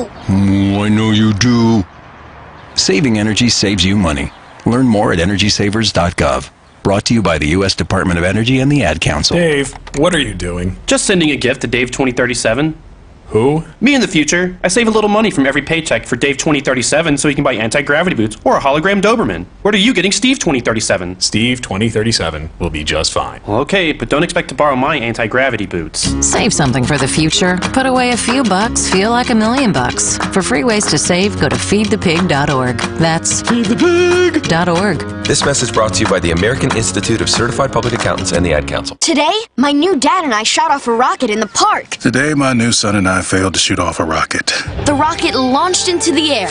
know. I know you do. Saving energy saves you money. Learn more at EnergySavers.gov. Brought to you by the U.S. Department of Energy and the Ad Council. Dave, what are you doing? Just sending a gift to Dave 2037. Who? Me in the future. I save a little money from every paycheck for Dave 2037 so he can buy anti-gravity boots or a hologram Doberman. What are you getting Steve 2037? Steve 2037 will be just fine. Okay, but don't expect to borrow my anti-gravity boots. Save something for the future. Put away a few bucks, feel like $1,000,000. For free ways to save, go to feedthepig.org. That's feedthepig.org. This message brought to you by the American Institute of Certified Public Accountants and the Ad Council. Today, my new dad and I shot off a rocket in the park. Today, my new son and I failed to shoot off a rocket. The rocket launched into the air.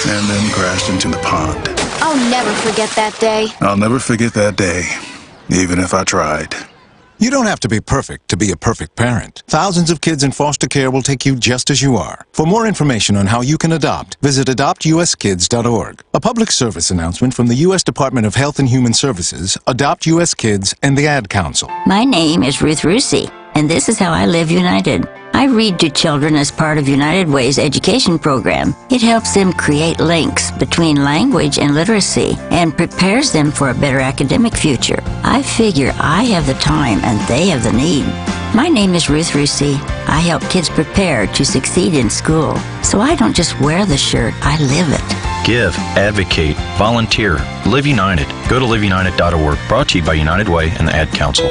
And then crashed into the pond. I'll never forget that day. I'll never forget that day, even if I tried. You don't have to be perfect to be a perfect parent. Thousands of kids in foster care will take you just as you are. For more information on how you can adopt, visit adoptuskids.org. A public service announcement from the U.S. Department of Health and Human Services, Adopt U.S. Kids, and the Ad Council. My name is Ruth Rusi, and this is how I live United. I read to children as part of United Way's education program. It helps them create links between language and literacy and prepares them for a better academic future. I figure I have the time and they have the need. My name is Ruth Rusi. I help kids prepare to succeed in school. So I don't just wear the shirt, I live it. Give, advocate, volunteer, Live United. Go to liveunited.org. Brought to you by United Way and the Ad Council.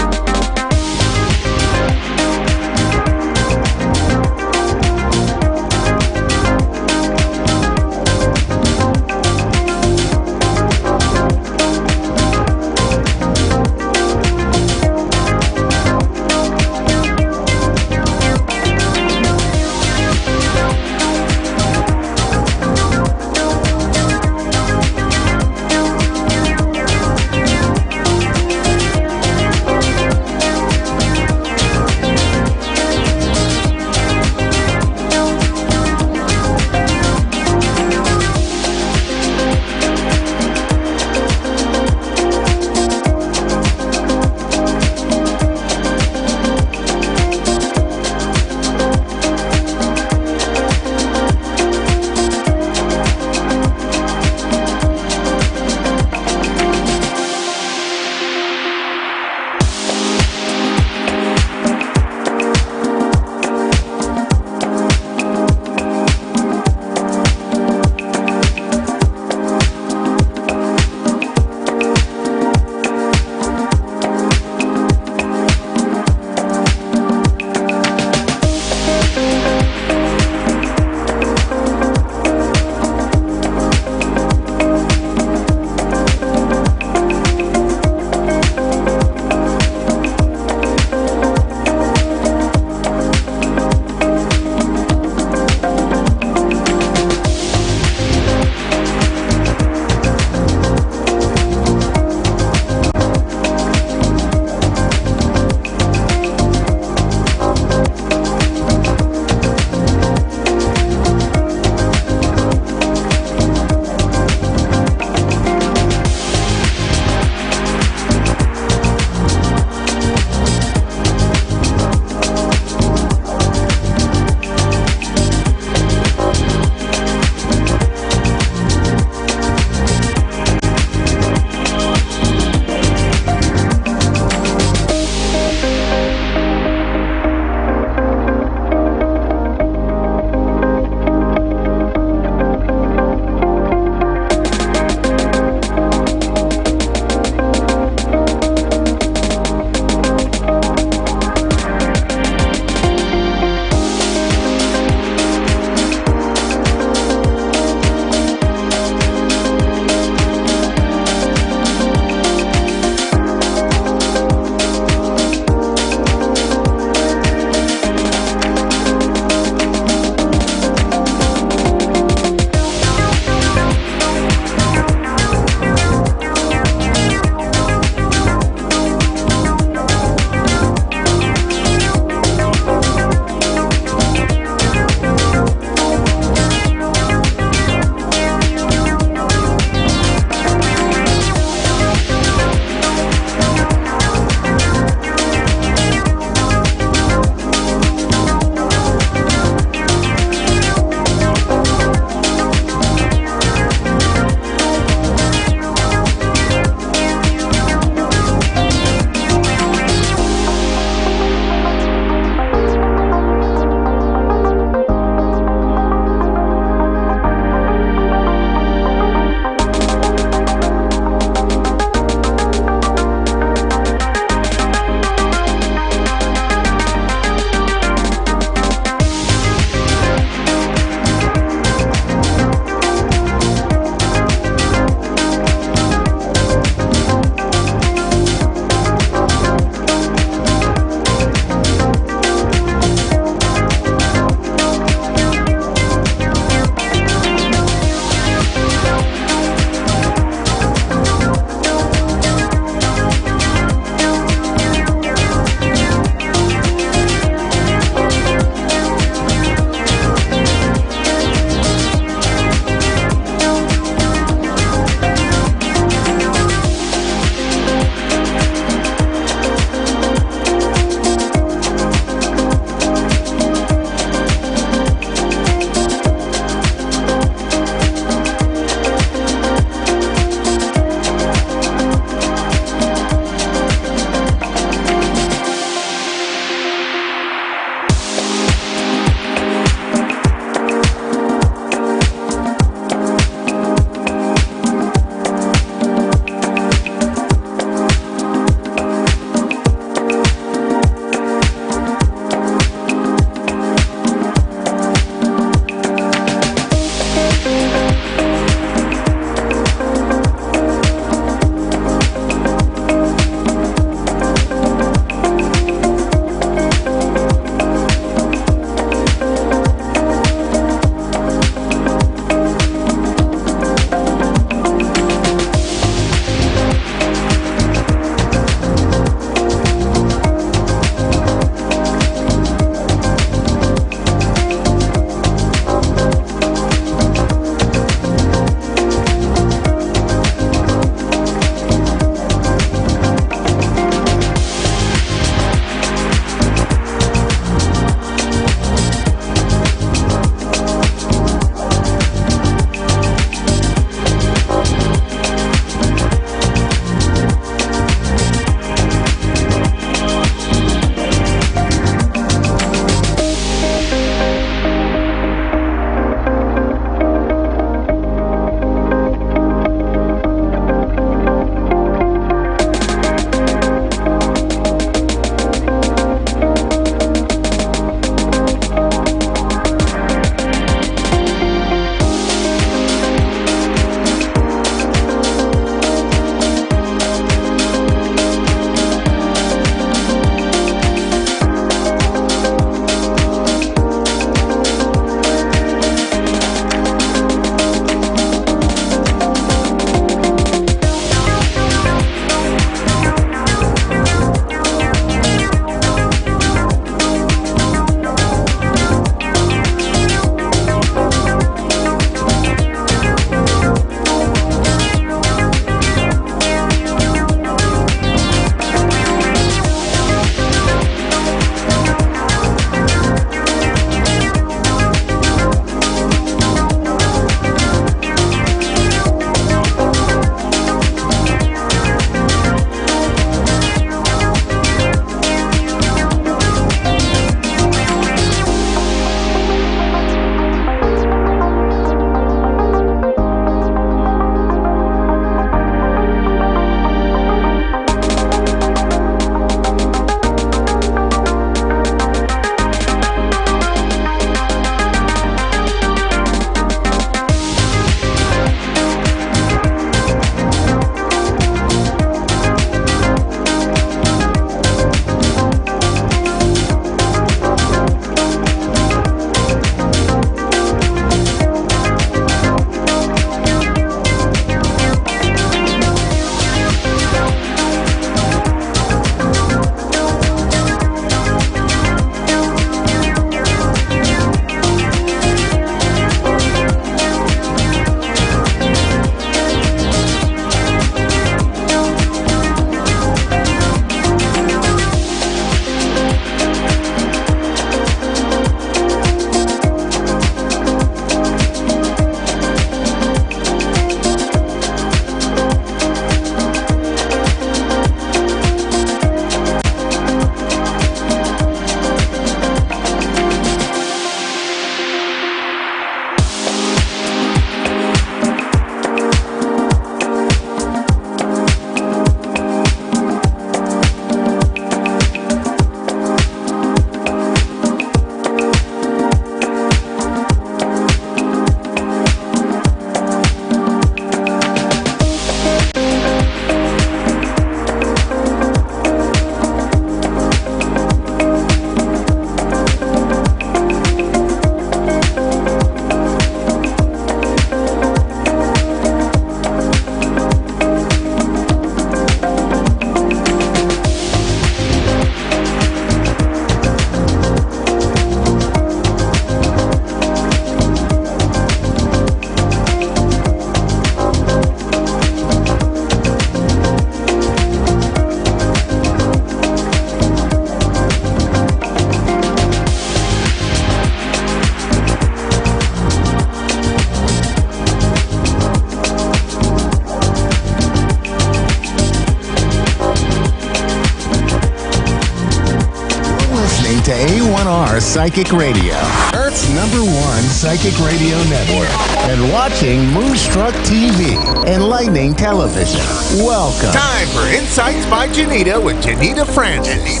to A1R Psychic Radio, Earth's #1 psychic radio network, and watching Moonstruck TV, enlightening television. Welcome. Time for Insights by Janita with Janita Francis.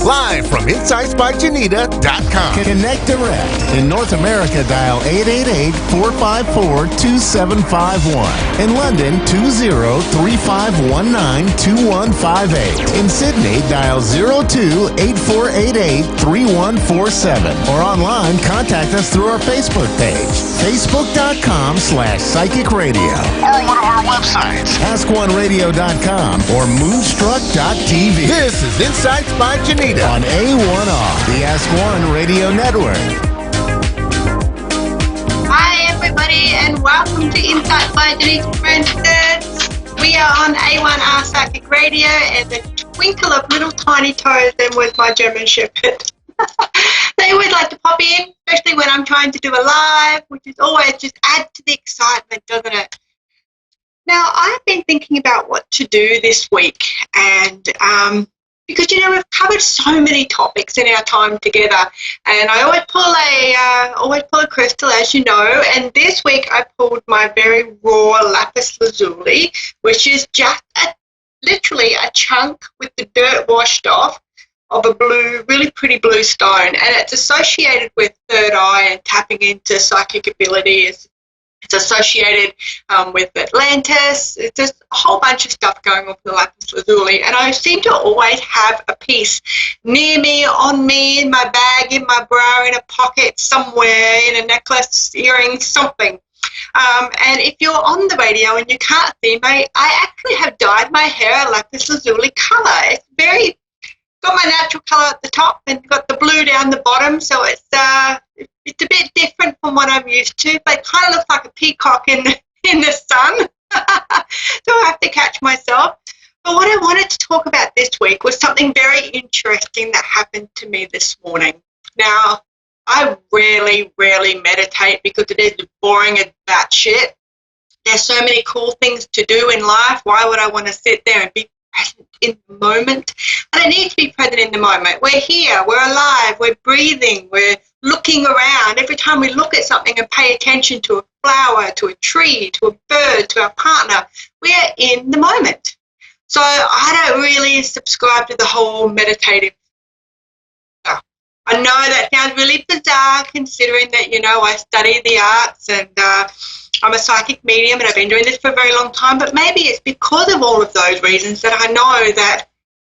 Live from InsightsByJanita.com. Connect direct. In North America, dial 888-454-2751. In London, 20-3519-2158. In Sydney, dial 02-8488-3147. Or online, contact us through our Facebook page, facebook.com/psychic radio. Or one of our websites, askoneradio.com or moonstruck.tv. This is Insights by Janita on A1R, the Ask One Radio Network. Hi everybody and welcome to Insights by Janita Francis. We are on A1R Psychic Radio and the twinkle of little tiny toes and with my German Shepherd. They always like to pop in, especially when I'm trying to do a live, which is always just add to the excitement, doesn't it? Now, I've been thinking about what to do this week and because, we've covered so many topics in our time together and I always pull a crystal, as you know, and this week I pulled my very raw lapis lazuli, which is just literally a chunk with the dirt washed off of a blue, really pretty blue stone, and it's associated with third eye and tapping into psychic abilities. It's associated with Atlantis. It's just a whole bunch of stuff going on with the lapis lazuli, and I seem to always have a piece near me, on me, in my bag, in my bra, in a pocket, somewhere, in a necklace, earrings, something. And if you're on the radio and you can't see me, I actually have dyed my hair a lapis lazuli colour. It's got my natural colour at the top and got the blue down the bottom, so it's a bit different from what I'm used to, but it kind of looks like a peacock in the sun. So I have to catch myself. But what I wanted to talk about this week was something very interesting that happened to me this morning. Now, I rarely meditate because it is boring as batshit. There's so many cool things to do in life. Why would I want to sit there and be present in the moment? I don't need to be present in the moment. We're here, we're alive, we're breathing, we're looking around. Every time we look at something and pay attention to a flower, to a tree, to a bird, to our partner, we are in the moment. So I don't really subscribe to the whole meditative stuff. I know that sounds really bizarre considering that, I study the arts and I'm a psychic medium and I've been doing this for a very long time, but maybe it's because of all of those reasons that I know that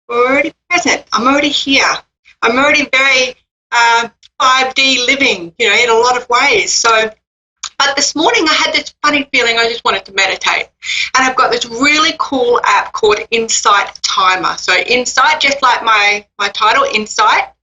we're already present. I'm already here. I'm already very 5D living, in a lot of ways. But this morning I had this funny feeling I just wanted to meditate. And I've got this really cool app called Insight Timer. So Insight, just like my title, Insight.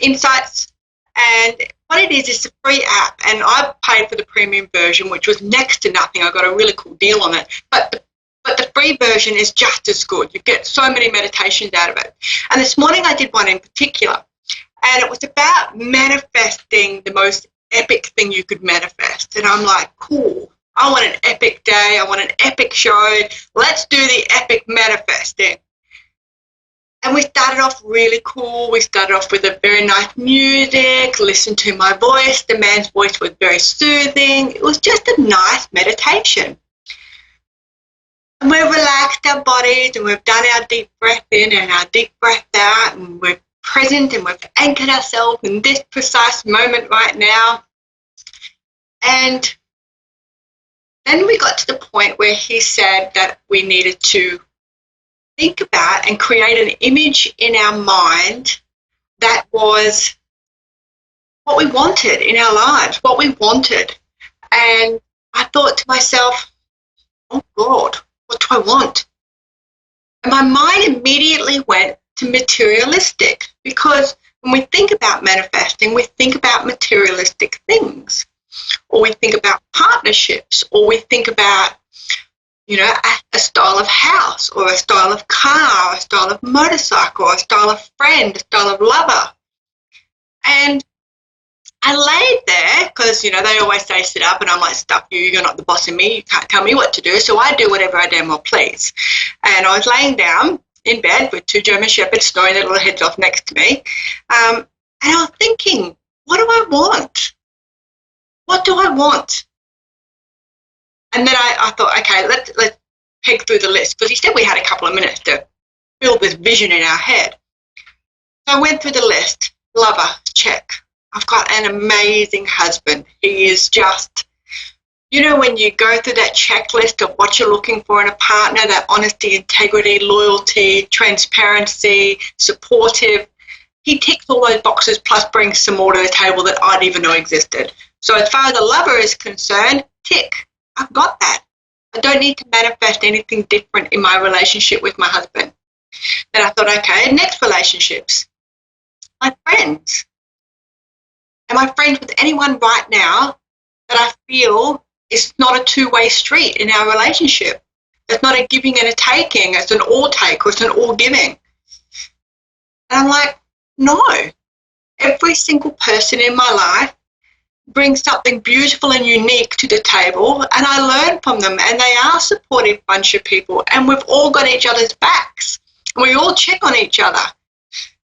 Insights, and what it is a free app, and I paid for the premium version, which was next to nothing. I got a really cool deal on it, but the free version is just as good. You get so many meditations out of it. And this morning I did one in particular, and it was about manifesting the most epic thing you could manifest. And I'm like, cool, I want an epic day, I want an epic show, let's do the epic manifesting. And we started off really cool. We started off with a very nice music, listened to my voice. The man's voice was very soothing. It was just a nice meditation. And we've relaxed our bodies and we've done our deep breath in and our deep breath out, and we're present and we've anchored ourselves in this precise moment right now. And then we got to the point where he said that we needed to think about and create an image in our mind that was what we wanted in our lives, what we wanted. And I thought to myself, oh God, what do I want? And my mind immediately went to materialistic, because when we think about manifesting, we think about materialistic things, or we think about partnerships, or we think about a style of house, or a style of car, or a style of motorcycle, or a style of friend, a style of lover. And I laid there because, they always say sit up, and I'm like, stuff you, you're not the boss of me, you can't tell me what to do, so I do whatever I damn well please. And I was laying down in bed with 2 German Shepherds snoring their little heads off next to me. And I was thinking, what do I want? What do I want? And then I thought, okay, let's peg through the list, because he said we had a couple of minutes to build this vision in our head. So I went through the list. Lover, check. I've got an amazing husband. He is just, you know, when you go through that checklist of what you're looking for in a partner, that honesty, integrity, loyalty, transparency, supportive, he ticks all those boxes plus brings some more to the table that I didn't even know existed. So as far as the lover is concerned, tick. I've got that. I don't need to manifest anything different in my relationship with my husband. Then I thought, okay, next relationships. My friends. Am I friends with anyone right now that I feel is not a two-way street in our relationship? It's not a giving and a taking. It's an all take or it's an all giving. And I'm like, no. Every single person in my life brings something beautiful and unique to the table, and I learn from them, and they are a supportive bunch of people, and we've all got each other's backs. We all check on each other.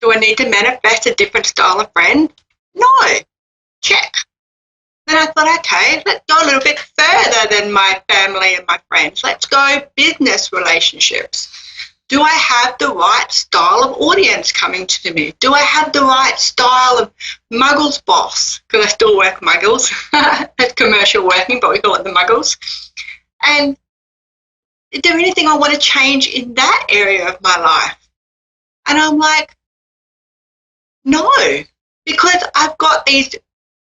Do I need to manifest a different style of friend? No. Check. Then I thought, okay, let's go a little bit further than my family and my friends. Let's go business relationships. Do I have the right style of audience coming to me? Do I have the right style of Muggles boss? Because I still work Muggles. It's commercial working, but we call it the Muggles. And is there anything I want to change in that area of my life? And I'm like, no, because I've got these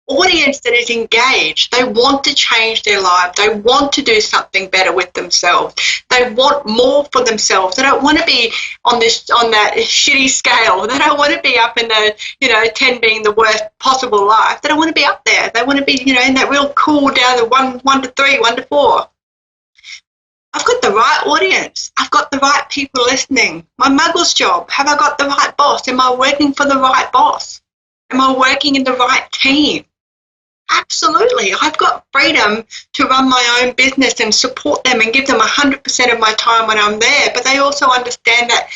audience that is engaged. They want to change their life. They want to do something better with themselves. They want more for themselves. They don't want to be on that shitty scale. They don't want to be up in the 10 being the worst possible life. They don't want to be up there. They want to be, in that real cool down the 1 to 3, 1 to 4. I've got the right audience. I've got the right people listening. My Muggles job. Have I got the right boss? Am I working for the right boss? Am I working in the right team? Absolutely. I've got freedom to run my own business and support them and give them 100% of my time when I'm there. But they also understand that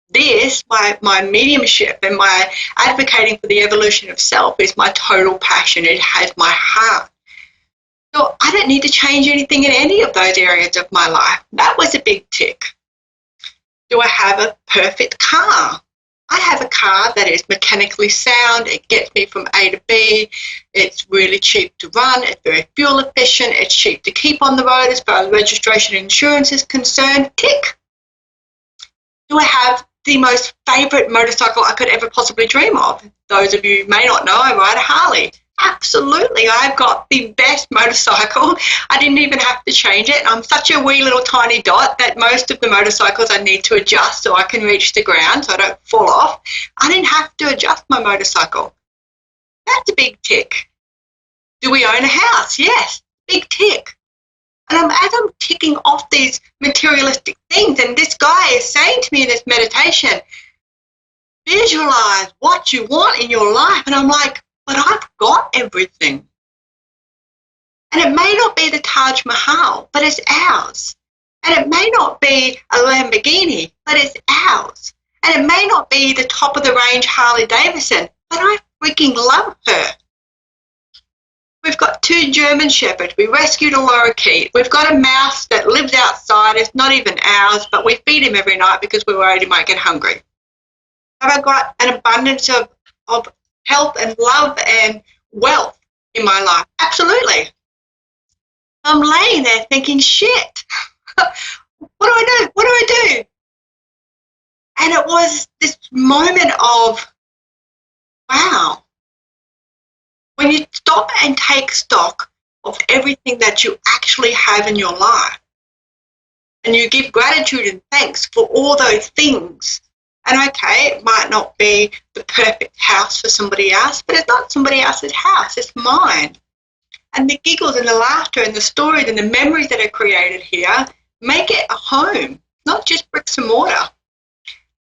this, my mediumship and my advocating for the evolution of self is my total passion. It has my heart. So I don't need to change anything in any of those areas of my life. That was a big tick. Do I have a perfect car? I have a car that is mechanically sound. It gets me from A to B. It's really cheap to run. It's very fuel efficient. It's cheap to keep on the road as far as registration and insurance is concerned. Tick. Do I have the most favourite motorcycle I could ever possibly dream of? Those of you who may not know, I ride a Harley. Absolutely. I've got the best motorcycle. I didn't even have to change it. I'm such a wee little tiny dot that most of the motorcycles I need to adjust so I can reach the ground so I don't fall off. I didn't have to adjust my motorcycle. That's a big tick. Do we own a house? Yes. Big tick. And as I'm ticking off these materialistic things, and this guy is saying to me in this meditation, visualize what you want in your life. And I'm like, but I've got everything. And it may not be the Taj Mahal, but it's ours. And it may not be a Lamborghini, but it's ours. And it may not be the top of the range Harley Davidson, but I freaking love her. We've got 2 German Shepherds. We rescued a lorikeet. We've got a mouse that lives outside. It's not even ours, but we feed him every night because we're worried he might get hungry. Have I got an abundance of health and love and wealth in my life? Absolutely. I'm laying there thinking, shit, what do I do? What do I do? And it was this moment of, wow. When you stop and take stock of everything that you actually have in your life, and you give gratitude and thanks for all those things, and okay, it might not be the perfect house for somebody else, but it's not somebody else's house, it's mine. And the giggles and the laughter and the stories and the memories that are created here make it a home, not just bricks and mortar.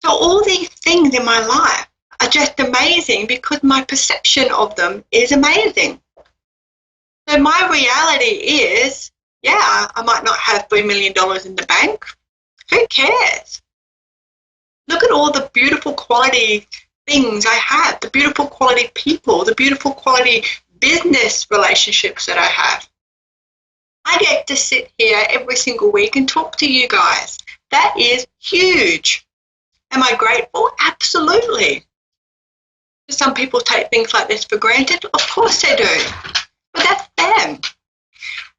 So all these things in my life are just amazing because my perception of them is amazing. So my reality is, yeah, I might not have $3 million in the bank. Who cares? Look at all the beautiful quality things I have, the beautiful quality people, the beautiful quality business relationships that I have. I get to sit here every single week and talk to you guys. That is huge. Am I grateful? Absolutely. Some people take things like this for granted. Of course they do. But that's them.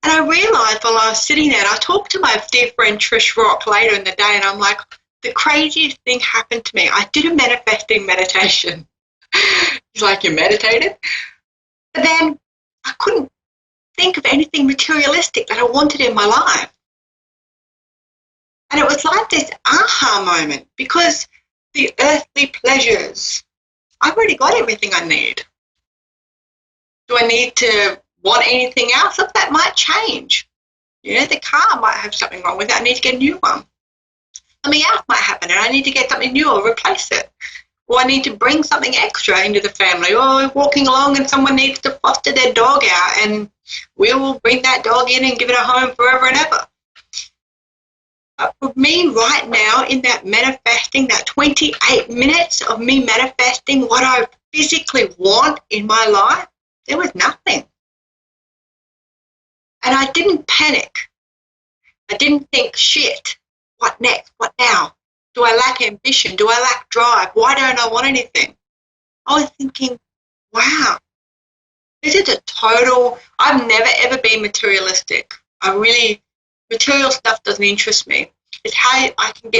And I realised while I was sitting there, and I talked to my dear friend Trish Rock later in the day, and I'm like, the craziest thing happened to me. I did a manifesting meditation. He's like, you meditated? But then I couldn't think of anything materialistic that I wanted in my life. And it was like this aha moment, because the earthly pleasures, I've already got everything I need. Do I need to want anything else? Look, that might change. You know, the car might have something wrong with it. I need to get a new one. Something else might happen and I need to get something new or replace it. Or I need to bring something extra into the family. Or we're walking along and someone needs to foster their dog out, and we will bring that dog in and give it a home forever and ever. But for me right now, in that manifesting, that 28 minutes of me manifesting what I physically want in my life, there was nothing. And I didn't panic. I didn't think, shit, what next? What now? Do I lack ambition? Do I lack drive? Why don't I want anything? I was thinking, wow, this is a total, I've never ever been materialistic. Material stuff doesn't interest me. It's how I can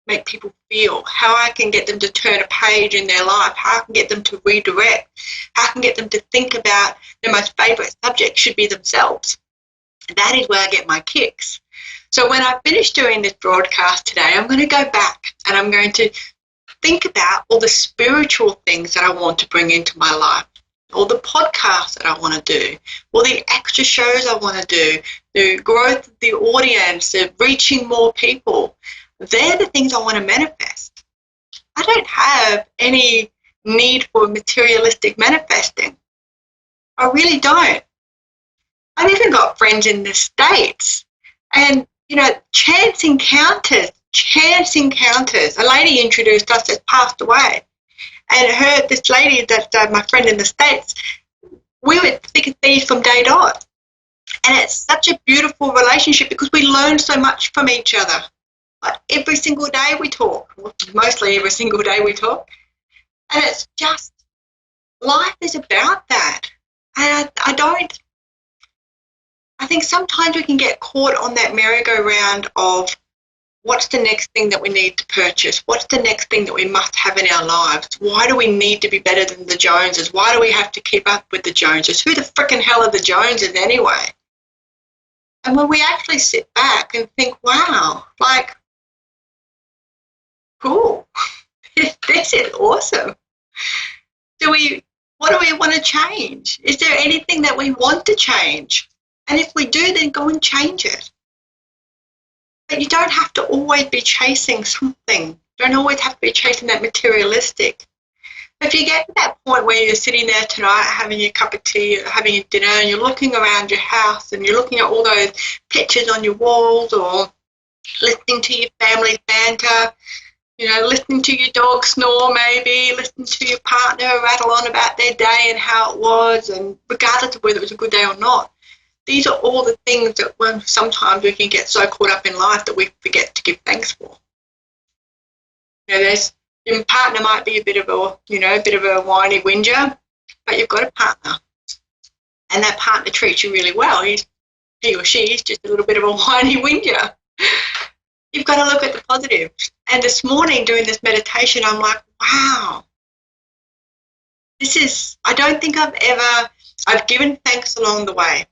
make people feel, how I can get them to turn a page in their life, how I can get them to redirect, how I can get them to think about their most favourite subject should be themselves. And that is where I get my kicks. So when I finish doing this broadcast today, I'm going to go back and I'm going to think about all the spiritual things that I want to bring into my life, all the podcasts that I want to do, all the extra shows I want to do, the growth of the audience, the reaching more people. They're the things I want to manifest. I don't have any need for materialistic manifesting. I really don't. I've even got friends in the States, and you know, chance encounters. A lady introduced us that passed away, and this lady that my friend in the States, we were thick as thieves from day dot. And it's such a beautiful relationship because we learn so much from each other. Like every single day we talk, mostly every single day we talk. And it's just, life is about that. And I think sometimes we can get caught on that merry-go-round of what's the next thing that we need to purchase? What's the next thing that we must have in our lives? Why do we need to be better than the Joneses? Why do we have to keep up with the Joneses? Who the frickin' hell are the Joneses anyway? And when we actually sit back and think, wow, like, cool, this is awesome. What do we want to change? Is there anything that we want to change? And if we do, then go and change it. But you don't have to always be chasing something. You don't always have to be chasing that materialistic. If you get to that point where you're sitting there tonight having your cup of tea, or having your dinner, and you're looking around your house and you're looking at all those pictures on your walls, or listening to your family banter, you know, listening to your dog snore maybe, listening to your partner rattle on about their day and how it was, and regardless of whether it was a good day or not. These are all the things that sometimes we can get so caught up in life that we forget to give thanks for. You know, your partner might be a bit of a whiny whinger, but you've got a partner, and that partner treats you really well. He or she is just a little bit of a whiny whinger. You've got to look at the positives. And this morning doing this meditation, I'm like, wow, I don't think I've given thanks along the way.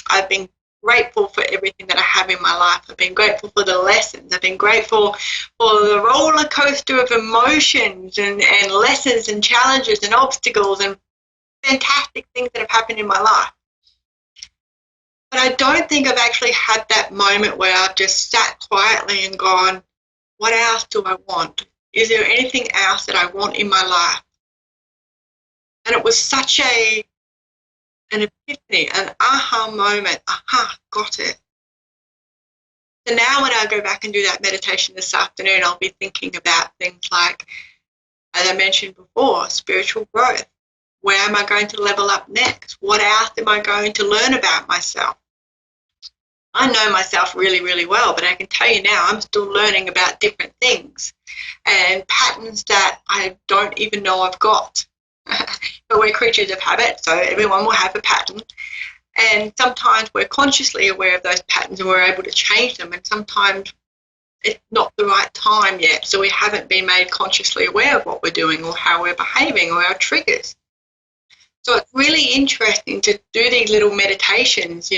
I've been grateful for everything that I have in my life. I've been grateful for the lessons. I've been grateful for the roller coaster of emotions and lessons and challenges and obstacles and fantastic things that have happened in my life. But I don't think I've actually had that moment where I've just sat quietly and gone, what else do I want? Is there anything else that I want in my life? And it was such an epiphany, an aha moment. Aha, got it. So now when I go back and do that meditation this afternoon, I'll be thinking about things like, as I mentioned before, spiritual growth. Where am I going to level up next? What else am I going to learn about myself? I know myself really, really well, but I can tell you now I'm still learning about different things and patterns that I don't even know I've got. But we're creatures of habit, so everyone will have a pattern. And sometimes we're consciously aware of those patterns and we're able to change them, and sometimes it's not the right time yet, so we haven't been made consciously aware of what we're doing or how we're behaving or our triggers. So it's really interesting to do these little meditations,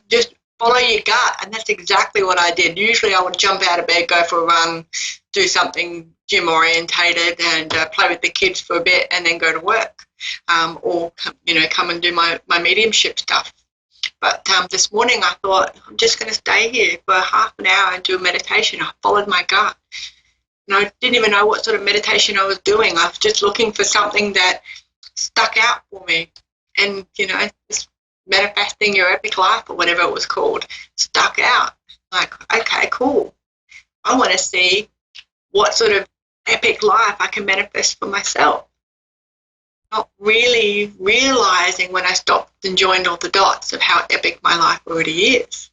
just follow your gut, and that's exactly what I did. Usually I would jump out of bed, go for a run, do something gym-orientated and play with the kids for a bit and then go to work, or come and do my mediumship stuff. But this morning I thought, I'm just going to stay here for half an hour and do a meditation. I followed my gut. I didn't even know what sort of meditation I was doing. I was just looking for something that stuck out for me. And, just manifesting your epic life or whatever it was called stuck out. Like, okay, cool. I want to see what sort of epic life I can manifest for myself. Not really realizing when I stopped and joined all the dots of how epic my life already is.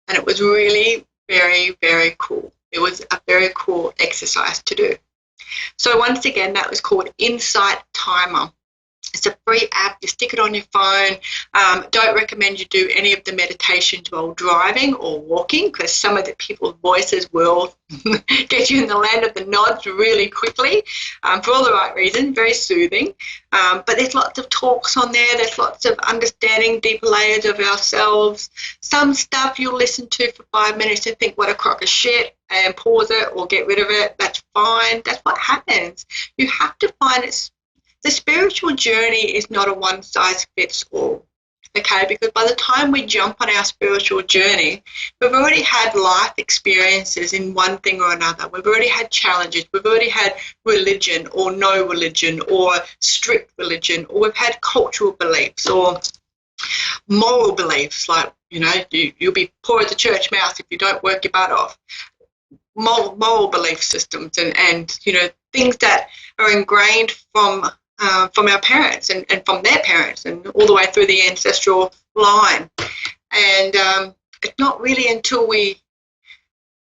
And it was really very, very cool. It was a very cool exercise to do. So once again, that was called Insight Timer. It's a free app. You stick it on your phone. Don't recommend you do any of the meditations while driving or walking, because some of the people's voices will get you in the land of the nods really quickly, for all the right reasons, very soothing. But there's lots of talks on there. There's lots of understanding deeper layers of ourselves. Some stuff you'll listen to for 5 minutes and think, what a crock of shit, and pause it or get rid of it. That's fine. That's what happens. You have to find it. The spiritual journey is not a one-size-fits-all, okay? Because by the time we jump on our spiritual journey, we've already had life experiences in one thing or another. We've already had challenges. We've already had religion or no religion or strict religion, or we've had cultural beliefs or moral beliefs like, you'll be poor as a church mouse if you don't work your butt off. Moral belief systems and things that are ingrained from our parents and from their parents and all the way through the ancestral line. And it's not really until we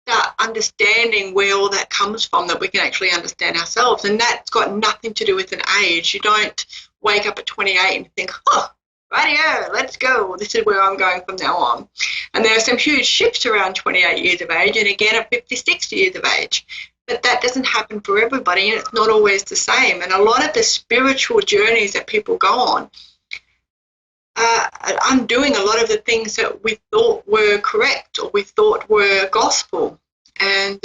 start understanding where all that comes from that we can actually understand ourselves. And that's got nothing to do with an age. You don't wake up at 28 and think, rightio, let's go. This is where I'm going from now on. And there are some huge shifts around 28 years of age and again at 50, 60 years of age. But that doesn't happen for everybody, and it's not always the same. And a lot of the spiritual journeys that people go on are undoing a lot of the things that we thought were correct or we thought were gospel. And,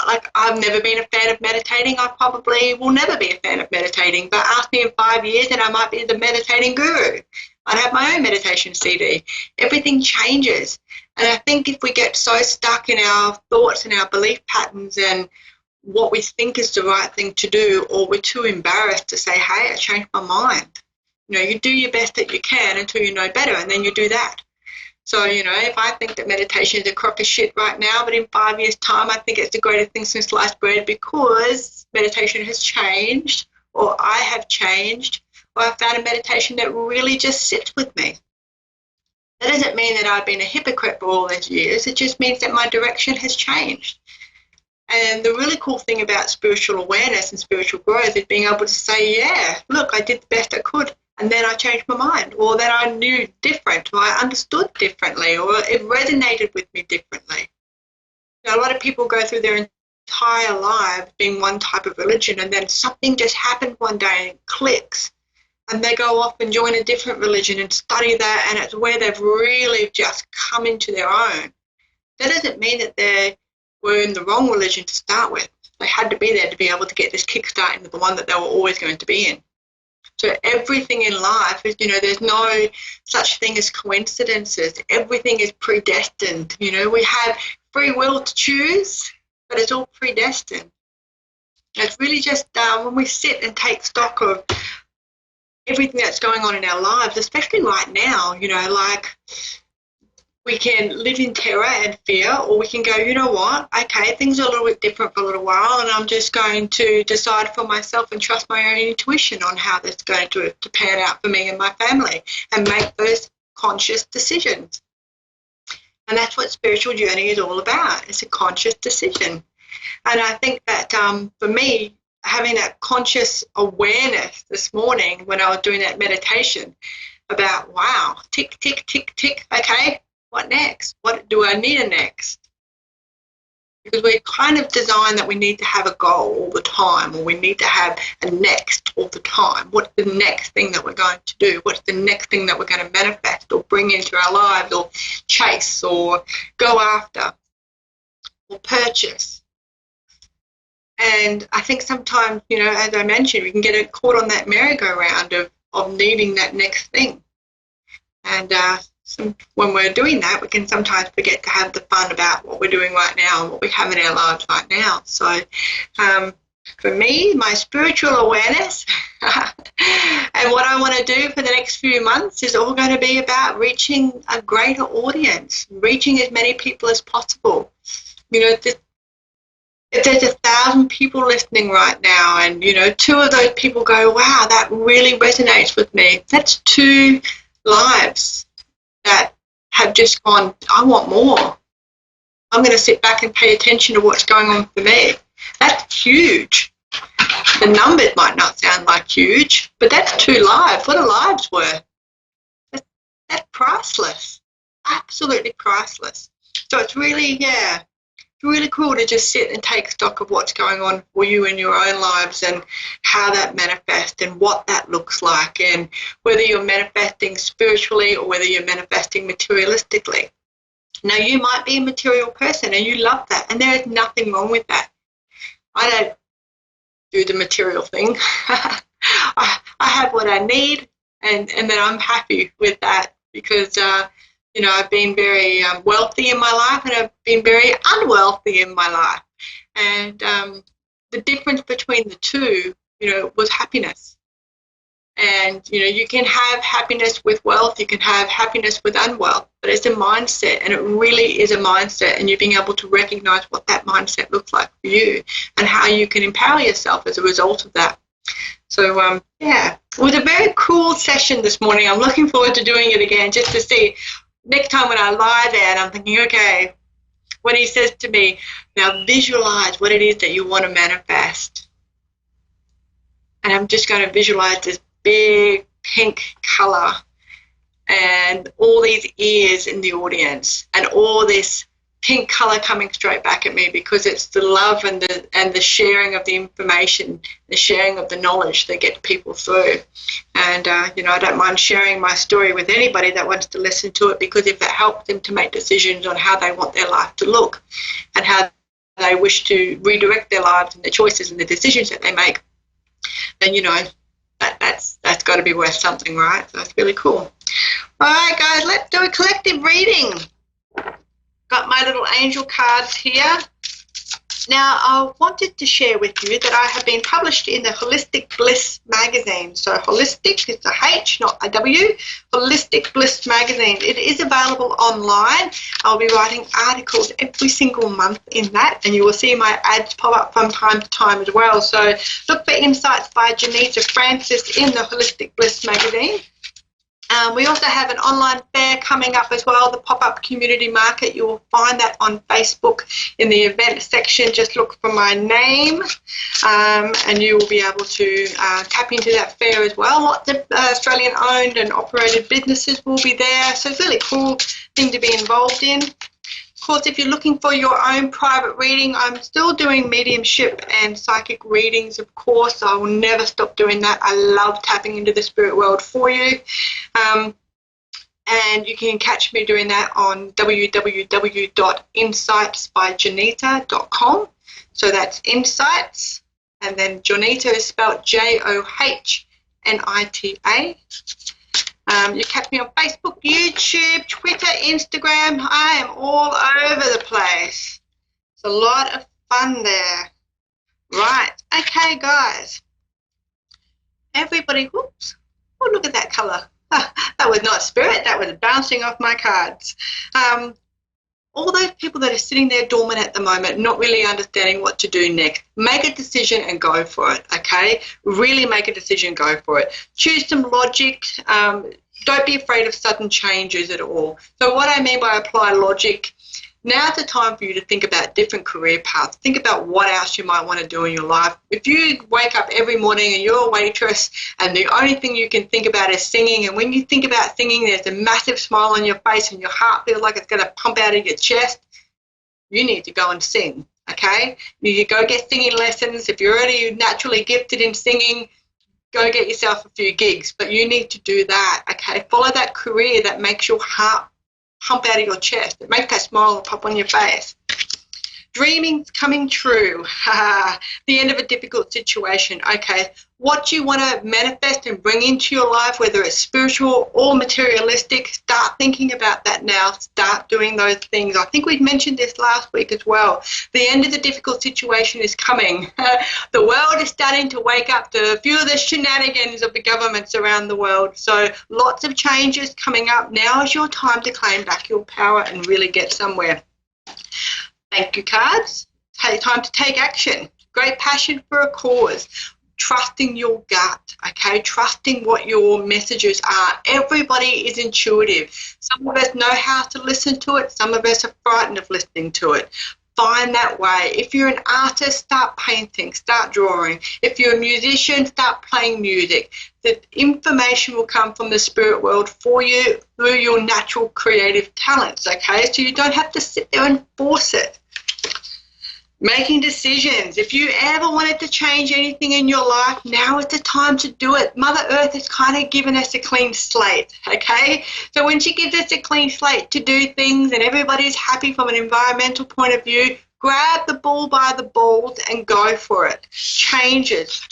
like I've never been a fan of meditating. I probably will never be a fan of meditating. But ask me in 5 years and I might be the meditating guru. I'd have my own meditation CD. Everything changes. And I think if we get so stuck in our thoughts and our belief patterns and what we think is the right thing to do, or we're too embarrassed to say, hey, I changed my mind. You do your best that you can until you know better, and then you do that. So, if I think that meditation is a crock of shit right now, but in 5 years' time, I think it's the greatest thing since sliced bread because meditation has changed, or I have changed, or I found a meditation that really just sits with me. That doesn't mean that I've been a hypocrite for all these years. It just means that my direction has changed. And the really cool thing about spiritual awareness and spiritual growth is being able to say, yeah, look, I did the best I could, and then I changed my mind, or then I knew different, or I understood differently, or it resonated with me differently. A lot of people go through their entire lives being one type of religion, and then something just happened one day and it clicks. And they go off and join a different religion and study that, and it's where they've really just come into their own. That doesn't mean that they were in the wrong religion to start with. They had to be there to be able to get this kickstart into the one that they were always going to be in. So everything in life is, there's no such thing as coincidences. Everything is predestined. We have free will to choose, but it's all predestined. It's really just when we sit and take stock of everything that's going on in our lives, especially right now, like We can live in terror and fear, or we can go, you know what, okay, things are a little bit different for a little while, and I'm just going to decide for myself and trust my own intuition on how that's going to pan out for me and my family, and make those conscious decisions. And that's what spiritual journey is all about. It's a conscious decision. And I think that for me, having that conscious awareness this morning when I was doing that meditation about, wow, tick, tick, tick, tick, okay, what next? What do I need next? Because we're kind of designed that we need to have a goal all the time, or we need to have a next all the time. What's the next thing that we're going to do? What's the next thing that we're going to manifest or bring into our lives, or chase, or go after, or purchase? And I think sometimes, you know, as I mentioned, we can get caught on that merry-go-round of needing that next thing. And when we're doing that, we can sometimes forget to have the fun about what we're doing right now and what we have in our lives right now. So for me, my spiritual awareness and what I want to do for the next few months is all going to be about reaching a greater audience, reaching as many people as possible. You know, if there's 1,000 people listening right now, and, you know, 2 of those people go, wow, that really resonates with me, that's 2 lives that have just gone, I want more. I'm going to sit back and pay attention to what's going on for me. That's huge. The numbers might not sound like huge, but that's 2 lives. What are lives worth? That's priceless. Absolutely priceless. So it's really, really cool to just sit and take stock of what's going on for you in your own lives, and how that manifests and what that looks like, and whether you're manifesting spiritually or whether you're manifesting materialistically. Now, you might be a material person and you love that, and there is nothing wrong with that. I don't do the material thing. I have what I need, and then I'm happy with that, because you know, I've been very wealthy in my life, and I've been very unwealthy in my life. And the difference between the 2, you know, was happiness. And, you know, you can have happiness with wealth, you can have happiness with unwealth, but it's a mindset, and it really is a mindset, and you're being able to recognize what that mindset looks like for you and how you can empower yourself as a result of that. So, yeah, it was a very cool session this morning. I'm looking forward to doing it again, just to see next time when I lie there and I'm thinking, okay, when he says to me, now visualize what it is that you want to manifest. And I'm just going to visualize this big pink color and all these ears in the audience and all this pink color coming straight back at me, because it's the love and the sharing of the information, the sharing of the knowledge that gets people through. And you know, I don't mind sharing my story with anybody that wants to listen to it, because if it helps them to make decisions on how they want their life to look and how they wish to redirect their lives and the choices and the decisions that they make, then, you know, that's got to be worth something, right? So it's really cool. All right, guys, let's do a collective reading. Got my little angel cards here. Now, I wanted to share with you that I have been published in the Holistic Bliss magazine. So holistic is a H, not a W. Holistic Bliss magazine. It is available online. I'll be writing articles every single month in that, and you will see my ads pop up from time to time as well. So look for Insights by Janita Francis in the Holistic Bliss magazine. We also have an online fair coming up as well, the Pop-Up Community Market. You will find that on Facebook in the event section. Just look for my name, and you will be able to tap into that fair as well. Lots of Australian-owned and operated businesses will be there, so it's a really cool thing to be involved in. Of course, if you're looking for your own private reading, I'm still doing mediumship and psychic readings, of course. I will never stop doing that. I love tapping into the spirit world for you. And you can catch me doing that on www.insightsbyjanita.com. So that's Insights, and then Janita is spelled Johnita. You catch me on Facebook, YouTube, Twitter, Instagram. I am all over the place. It's a lot of fun there. Right. Okay, guys. Everybody, whoops. Oh, look at that colour. That was not spirit, that was bouncing off my cards. All those people that are sitting there dormant at the moment, not really understanding what to do next, make a decision and go for it, okay? Really make a decision, go for it. Choose some logic. Don't be afraid of sudden changes at all. So what I mean by apply logic, now's the time for you to think about different career paths. Think about what else you might want to do in your life. If you wake up every morning and you're a waitress and the only thing you can think about is singing, and when you think about singing, there's a massive smile on your face and your heart feels like it's going to pump out of your chest, you need to go and sing, okay? You go get singing lessons. If you're already naturally gifted in singing, go get yourself a few gigs, but you need to do that, okay? Follow that career that makes your heart pump out of your chest. It makes that smile pop on your face. Dreaming's coming true. The end of a difficult situation. Okay, what you want to manifest and bring into your life, whether it's spiritual or materialistic, start thinking about that now. Start doing those things. I think we'd mentioned this last week as well. The end of the difficult situation is coming. The world is starting to wake up to a few of the shenanigans of the governments around the world. So lots of changes coming up. Now is your time to claim back your power and really get somewhere. Thank you cards. Time to take action. Great passion for a cause. Trusting your gut, okay? Trusting what your messages are. Everybody is intuitive. Some of us know how to listen to it. Some of us are frightened of listening to it. Find that way. If you're an artist, start painting, start drawing. If you're a musician, start playing music. The information will come from the spirit world for you through your natural creative talents, okay? So you don't have to sit there and force it. Making decisions. If you ever wanted to change anything in your life, now is the time to do it. Mother Earth has kind of given us a clean slate, okay? So when she gives us a clean slate to do things and everybody's happy from an environmental point of view, grab the bull by the balls and go for it. Changes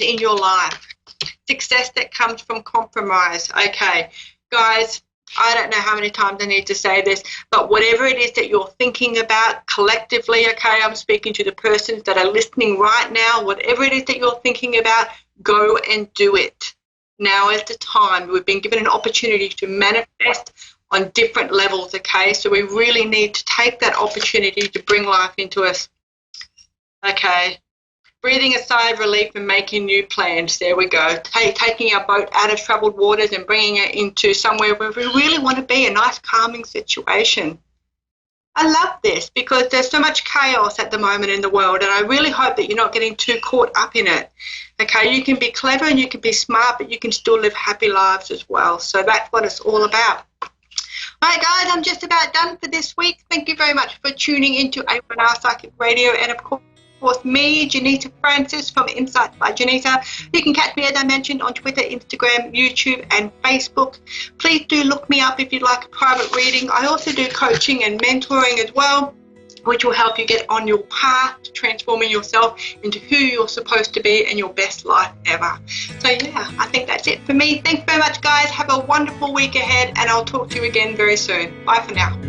in your life. Success that comes from compromise. Okay, guys, I don't know how many times I need to say this, but whatever it is that you're thinking about collectively, okay, I'm speaking to the persons that are listening right now, whatever it is that you're thinking about, go and do it. Now is the time. We've been given an opportunity to manifest on different levels, okay, so we really need to take that opportunity to bring life into us. Okay. Breathing a sigh of relief and making new plans. There we go. Taking our boat out of troubled waters and bringing it into somewhere where we really want to be, a nice calming situation. I love this because there's so much chaos at the moment in the world, and I really hope that you're not getting too caught up in it. Okay, you can be clever and you can be smart, but you can still live happy lives as well. So that's what it's all about. All right, guys, I'm just about done for this week. Thank you very much for tuning into A1R Psychic Radio, and of course, me, Janita Francis from Insights by Janita. You can catch me, as I mentioned, on Twitter, Instagram, YouTube, and Facebook. Please do look me up if you'd like a private reading. I also do coaching and mentoring as well, which will help you get on your path to transforming yourself into who you're supposed to be and your best life ever. So, yeah, I think that's it for me. Thanks very much, guys. Have a wonderful week ahead, and I'll talk to you again very soon. Bye for now.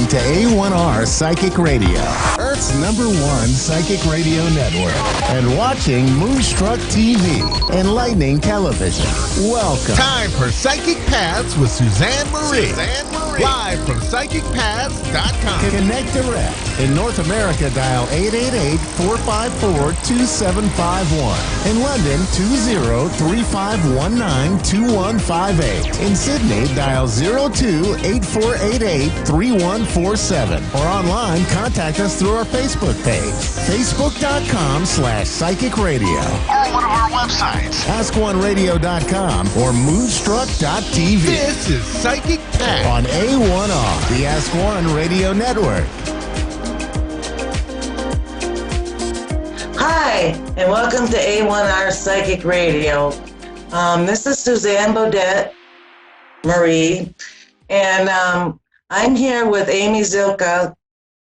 listening to A1R Psychic Radio, Earth's #1 psychic radio network, and watching Moonstruck TV, Enlightening Television. Welcome. Time for Psychic Paths with Suzanne Marie. Live from PsychicPaths.com. Connect direct. In North America, dial 888-454-2751. In London, 20-3519-2158. In Sydney, dial 02-8488-3147. Or online, contact us through our Facebook page, facebook.com/Psychic Radio. Or one of our websites, AskOneRadio.com or Moonstruck.tv. This is Psychic Path on A1R, the Ask One Radio Network. Hi, and welcome to A1R Psychic Radio. This is Suzanne Bodette Marie, and I'm here with Amy Zilka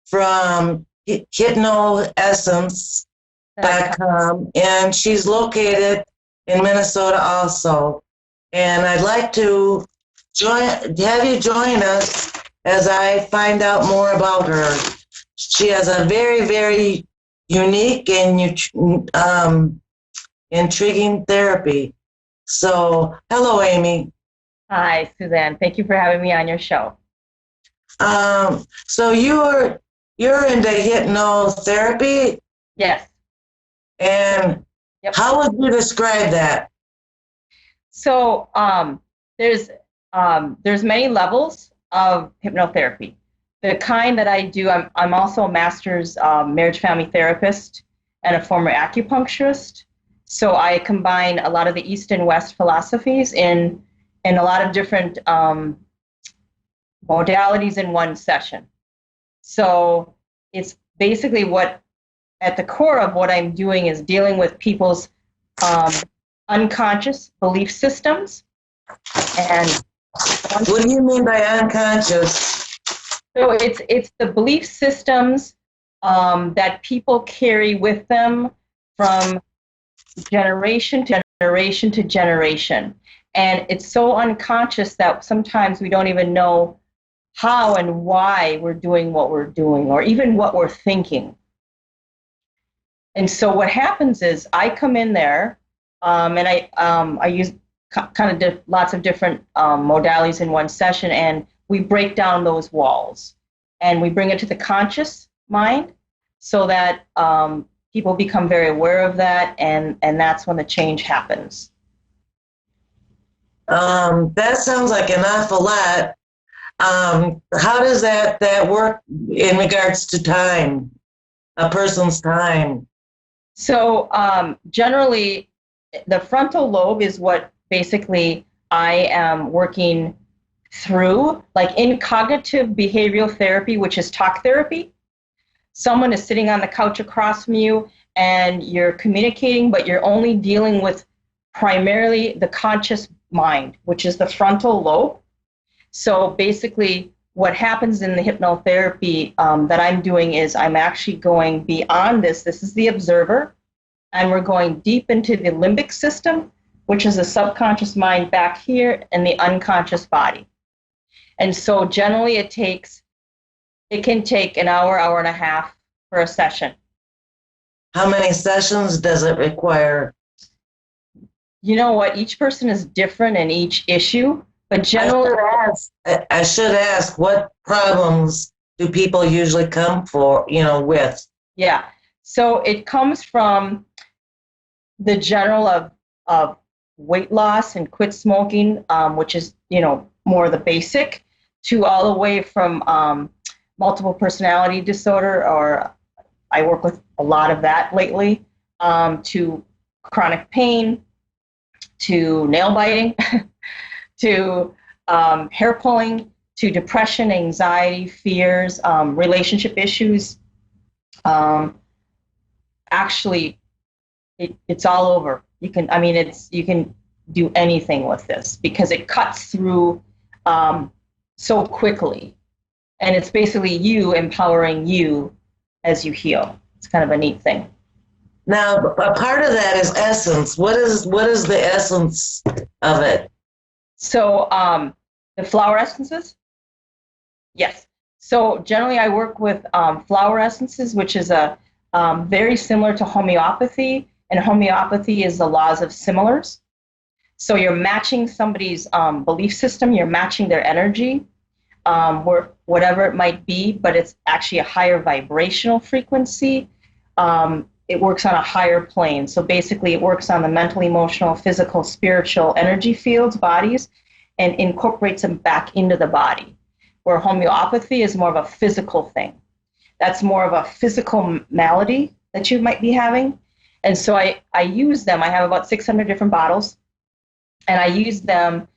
from HypnoEssence.com, and she's located in Minnesota also. And I'd like to have you join us as I find out more about her. She has a very, very unique and intriguing therapy. So, hello, Amy. Hi, Suzanne. Thank you for having me on your show. So you're into hypnotherapy? Yes. And how would you describe that? So there's many levels of hypnotherapy. The kind that I do, I'm also a master's marriage family therapist and a former acupuncturist. So I combine a lot of the East and West philosophies in a lot of different modalities in one session. So it's basically at the core of what I'm doing is dealing with people's unconscious belief systems. And what do you mean by unconscious? So it's the belief systems that people carry with them from generation to generation to generation. And it's so unconscious that sometimes we don't even know how and why we're doing what we're doing, or even what we're thinking. And so what happens is I come in there, and I use kind of lots of different modalities in one session, and we break down those walls, and we bring it to the conscious mind, so that people become very aware of that, and that's when the change happens. That sounds like an awful lot. How does that work in regards to time, a person's time? So generally, the frontal lobe is what basically I am working through. Like in cognitive behavioral therapy, which is talk therapy, someone is sitting on the couch across from you and you're communicating, but you're only dealing with primarily the conscious mind, which is the frontal lobe. So basically what happens in the hypnotherapy that I'm doing is I'm actually going beyond this. This is the observer, and we're going deep into the limbic system, which is the subconscious mind back here, and the unconscious body. And so generally it can take an hour, hour and a half for a session. How many sessions does it require? You know what? Each person is different in each issue, but generally... I should ask, what problems do people usually come with? Yeah. So it comes from the general of weight loss and quit smoking, which is, more the basic, to all the way from multiple personality disorder, or I work with a lot of that lately, to chronic pain, to nail biting, to hair pulling, to depression, anxiety, fears, relationship issues. Actually, it's all over. You can do anything with this because it cuts through so quickly, and it's basically you empowering you as you heal. It's kind of a neat thing. Now, a part of that is essence. What is the essence of it? So the flower essences? Yes. So generally I work with flower essences, which is a very similar to homeopathy, and homeopathy is the laws of similars. So you're matching somebody's belief system, you're matching their energy, whatever it might be, but it's actually a higher vibrational frequency. It works on a higher plane. So basically it works on the mental, emotional, physical, spiritual energy fields, bodies, and incorporates them back into the body. Where homeopathy is more of a physical thing. That's more of a physical malady that you might be having. And so I use them. I have about 600 different bottles, and I use them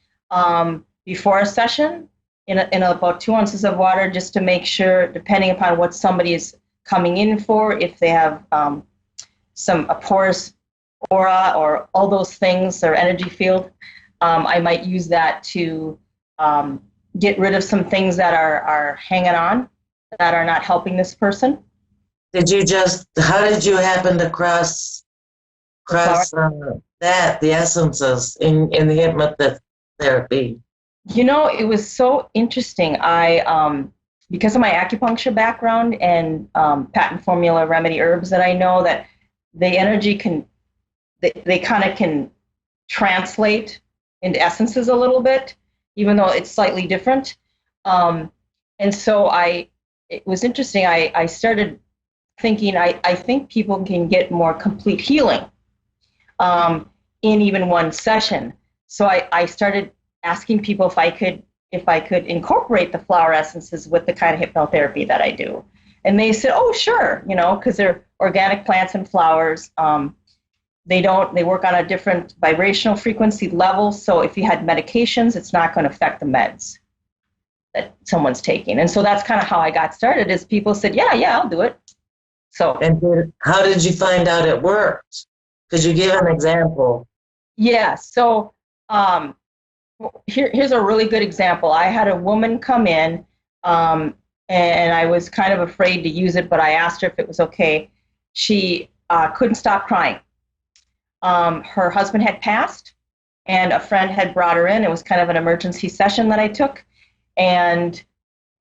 before a session in about 2 ounces of water, just to make sure, depending upon what somebody is coming in for, if they have a porous aura or all those things, their energy field, I might use that to get rid of some things that are hanging on, that are not helping this person. How did you happen to cross the essences in the hypnotherapy? It was so interesting. I, because of my acupuncture background and patent formula remedy herbs that I know, that the energy they kind of can translate into essences a little bit, even though it's slightly different. And so it was interesting. I started thinking, I think people can get more complete healing in even one session. So I started asking people if I could incorporate the flower essences with the kind of hypnotherapy that I do. And they said, oh, sure, because they're organic plants and flowers. They work on a different vibrational frequency level. So if you had medications, it's not going to affect the meds that someone's taking. And so that's kind of how I got started, is people said, yeah, I'll do it. So. And how did you find out it worked? Could you give an example? Yeah. So here's a really good example. I had a woman come in, and I was kind of afraid to use it, but I asked her if it was okay. She couldn't stop crying. Her husband had passed, and a friend had brought her in. It was kind of an emergency session that I took. And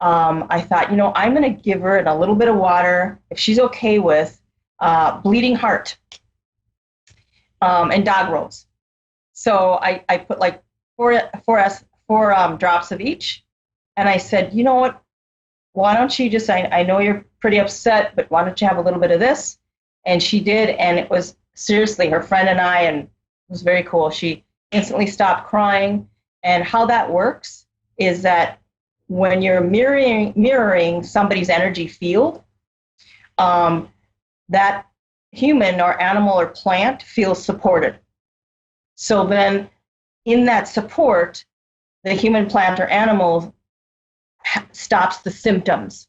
I thought, I'm going to give her in a little bit of water, if she's okay with, bleeding heart and dog rose. So I put like four drops of each. And I said, you know what? Why don't you just, I know you're pretty upset, but why don't you have a little bit of this? And she did. And it was seriously, her friend and I, and it was very cool. She instantly stopped crying. And how that works is that when you're mirroring somebody's energy field, that human or animal or plant feels supported. So then in that support, the human, plant, or animal stops the symptoms.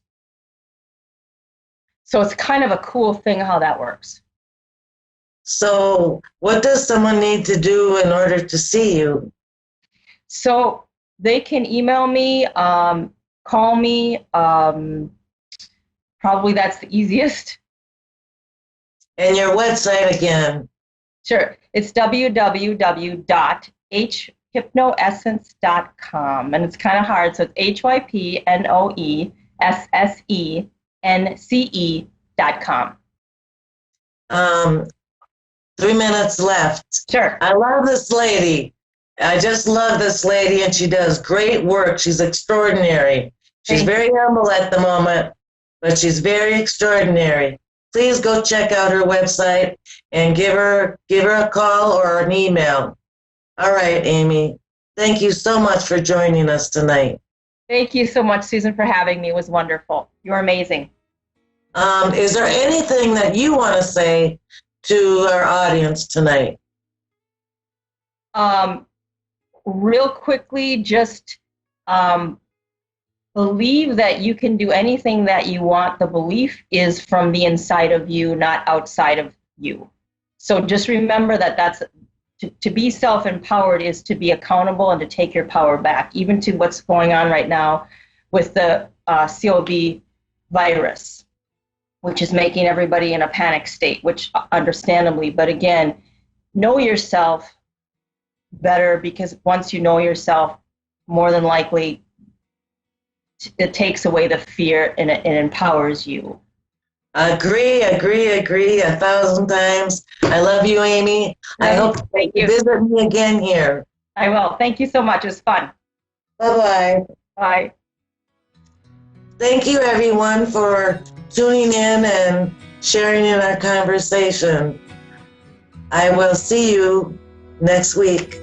So it's kind of a cool thing how that works. So what does someone need to do in order to see you? So they can email me, call me. Probably that's the easiest. And your website again? Sure. It's www.hypnoessence.com. And it's kind of hard. So it's hypnoessence.com. 3 minutes left. Sure. I love this lady. I just love this lady, and she does great work. She's extraordinary. She's very humble at the moment, but she's very extraordinary. Please go check out her website and give her a call or an email. All right, Amy. Thank you so much for joining us tonight. Thank you so much, Susan, for having me. It was wonderful. You're amazing. Is there anything that you want to say to our audience tonight? Real quickly, just believe that you can do anything that you want. The belief is from the inside of you, not outside of you. So just remember that to be self-empowered is to be accountable and to take your power back, even to what's going on right now with the COVID virus, which is making everybody in a panic state, which understandably, but again, know yourself better, because once you know yourself, more than likely it takes away the fear and it empowers you. Agree 1,000 times. I love you, Amy. I hope you visit me again here. I will. Thank you so much. It was fun. Bye-bye. Bye. Thank you, everyone, for tuning in and sharing in our conversation. I will see you next week.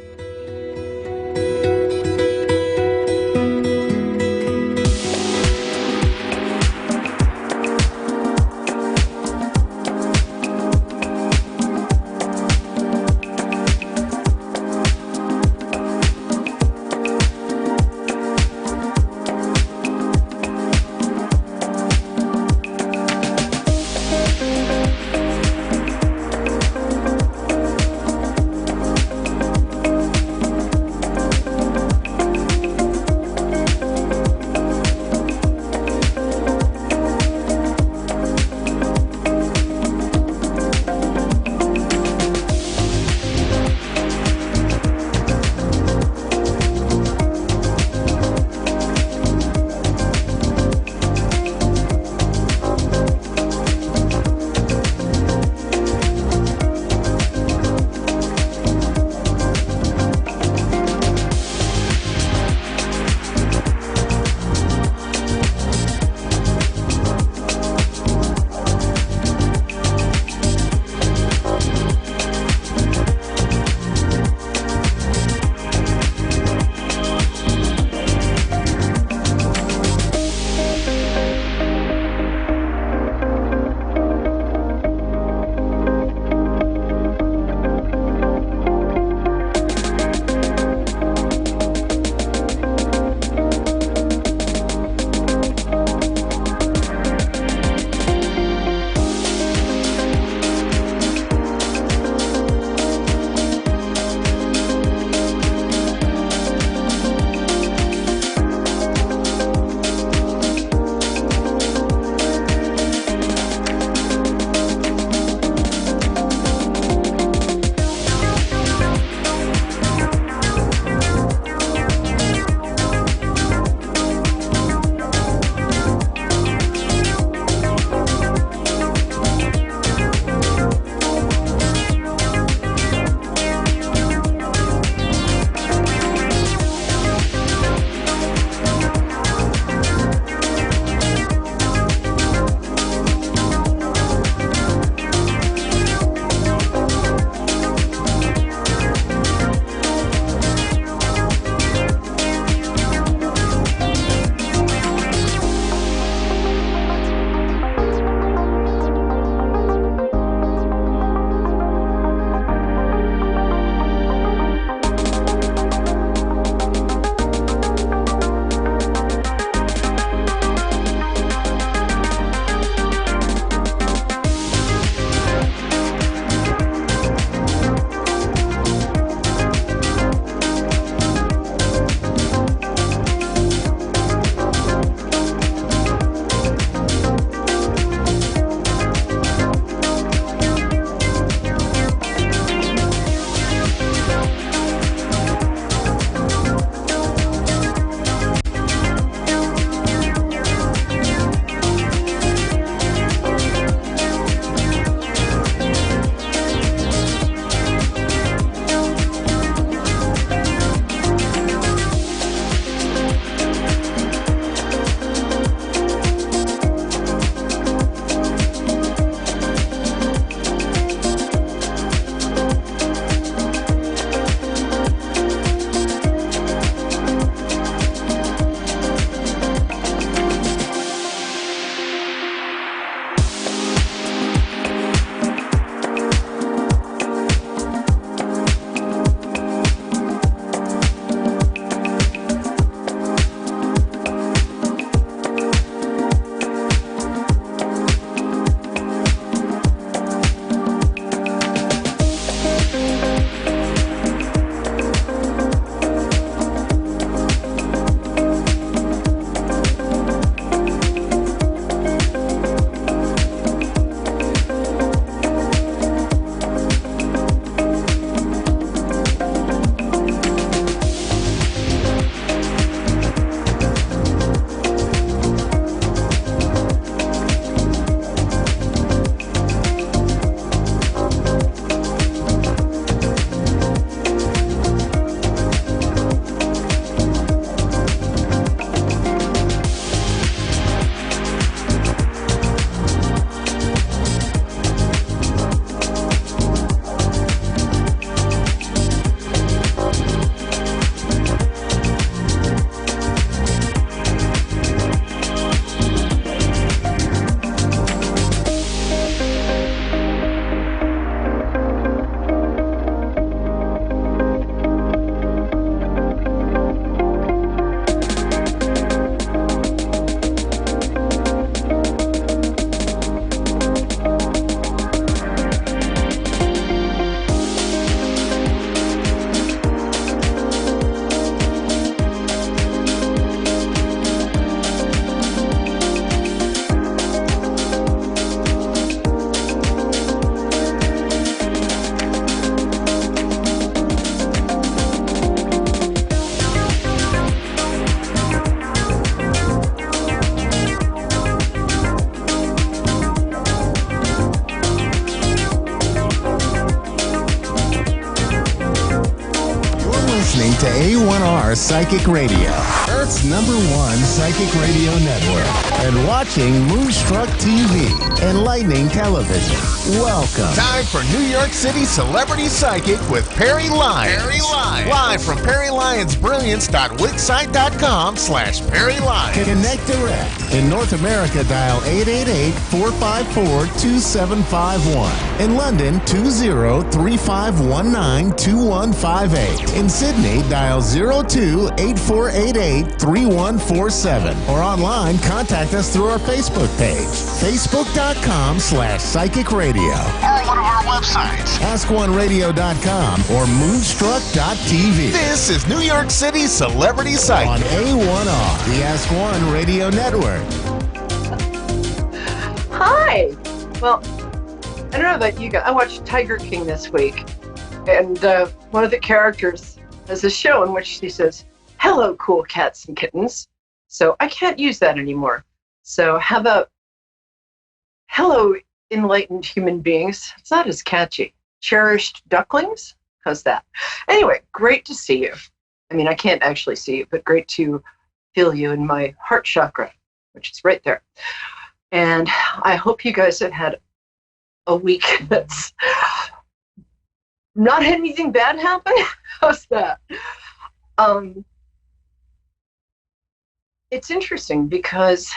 A1R Psychic Radio, Earth's #1 psychic radio network, and watching Moonstruck TV, enlightening television. Welcome. Time for New York City Celebrity Psychic with Perry Lyons. Live from PerryLyonsBrilliance.wixsite.com/Perry Lyons. Connect direct. In North America, dial 888-454-2751. In London, 20-3519-2158. In Sydney, dial 02-8488-3147. Or online, contact us through our Facebook page, facebook.com/Psychic Radio. Or one of our websites, AskOneRadio.com or Moonstruck.tv. This is New York City Celebrity Psychic on A1R, the Ask One Radio Network. Hi. Well, I don't know about you guys. I watched Tiger King this week, and one of the characters has a show in which she says, "Hello, cool cats and kittens." So I can't use that anymore. So how about, "Hello, enlightened human beings"? It's not as catchy. "Cherished ducklings"? How's that? Anyway, great to see you. I mean, I can't actually see you, but great to feel you in my heart chakra, which is right there. And I hope you guys have had a week that's not had anything bad happen. How's that? It's interesting because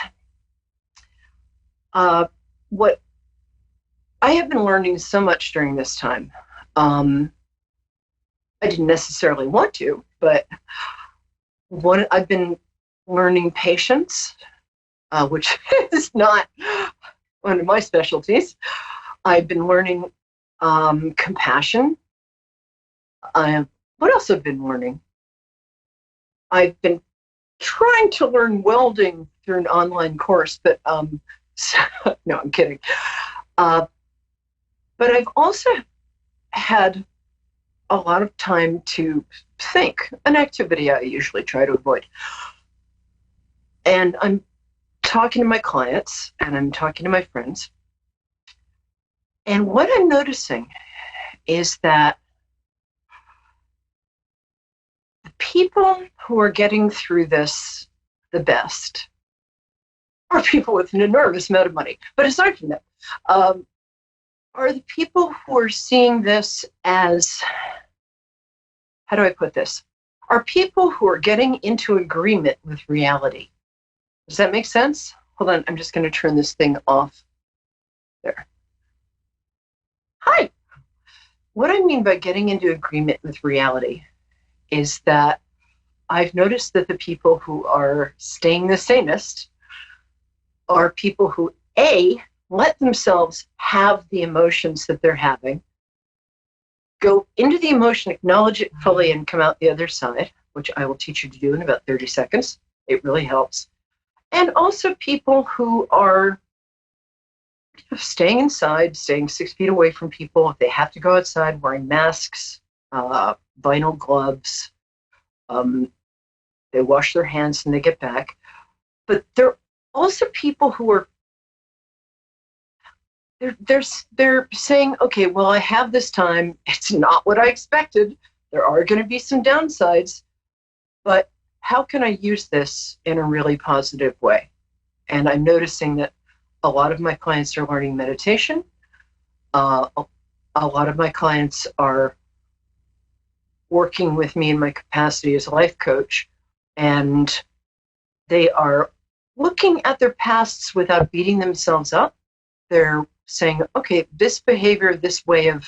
what I have been learning so much during this time. I didn't necessarily want to, but I've been learning patience, which is not one of my specialties. I've been learning compassion. What else have I been learning? I've been trying to learn welding through an online course, but no, I'm kidding. But I've also had a lot of time to think, an activity I usually try to avoid. And I'm talking to my clients and I'm talking to my friends. And what I'm noticing is that the people who are getting through this the best are people with an enormous amount of money. But aside from that, are the people who are seeing this as, how do I put this? Are people who are getting into agreement with reality. Does that make sense? Hold on, I'm just going to turn this thing off. There. Hi. What I mean by getting into agreement with reality is that I've noticed that the people who are staying the sanest are people who, A, let themselves have the emotions that they're having, go into the emotion, acknowledge it fully, and come out the other side, which I will teach you to do in about 30 seconds. It really helps. And also people who are staying inside, staying 6 feet away from people. If they have to go outside, wearing masks, vinyl gloves. They wash their hands and they get back. But there are also people who are they're saying, okay, well, I have this time. It's not what I expected. There are going to be some downsides, but how can I use this in a really positive way? And I'm noticing that a lot of my clients are learning meditation. A lot of my clients are working with me in my capacity as a life coach, and they are looking at their pasts without beating themselves up. They're saying, okay, this behavior, this way of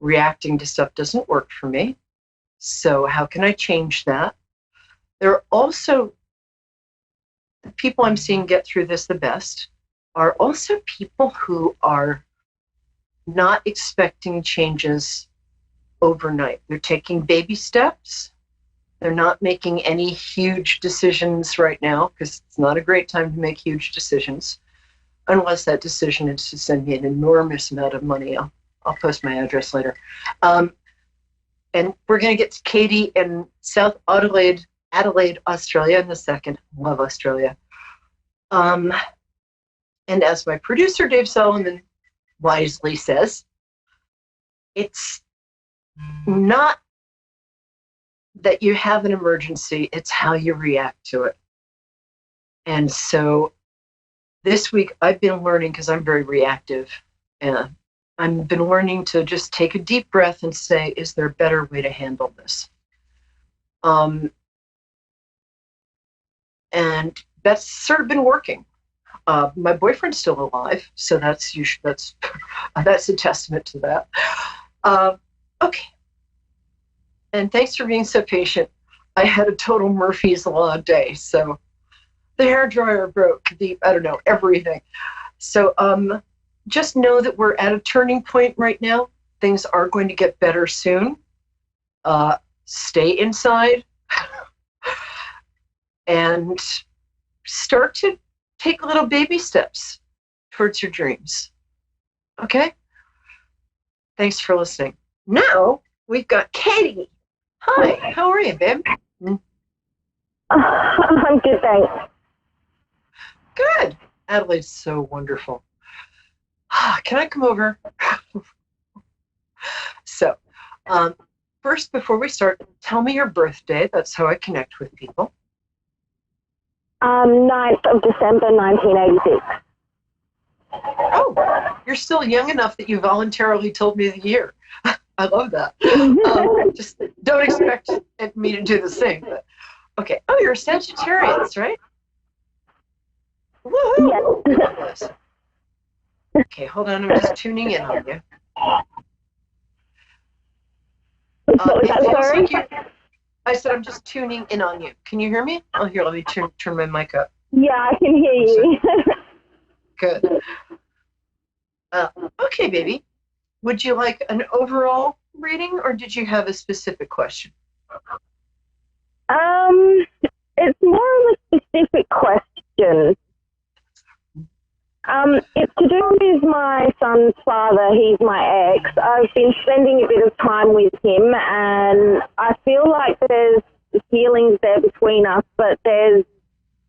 reacting to stuff doesn't work for me. So how can I change that? There are also the people I'm seeing get through this the best are also people who are not expecting changes overnight. They're taking baby steps. They're not making any huge decisions right now because it's not a great time to make huge decisions. Unless that decision is to send me an enormous amount of money. I'll post my address later. And we're going to get to Katie in South Adelaide, Australia in a second. Love Australia. And as my producer, Dave Solomon, wisely says, it's not that you have an emergency, it's how you react to it. And so this week I've been learning, because I'm very reactive, and I've been learning to just take a deep breath and say, is there a better way to handle this? And that's sort of been working. My boyfriend's still alive, so that's a testament to that. Okay. And thanks for being so patient. I had a total Murphy's Law day, so the hairdryer broke, everything. So just know that we're at a turning point right now. Things are going to get better soon. Stay inside and start to take little baby steps towards your dreams. Okay? Thanks for listening. Now we've got Katie. Hi, how are you, babe? I'm good, thanks. Good. Adelaide's so wonderful. Can I come over? So, first, before we start, tell me your birthday. That's how I connect with people. 9th of December, 1986. Oh, you're still young enough that you voluntarily told me the year. I love that. Just don't expect me to do the same. But, okay. Oh, you're a Sagittarius, right? Woohoo! Yes. Okay, hold on. I'm just tuning in on you. Sorry? I said I'm just tuning in on you. Can you hear me? Oh, here, let me turn my mic up. Yeah, I can hear you. Good. Okay, baby. Would you like an overall reading, or did you have a specific question? It's more of a specific question. It's to do with my son's father. He's my ex. I've been spending a bit of time with him, and I feel like there's feelings there between us, but there's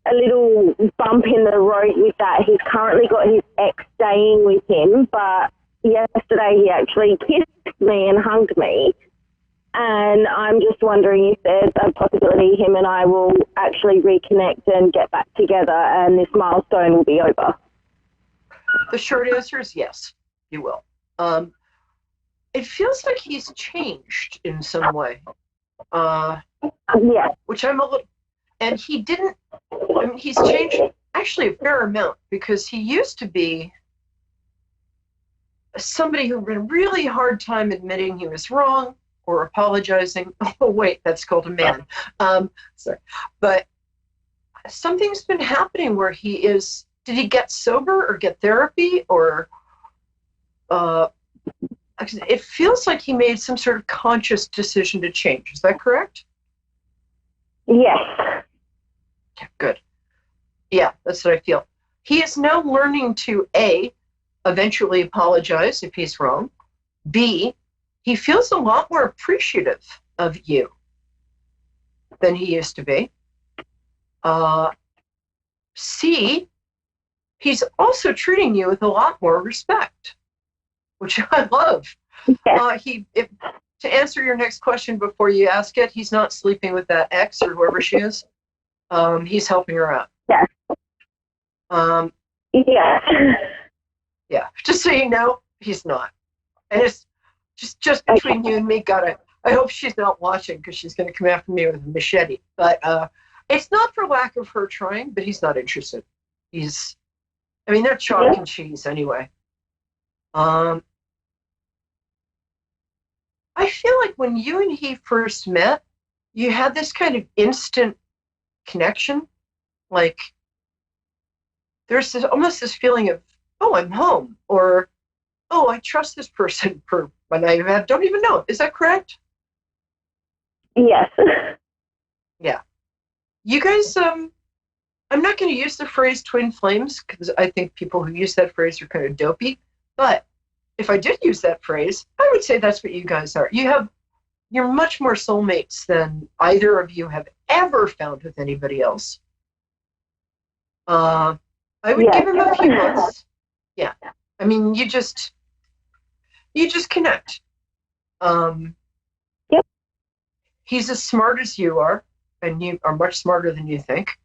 a little bump in the road with that. He's currently got his ex staying with him, but yesterday he actually kissed me and hugged me. And I'm just wondering if there's a possibility him and I will actually reconnect and get back together and this milestone will be over. The short answer is yes, you will. It feels like he's changed in some way. Yeah. Which I'm a little, and he didn't, he's changed actually a fair amount, because he used to be somebody who had a really hard time admitting he was wrong or apologizing. Oh, wait, that's called a man. Sorry. But something's been happening where he is, did he get sober or get therapy, or it feels like he made some sort of conscious decision to change. Is that correct? Yes. Yeah, good. Yeah, that's what I feel. He is now learning to A, eventually apologize if he's wrong. B, he feels a lot more appreciative of you than he used to be. C, he's also treating you with a lot more respect, which I love. To answer your next question before you ask it, he's not sleeping with that ex or whoever she is. He's helping her out. Yeah. Yeah. Yeah. Just so you know, he's not. And it's just between you and me. God, I hope she's not watching, because she's going to come after me with a machete. But it's not for lack of her trying, but he's not interested. They're chalk and cheese anyway. I feel like when you and he first met, you had this kind of instant connection. Like, there's almost this feeling of, oh, I'm home, or, oh, I trust this person for when I don't even know. Is that correct? Yes. Yeah. You guys, I'm not going to use the phrase twin flames, because I think people who use that phrase are kind of dopey. But if I did use that phrase, I would say that's what you guys are. You're much more soulmates than either of you have ever found with anybody else. I would give him a few months. Yeah. You just connect. Yep. he's as smart as you are, and you are much smarter than you think.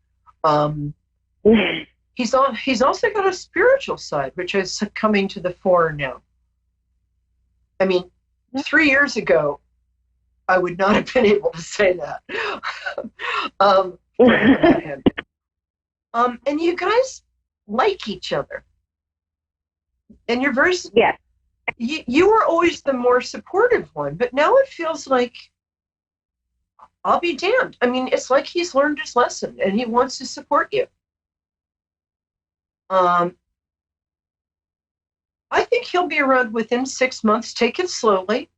He's also got a spiritual side, which is coming to the fore now. I mean, 3 years ago, I would not have been able to say that about him. And you guys like each other, and you're very You were always the more supportive one, but now it feels like, I'll be damned. I mean, it's like he's learned his lesson and he wants to support you. I think he'll be around within 6 months. Take it slowly.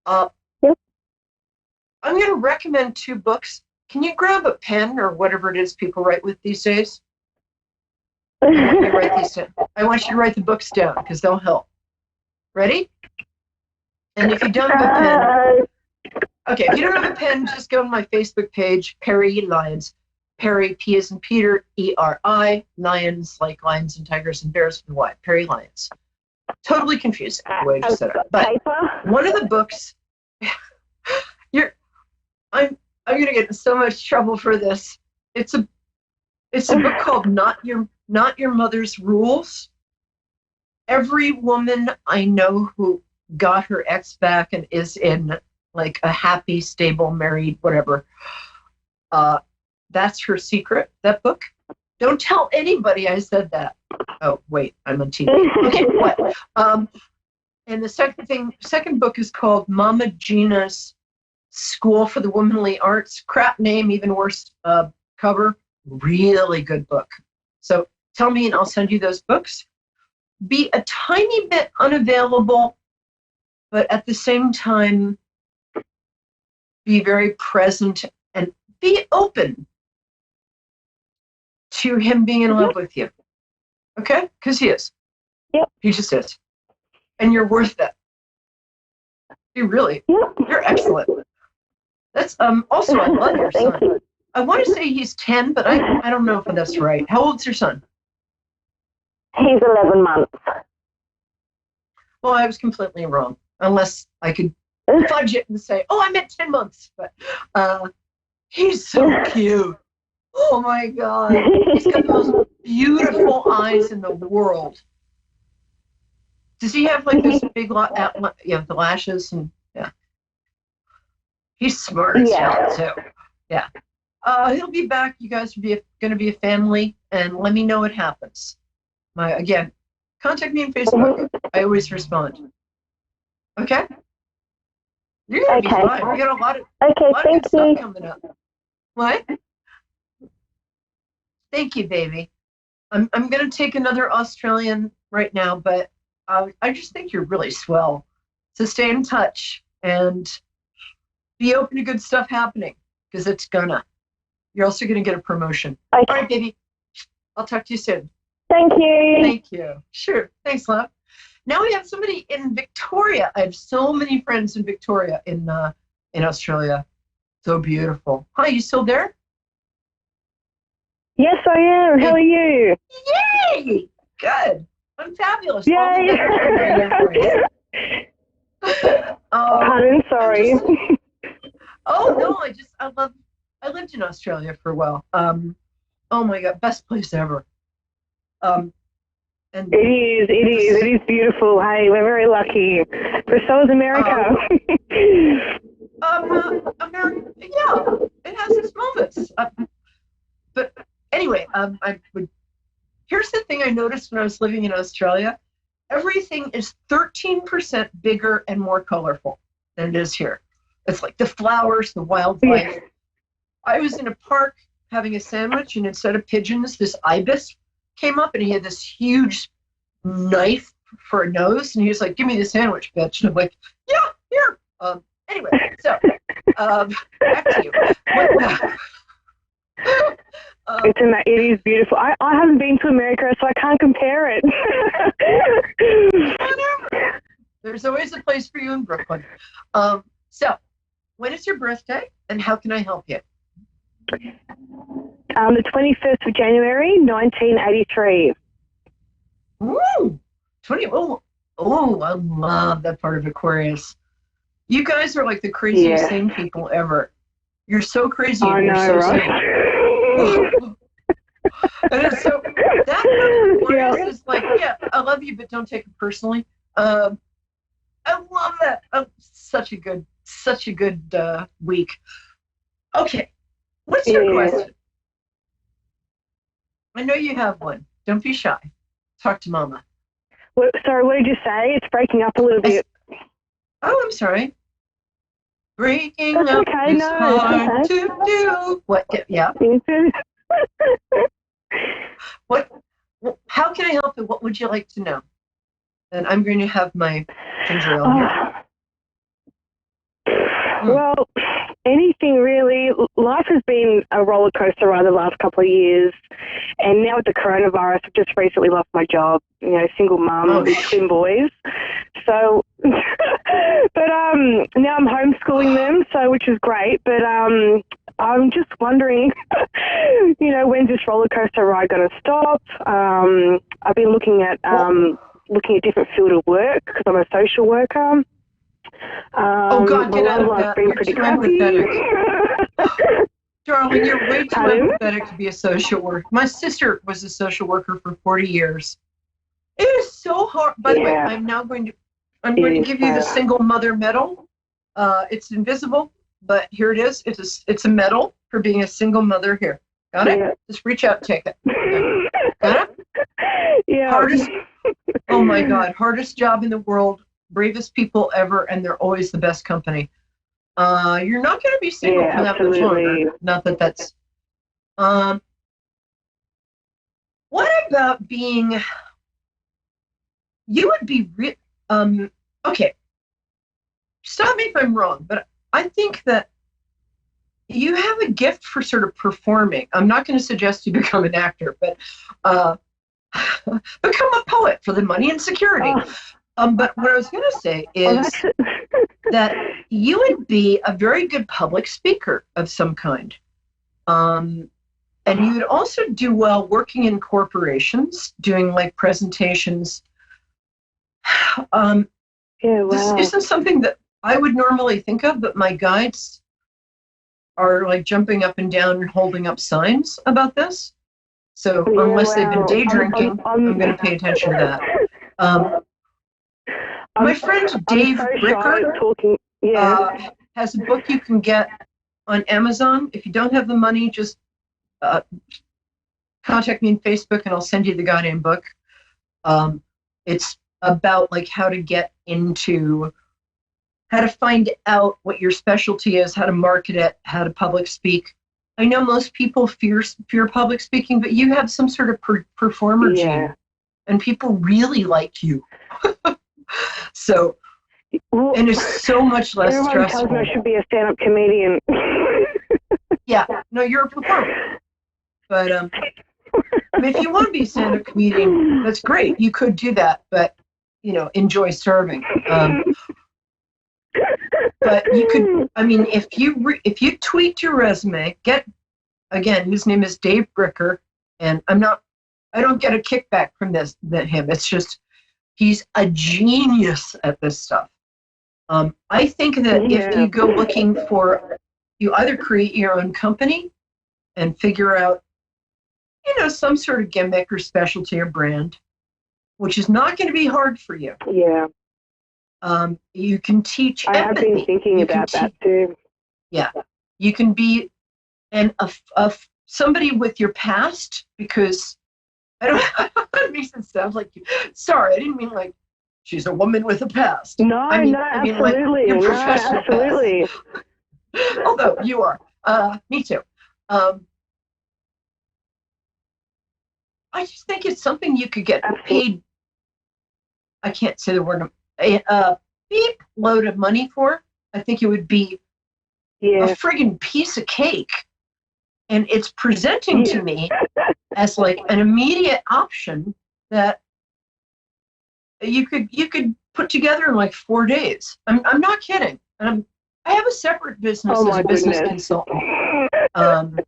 I'm going to recommend 2 books. Can you grab a pen or whatever it is people write with these days? I want you to write these down. I want you to write the books down because they'll help. Ready? And if you don't have a pen, okay, if you don't have a pen, just go to my Facebook page, Perry Lyons. Perry, P as in Peter, E-R-I, Lions, like lions and tigers and bears with Y. Perry Lyons. Totally confusing the way I just said it. But one of the books, I'm going to get in so much trouble for this. It's a book called Not Your Mother's Rules. Every woman I know who got her ex back and is in like a happy, stable, married, whatever, that's her secret, that book. Don't tell anybody I said that. Oh, wait, I'm on TV. Okay, what? And the second book is called Mama Gina's School for the Womanly Arts. Crap name, even worse cover. Really good book. So tell me and I'll send you those books. Be a tiny bit unavailable, but at the same time, be very present and be open to him being in love with you. Okay? Because he is. Yep. He just is. And you're worth that. You're excellent. That's also I love your son. You. I want to say he's 10, but I don't know if that's right. How old's your son? He's 11 months. Well, I was completely wrong. Unless I could fudge it and say, oh, I meant 10 months. But he's so cute. Oh, my God. He's got the most beautiful eyes in the world. Does he have like this big, the lashes? And yeah. He's smart as hell, too. Yeah. He'll be back. You guys are going to be a family, and let me know what happens. Again, contact me on Facebook. I always respond. Okay? You're going to be fine. We got a lot of good stuff coming up. What? Thank you, baby. I'm going to take another Australian right now, but I just think you're really swell. So stay in touch and be open to good stuff happening, because it's gonna. You're also going to get a promotion. Okay. All right, baby. I'll talk to you soon. Thank you. Thank you. Sure. Thanks, love. Now we have somebody in Victoria. I have so many friends in Victoria in Australia. So beautiful. Hi, you still there? Yes, I am. How are you? Yay! Good. I'm fabulous. Yay! Pardon, sorry. Oh no, I lived in Australia for a while. Oh my God, best place ever. And it is beautiful. Hey, we're very lucky. But so is America. America, yeah, it has its moments. But anyway, here's the thing I noticed when I was living in Australia. Everything is 13% bigger and more colorful than it is here. It's like the flowers, the wildlife. Yeah. I was in a park having a sandwich, and instead of pigeons, this ibis came up, and he had this huge knife for a nose, and he was like, "Give me the sandwich, bitch." And I'm like, "Yeah, here." Anyway, so back to you. It is beautiful. I haven't been to America, so I can't compare it. Whatever. There's always a place for you in Brooklyn. So, when is your birthday, and how can I help you? The 21st of January, 1983. Ooh, I love that part of Aquarius. You guys are like the craziest sane people ever. You're so crazy and you're so sane. And it's so that is like, yeah, I love you, but don't take it personally. I love that. Such a good week. Okay, what's your question? I know you have one. Don't be shy. Talk to Mama. Sorry, what did you say? It's breaking up a little bit. Oh, I'm sorry. Breaking That's up okay. is No, hard it's okay. to do. What? Yeah. What? How can I help you? What would you like to know? And I'm going to have my ginger ale here. Well, anything really. Life has been a roller coaster ride the last couple of years, and now with the coronavirus, I've just recently lost my job. You know, single mum with twin boys. So, but now I'm homeschooling them, so which is great. But I'm just wondering, you know, when's this roller coaster ride going to stop? I've been looking at different field of work because I'm a social worker. Oh God, get out of that. You're too empathetic. Darling, you're way too empathetic to be a social worker. My sister was a social worker for 40 years. It is so hard. By the way, I'm going to give you the single mother medal. It's invisible, but here it is. It's a medal for being a single mother. Here. Got it? Yeah. Just reach out and take it. Got it? Yeah. Hardest. Oh my God, hardest job in the world. Bravest people ever, and they're always the best company. You're not going to be single for that much longer. Not that that's. What about being? You would be okay. Stop me if I'm wrong, but I think that you have a gift for sort of performing. I'm not going to suggest you become an actor, but become a poet for the money and security. But what I was going to say is that you would be a very good public speaker of some kind. And you would also do well working in corporations, doing like presentations. This isn't something that I would normally think of, but my guides are like jumping up and down and holding up signs about this. So unless they've been day drinking, I'm going to pay attention to that. My friend Dave Bricker has a book you can get on Amazon. If you don't have the money, just contact me on Facebook and I'll send you the goddamn book. It's about like how to find out what your specialty is, how to market it, how to public speak. I know most people fear public speaking, but you have some sort of performer gene, and people really like you. So, and it's so much less stressful. Everyone tells me I should be a stand-up comedian. Yeah, no, you're a performer. But if you want to be a stand-up comedian, that's great. You could do that, but you know, enjoy serving. But you could. I mean, if you tweet your resume, his name is Dave Bricker, and I don't get a kickback from him. It's just. He's a genius at this stuff. I think that if you go looking you either create your own company and figure out, you know, some sort of gimmick or specialty or brand, which is not going to be hard for you. Yeah. You can teach empathy. I have been thinking about that too. Yeah. You can be somebody with your past, because I don't makes it sound like you. Sorry, I didn't mean like she's a woman with a past. No, absolutely. Like Absolutely. Past. Although you are. Me too. I just think it's something you could get paid. I can't say the word. A beep load of money for. I think it would be a friggin' piece of cake. And it's presenting to me as like an immediate option that you could put together in like 4 days. I'm not kidding. And I have a separate business as a business consultant. And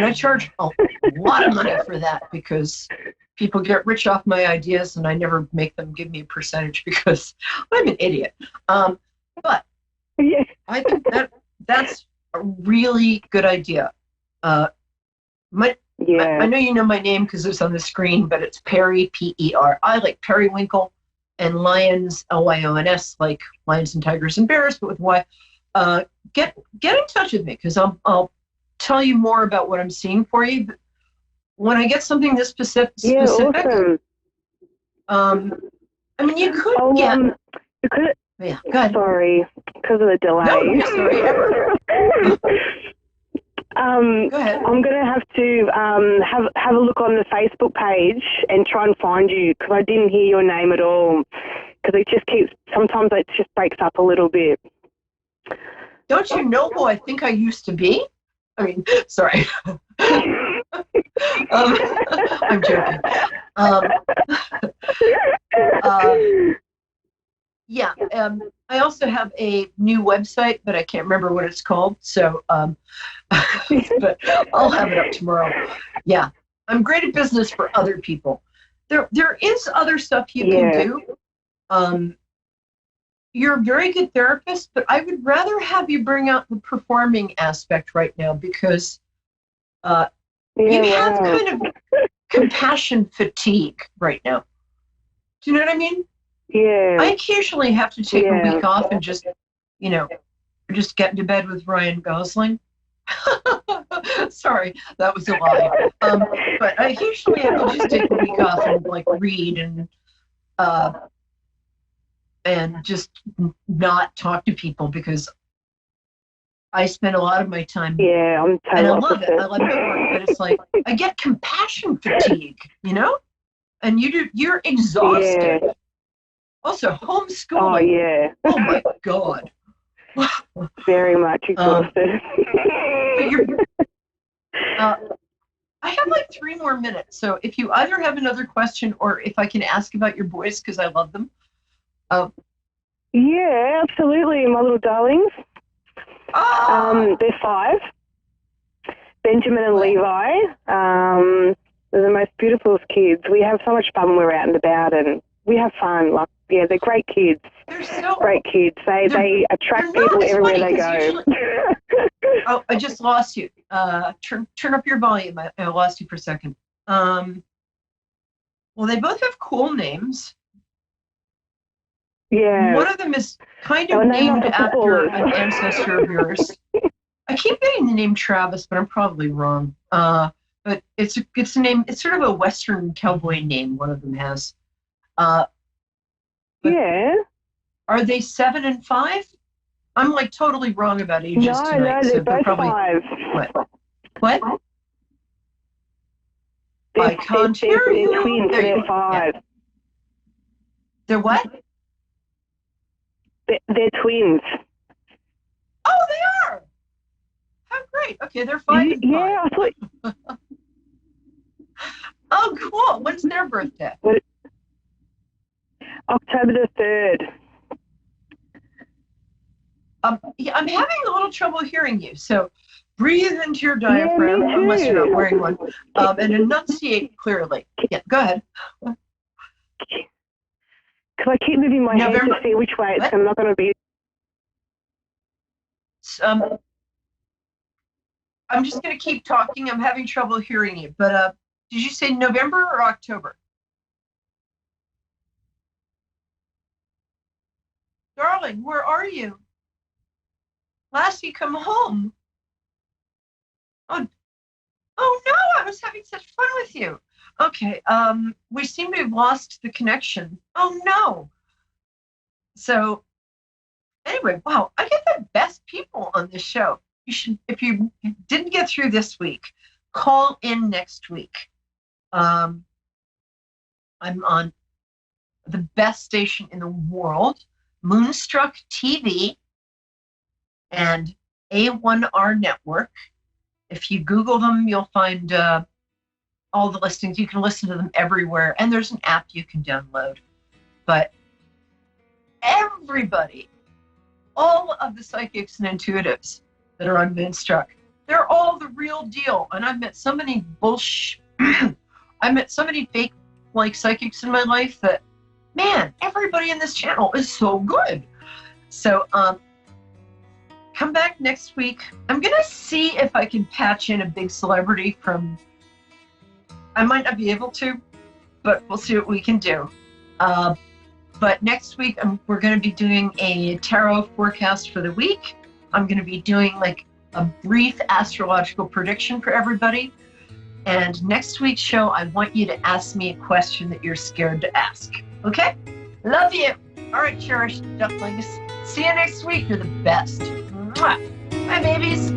I charge a lot of money for that because people get rich off my ideas and I never make them give me a percentage because I'm an idiot. But Yeah. I think that's a really good idea. I know you know my name because it's on the screen, but it's Perry, P-E-R-I, like periwinkle, and Lions, L-Y-O-N-S, like lions and tigers and bears, but with Y. Get in touch with me because I'll tell you more about what I'm seeing for you. But when I get something this specific, Awesome. I mean, you could get. Yeah, go ahead. Sorry, because of the delay. No, no sorry, ever. Go ahead. I'm going to have to have a look on the Facebook page and try and find you because I didn't hear your name at all because sometimes it just breaks up a little bit. Don't you know who I think I used to be? I mean, sorry. I'm joking. I also have a new website, but I can't remember what it's called. So, but I'll have it up tomorrow. Yeah, I'm great at business for other people. There is other stuff you can do. You're a very good therapist, but I would rather have you bring out the performing aspect right now because you have kind of compassion fatigue right now. Do you know what I mean? Yeah. I occasionally have to take a week off and just get into bed with Ryan Gosling. Sorry, that was a lie. But I occasionally have to just take a week off and like read and just not talk to people because I spend a lot of my time. Yeah, I'm totally and I love it. I love my work, but it's like I get compassion fatigue, and you're exhausted. Yeah. Also, homeschooling. Oh, yeah. Oh, my God. Very much exhausted. I have like 3 more minutes. So if you either have another question or if I can ask about your boys, because I love them. Yeah, absolutely. My little darlings. They're 5. Benjamin and Levi. They're the most beautiful kids. We have so much fun when we're out and about and we have fun. Like, yeah, they're great kids. They're great kids. They attract people everywhere they go. Oh, I just lost you. Turn up your volume. I lost you for a second. Well, they both have cool names. Yeah. One of them is kind of named after an ancestor of yours. I keep getting the name Travis, but I'm probably wrong. But it's a name. It's sort of a Western cowboy name. One of them has. Yeah. Are they 7 and 5? I'm like totally wrong about ages tonight. No, they're both probably 5. What? I can't hear you. They're twins. They're 5. Yeah. They're what? They're twins. Oh, they are. How great. Okay, they're 5 and 5. Yeah, I thought. Oh, cool. When's their birthday? October the 3rd. Yeah, I'm having a little trouble hearing you. So breathe into your diaphragm, unless you're not wearing one, and enunciate clearly. Yeah, go ahead. Because I keep moving my head to see which way it's not going to be. I'm just going to keep talking. I'm having trouble hearing you. But did you say November or October? Darling, where are you? Lassie, come home. Oh no, I was having such fun with you. Okay, we seem to have lost the connection. Oh no. So anyway, wow, I get the best people on this show. You should, if you didn't get through this week, call in next week. I'm on the best station in the world, Moonstruck TV and A1R Network. If you Google them, you'll find all the listings. You can listen to them everywhere, and there's an app you can download. But everybody, all of the psychics and intuitives that are on Moonstruck, they're all the real deal. And I've met so many I met so many fake like psychics in my life that, man, everybody in this channel is so good. So come back next week. I'm going to see if I can patch in a big celebrity from... I might not be able to, but we'll see what we can do. But next week, we're going to be doing a tarot forecast for the week. I'm going to be doing like a brief astrological prediction for everybody. And next week's show, I want you to ask me a question that you're scared to ask. Okay? Love you. All right, cherished ducklings. See you next week. You're the best. Mwah. Bye, babies.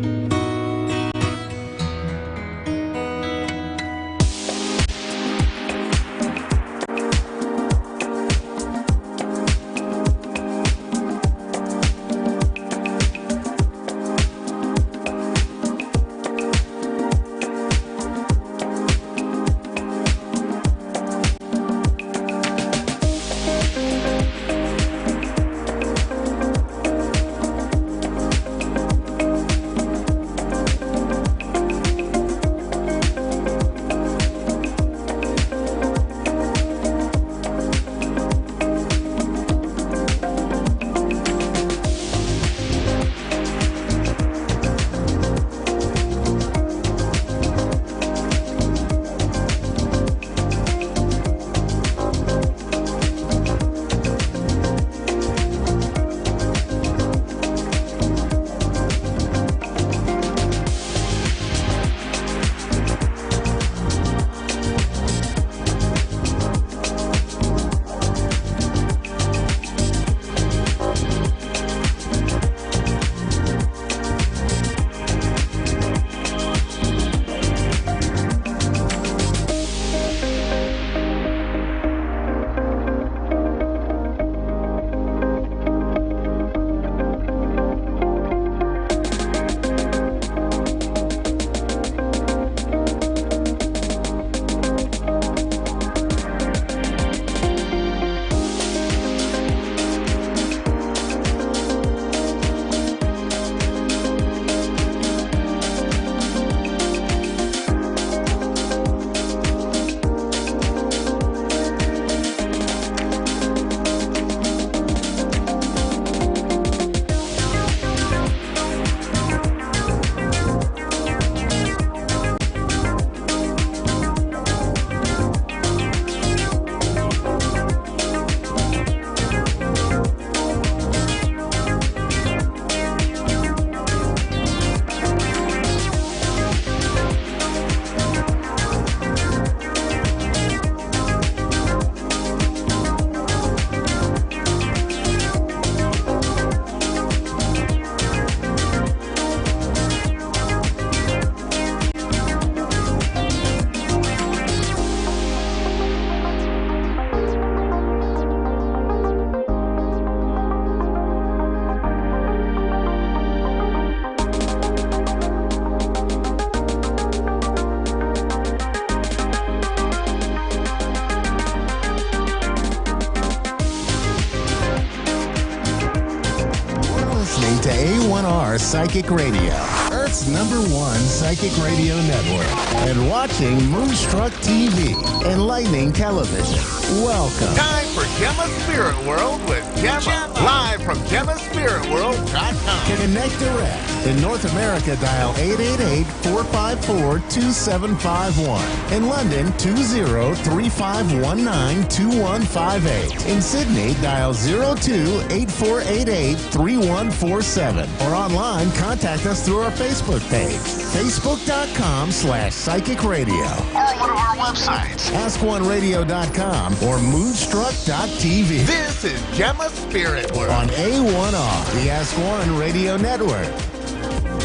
To A1R Psychic Radio, Earth's #1 psychic radio network, and watching Moonstruck TV, enlightening television. Welcome. Time for Gemma's Spirit World with Gemma. Live from GemmaSpiritWorld.com. Connect direct. In North America, dial 888-454-2751. In London, 20-3519-2158. In Sydney, dial 02-8488-3147. Or online, contact us through our Facebook page, facebook.com/psychic radio. Or one of our websites, AskOneRadio.com or Moonstruck.tv. This is Gemma's Spirit World on A1R, the Ask One Radio Network.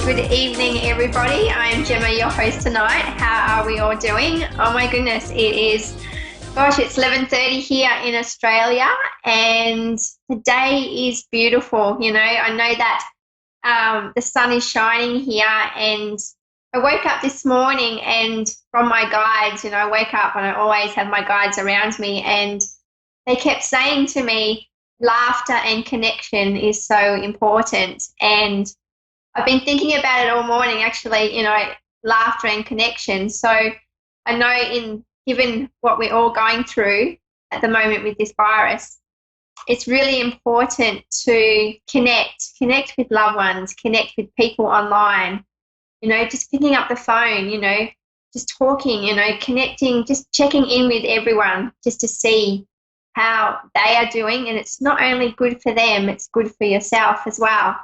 Good evening, everybody. I'm Gemma, your host tonight. How are we all doing? Oh my goodness, it's 11:30 here in Australia, and the day is beautiful. You know, I know that the sun is shining here, and I woke up this morning and from my guides, I wake up and I always have my guides around me, and they kept saying to me, laughter and connection is so important. And I've been thinking about it all morning, actually, laughter and connection. So I know given what we're all going through at the moment with this virus, it's really important to connect with loved ones, connect with people online, just picking up the phone, just talking, connecting, just checking in with everyone just to see how they are doing. And it's not only good for them, it's good for yourself as well.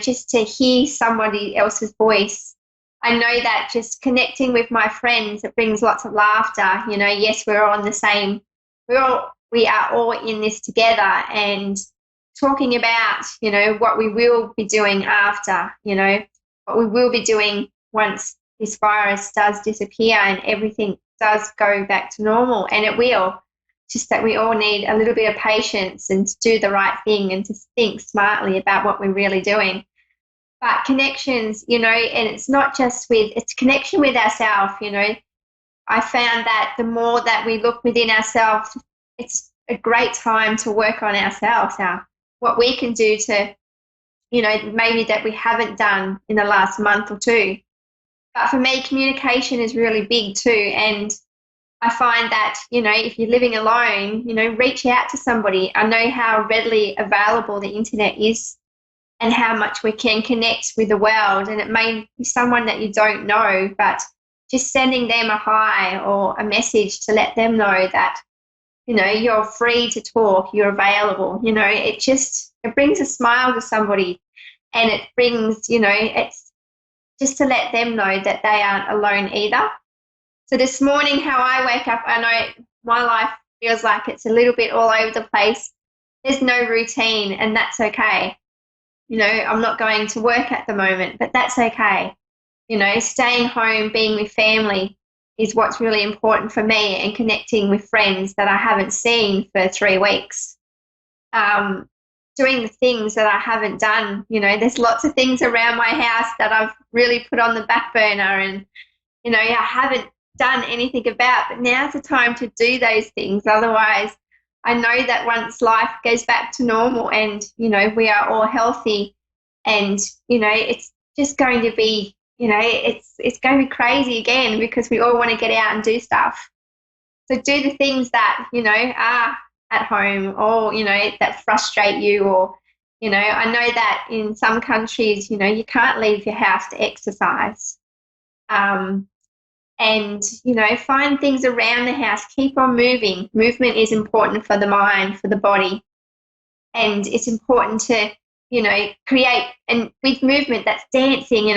Just to hear somebody else's voice. I know that just connecting with my friends, it brings lots of laughter. Yes, we're all on the same, we are all in this together, and talking about, what we will be doing after, what we will be doing once this virus does disappear and everything does go back to normal, and it will. Just that we all need a little bit of patience and to do the right thing and to think smartly about what we're really doing. But connections, and it's not just it's connection with ourselves, I found that the more that we look within ourselves, it's a great time to work on ourselves, what we can do to, maybe that we haven't done in the last month or two. But for me, communication is really big too. And I find that, if you're living alone, reach out to somebody. I know how readily available the internet is and how much we can connect with the world. And it may be someone that you don't know, but just sending them a hi or a message to let them know that, you're free to talk, you're available. It brings a smile to somebody, and it brings, it's just to let them know that they aren't alone either. So this morning, how I wake up, I know my life feels like it's a little bit all over the place. There's no routine, and that's okay. I'm not going to work at the moment, but that's okay. Staying home, being with family is what's really important for me, and connecting with friends that I haven't seen for 3 weeks. Doing the things that I haven't done. There's lots of things around my house that I've really put on the back burner, and, I haven't done anything about, but now's the time to do those things. Otherwise, I know that once life goes back to normal and, we are all healthy, and, it's just going to be, it's going to be crazy again, because we all want to get out and do stuff. So do the things that, are at home, or, that frustrate you, or, I know that in some countries, you can't leave your house to exercise. And, find things around the house. Keep on moving. Movement is important for the mind, for the body. And it's important to, create, and with movement, that's dancing,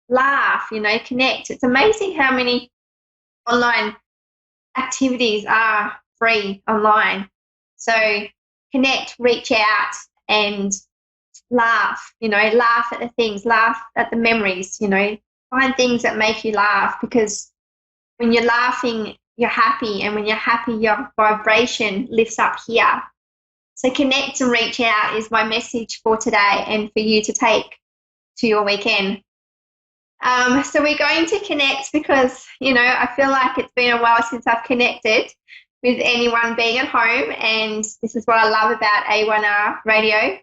laugh, connect. It's amazing how many online activities are free online. So connect, reach out, and laugh, laugh at the things, laugh at the memories, find things that make you laugh, because when you're laughing, you're happy, and when you're happy, your vibration lifts up here. So connect and reach out is my message for today, and for you to take to your weekend. So we're going to connect because, I feel like it's been a while since I've connected with anyone being at home, and this is what I love about A1R radio,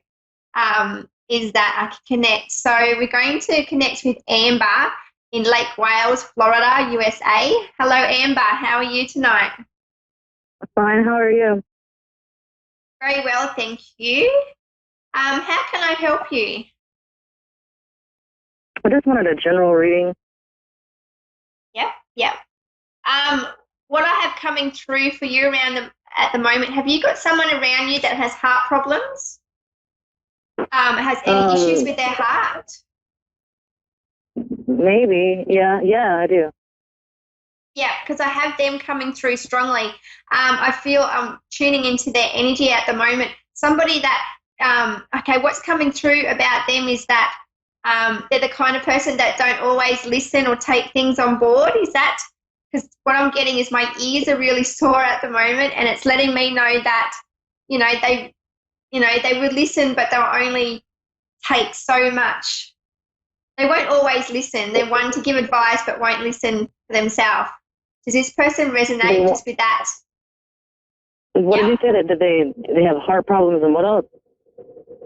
is that I can connect. So we're going to connect with Amber in Lake Wales, Florida, USA. Hello, Amber. How are you tonight? Fine. How are you? Very well, thank you. How can I help you? I just wanted a general reading. Yep. What I have coming through for you at the moment, have you got someone around you that has heart problems? Has any issues with their heart? Maybe. Yeah, I do. Yeah, because I have them coming through strongly. I feel I'm tuning into their energy at the moment. Somebody that, what's coming through about them is that they're the kind of person that don't always listen or take things on board. Is that, because what I'm getting is my ears are really sore at the moment, and it's letting me know that, they would listen, but they'll only take so much. They won't always listen. They're one to give advice, but won't listen for themselves. Does this person resonate just with that? What did you say? That they have heart problems, and what else?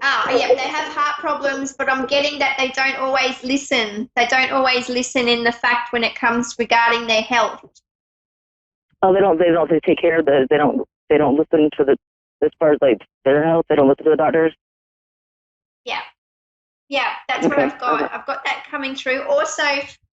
Oh, yeah, they have heart problems, but I'm getting that they don't always listen. They don't always listen in the fact when it comes regarding their health. Oh, they don't take care of they don't listen to as far as like their health, they don't listen to the doctors. Yeah. Yeah, that's what I've got. I've got that coming through. Also,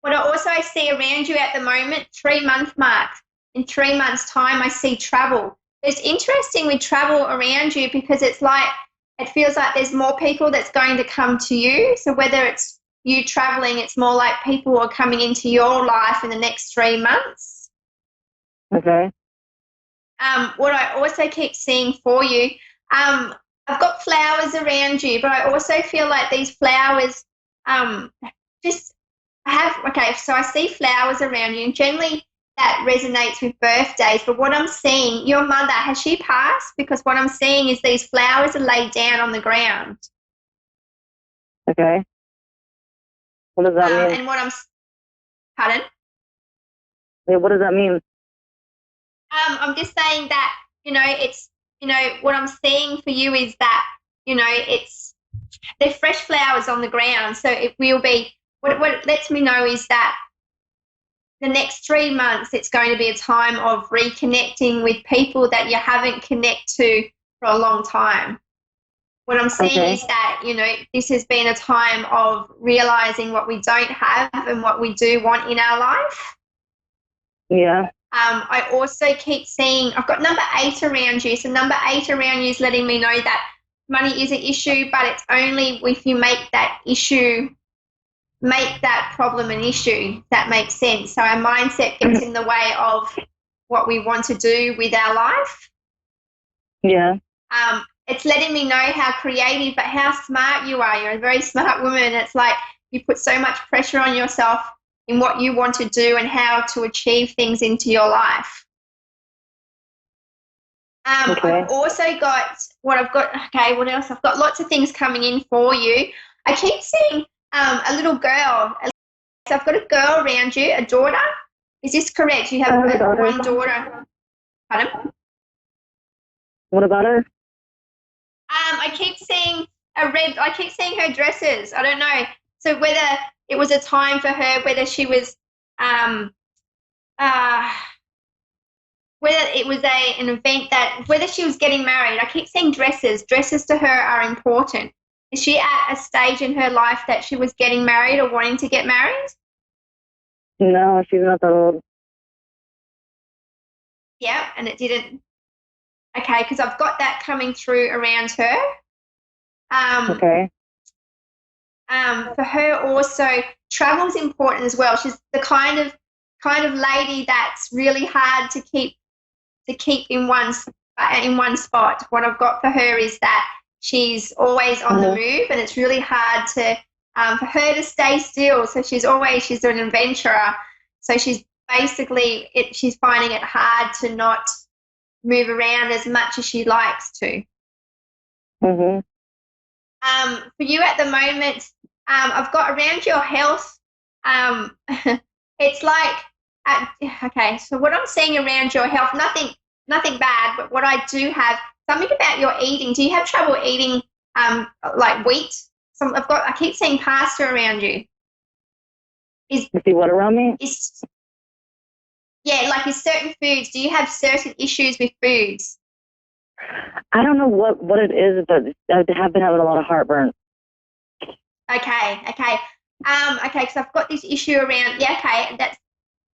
what I see around you at the moment, 3-month mark. In 3 months' time, I see travel. It's interesting with travel around you because it's like, it feels like there's more people that's going to come to you. So whether it's you traveling, it's more like people are coming into your life in the next 3 months. Okay. What I also keep seeing for you, I've got flowers around you, but I also feel like these flowers just so I see flowers around you, and generally that resonates with birthdays. But what I'm seeing, your mother, has she passed? Because what I'm seeing is these flowers are laid down on the ground. Okay. What does that mean? And pardon? Yeah, what does that mean? I'm just saying that, it's, what I'm seeing for you is that, they're fresh flowers on the ground. So it will be, what it lets me know is that the next 3 months, it's going to be a time of reconnecting with people that you haven't connected to for a long time. What I'm seeing is that, this has been a time of realizing what we don't have and what we do want in our life. Yeah. I also keep seeing, I've got number 8 around you. So number 8 around you is letting me know that money is an issue, but it's only if you make that problem an issue. That makes sense. So our mindset gets in the way of what we want to do with our life. Yeah. It's letting me know how creative, but how smart you are. You're a very smart woman. It's like you put so much pressure on yourself in what you want to do and how to achieve things into your life. I've also got what else? I've got lots of things coming in for you. I keep seeing a little girl. So I've got a girl around you, a daughter. Is this correct? You have one daughter. Pardon? What about her? I keep seeing I keep seeing her dresses. I don't know. So whether it was a time for her, whether she was, whether it was an event whether she was getting married. I keep saying dresses. Dresses to her are important. Is she at a stage in her life that she was getting married or wanting to get married? No, she's not that old. Yeah, and it didn't. Okay, because I've got that coming through around her. For her also, travel's important as well. She's the kind of lady that's really hard to keep in one spot. What I've got for her is that she's always on the move, and it's really hard to for her to stay still. So she's an adventurer. So she's basically she's finding it hard to not move around as much as she likes to. Mhm. For you at the moment, I've got around your health. It's like so what I'm seeing around your health, nothing bad, but what I do have something about your eating. Do you have trouble eating like wheat? I keep seeing pasta around you. You see what around me? Like with certain foods. Do you have certain issues with foods? I don't know what it is, but I have been having a lot of heartburn. Okay. Because I've got this issue around. Yeah, okay, that's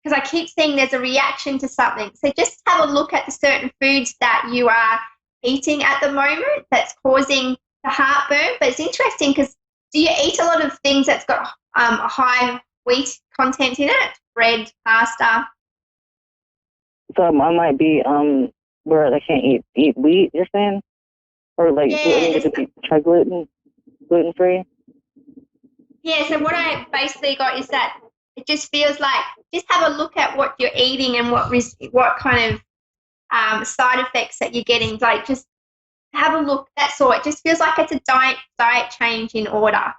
because I keep seeing there's a reaction to something. So just have a look at the certain foods that you are eating at the moment that's causing the heartburn. But it's interesting because do you eat a lot of things that's got a high wheat content in it? Bread, pasta. So I might be where I can't eat wheat. You're saying, or like try gluten free. Yeah. So what I basically got is that it just feels like just have a look at what you're eating and what kind of side effects that you're getting. Like just have a look. That's all. It just feels like it's a diet change in order.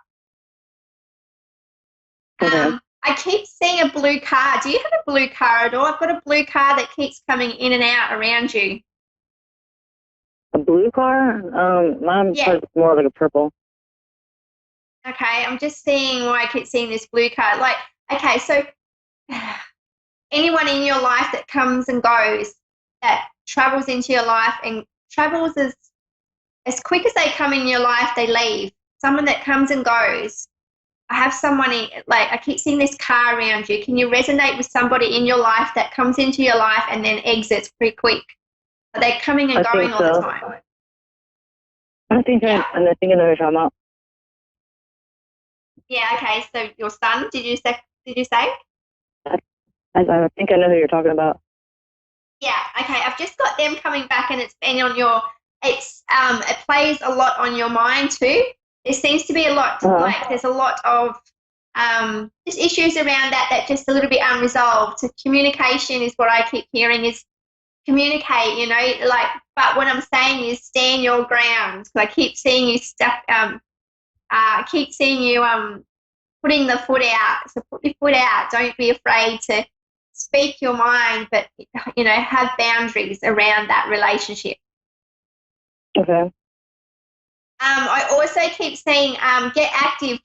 Okay. I keep seeing a blue car. Do you have a blue car at all? I've got a blue car that keeps coming in and out around you. A blue car? Mine's more like a purple. Okay, I'm just seeing why I keep seeing this blue car. Like, okay, so anyone in your life that comes and goes, that travels into your life and travels as quick as they come in your life, they leave. Someone that comes and goes. I have someone I keep seeing this car around you. Can you resonate with somebody in your life that comes into your life and then exits pretty quick? Are they coming and going all the time? I think I know who you're talking about. Yeah, okay. So your son, did you say? I think I know who you're talking about. Yeah, okay. I've just got them coming back, and it's been on your. It plays a lot on your mind too. There seems to be a lot, there's a lot of just issues around that just a little bit unresolved. So communication is what I keep hearing is communicate, but what I'm saying is stand your ground. So I keep seeing you putting the foot out. So put your foot out. Don't be afraid to speak your mind, but, have boundaries around that relationship. Okay. I also keep saying, get active.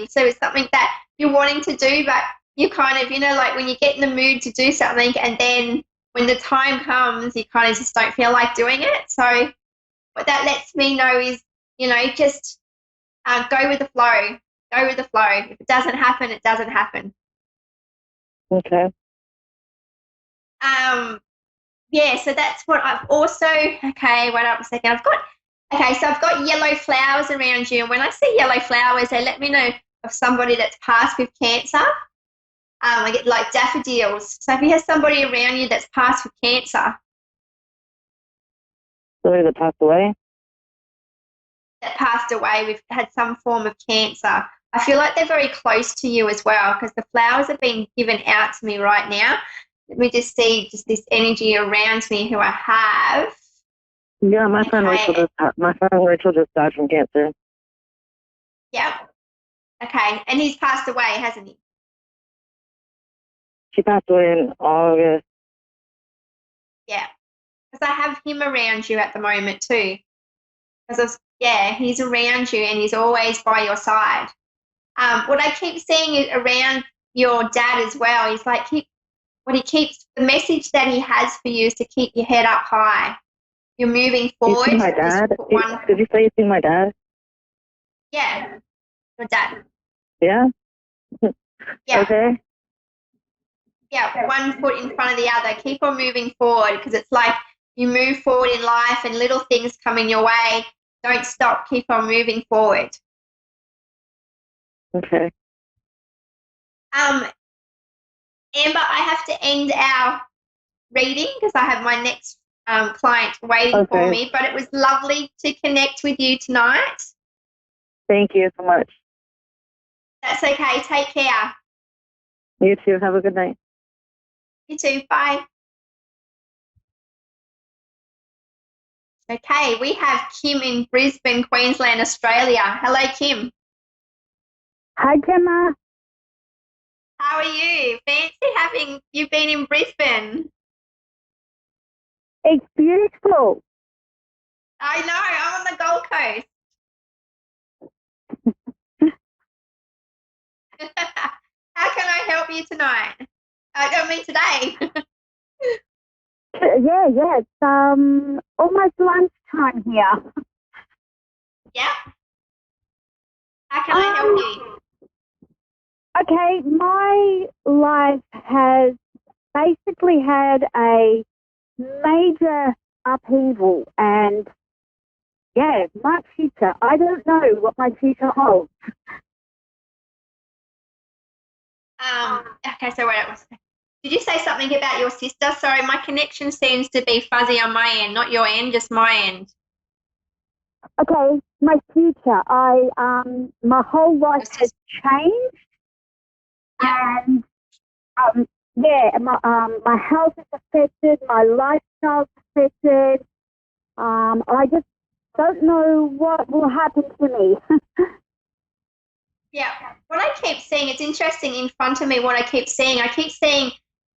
So it's something that you're wanting to do, but you kind of, when you get in the mood to do something and then when the time comes, you kind of just don't feel like doing it. So what that lets me know is, just go with the flow. Go with the flow. If it doesn't happen, it doesn't happen. Okay. Yeah, so that's what I've also, okay, wait up a second. So I've got yellow flowers around you. And when I see yellow flowers, they let me know of somebody that's passed with cancer. I get like daffodils. So if you have somebody around you that's passed with cancer. Somebody that passed away? That passed away, we've had some form of cancer. I feel like they're very close to you as well because the flowers are being given out to me right now. Let me just see just this energy around me who I have. Yeah, my friend Rachel just died from cancer. Yep. Okay, and he's passed away, hasn't he? She passed away in August. Yeah, because I have him around you at the moment too. He's around you and he's always by your side. What I keep seeing is around your dad as well. He's like the message that he has for you is to keep your head up high. You're moving forward. You see my dad? Did you say you see my dad? Yeah, your dad. Yeah? Yeah. Okay. Yeah, one foot in front of the other. Keep on moving forward because it's like you move forward in life and little things come in your way. Don't stop. Keep on moving forward. Okay. Amber, I have to end our reading because I have my next client waiting for me, but it was lovely to connect with you tonight. Thank you so much. That's okay. Take care. You too. Have a good night. You too. Bye. Okay, we have Kim in Brisbane, Queensland, Australia. Hello, Kim. Hi, Gemma. How are you? Fancy having you been in Brisbane. It's beautiful. I know. I'm on the Gold Coast. How can I help you tonight? Today. Yeah. It's almost lunchtime here. Yeah. How can I help you? Okay, my life has basically had a major upheaval, and my future. I don't know what my future holds. Okay, so wait. Did you say something about your sister? Sorry, my connection seems to be fuzzy on my end, not your end, just my end. Okay, my future. My whole life has changed, and my health is affected, my lifestyle's affected. I just don't know what will happen to me. Yeah, what I keep seeing, it's interesting in front of me. What I keep seeing,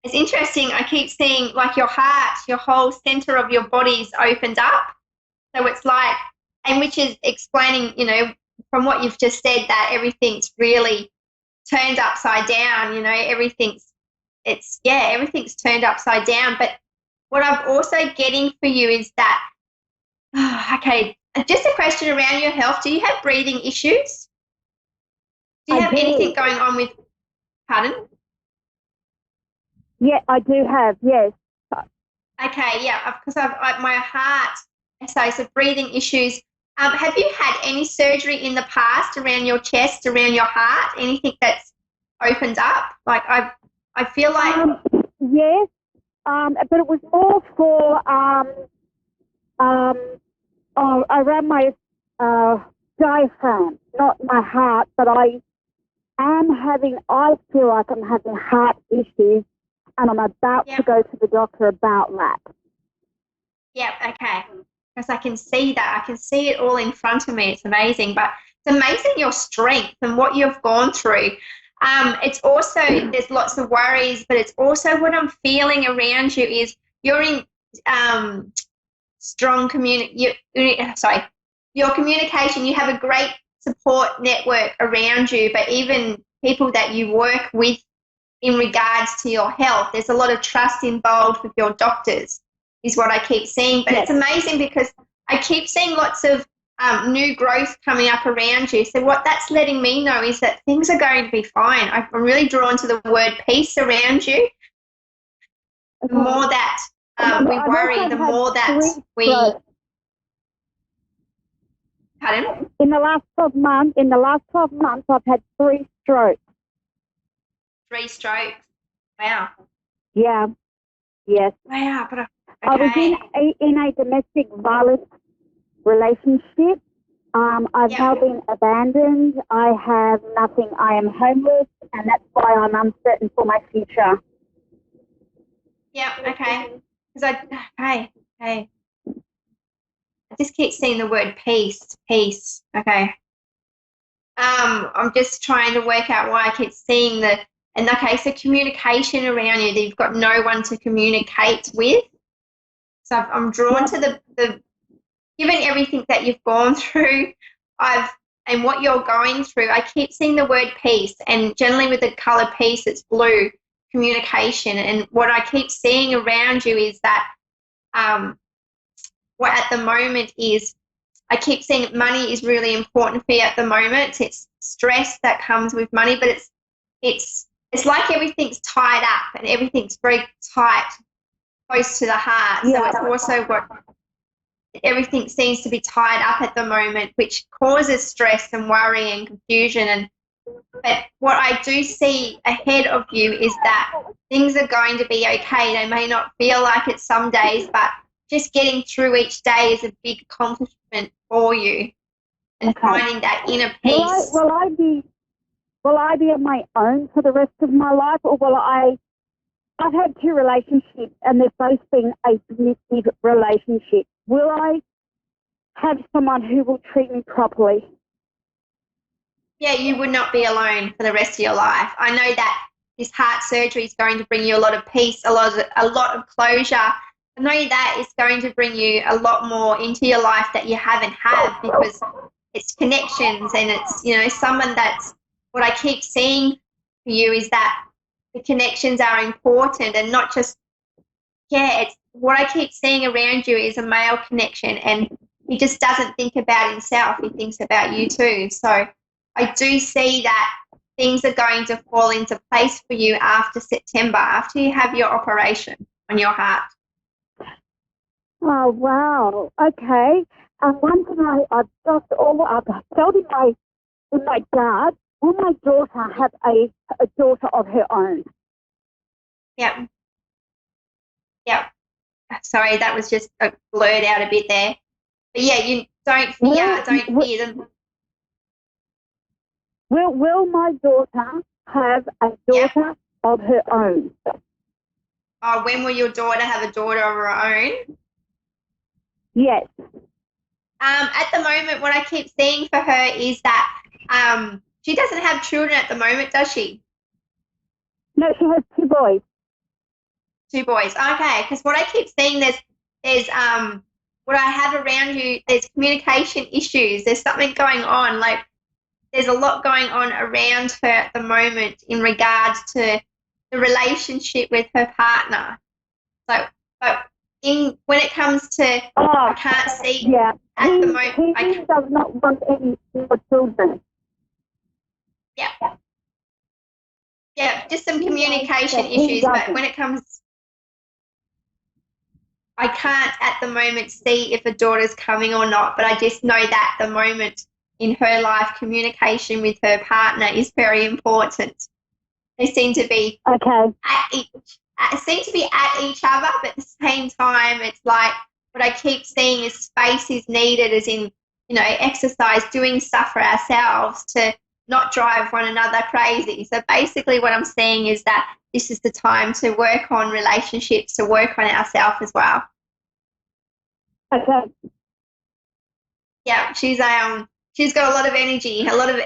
it's interesting. I keep seeing like your heart, your whole center of your body's opened up. So it's like, and which is explaining, from what you've just said, that everything's really turned upside down. Everything's turned upside down. But what I'm also getting for you is that Okay, just a question around your health. Do you have breathing issues? Do you have anything going on with, pardon? Yeah, I do have, yes. Okay, yeah, because my heart, so breathing issues. Have you had any surgery in the past around your chest, around your heart, anything that's opened up? Like I feel like... Yes, but it was more for around my diaphragm, not my heart, but I feel like I'm having heart issues, and I'm about to go to the doctor about that. Yeah, okay. Because I can see that. I can see it all in front of me. It's amazing. But it's amazing your strength and what you've gone through. It's also, there's lots of worries, but it's also what I'm feeling around you is you're in strong your communication. You have a great support network around you, but even people that you work with in regards to your health, there's a lot of trust involved with your doctors, is what I keep seeing. But it's amazing because I keep seeing lots of new growth coming up around you. So what that's letting me know is that things are going to be fine. I'm really drawn to the word peace around you. The more that we worry, the more that we... Pardon? In the last 12 months, I've had 3 strokes. 3 strokes. Wow. Yeah. Yes. Wow. But I was in a domestic violence relationship. I've now been abandoned. I have nothing. I am homeless, and that's why I'm uncertain for my future. Yeah. Okay. I just keep seeing the word peace. Peace. Okay. I'm just trying to work out why I keep seeing so communication around you, that you've got no one to communicate with. So I'm drawn to the given everything that you've gone through, and what you're going through, I keep seeing the word peace, and generally with the color peace, it's blue, communication. And what I keep seeing around you is that what at the moment is, I keep seeing money is really important for you at the moment. It's stress that comes with money, but it's like everything's tied up and everything's very tight, close to the heart. So it's also what everything seems to be tied up at the moment, which causes stress and worry and confusion. But what I do see ahead of you is that things are going to be okay. They may not feel like it some days, but just getting through each day is a big accomplishment for you, and finding that inner peace. Will I be on my own for the rest of my life, or I've had 2 relationships, and they've both been abusive relationships. Will I have someone who will treat me properly? Yeah, you would not be alone for the rest of your life. I know that this heart surgery is going to bring you a lot of peace, a lot of closure. I know that it's going to bring you a lot more into your life that you haven't had, because it's connections, and it's, someone that's, what I keep seeing for you is that the connections are important, and not just, it's what I keep seeing around you is a male connection, and he just doesn't think about himself. He thinks about you too. So I do see that things are going to fall into place for you after September, after you have your operation on your heart. Oh, wow. Okay. One thing I've felt in my gut, will my daughter have a daughter of her own? Yep. Sorry, that was just blurred out a bit there. But yeah, you don't fear them. Will my daughter have a daughter of her own? Oh, when will your daughter have a daughter of her own? Yes. At the moment, what I keep seeing for her is that she doesn't have children at the moment, does she? No, she has 2 boys. 2 boys. Okay, because what I keep seeing, there's what I have around you, there's communication issues. There's something going on. Like, there's a lot going on around her at the moment in regards to the relationship with her partner. So, but in when it comes to, I can't see at the moment. He does not want any more children. Yeah. Yeah, just some communication issues, but when it comes, I can't at the moment see if a daughter's coming or not, but I just know that at the moment in her life, communication with her partner is very important. They seem to be at each other, but at the same time, it's like what I keep seeing is space is needed, as in, you know, exercise, doing stuff for ourselves to not drive one another crazy. So basically what I'm seeing is that this is the time to work on relationships, to work on ourselves as well. Okay. Yeah, she's got a lot of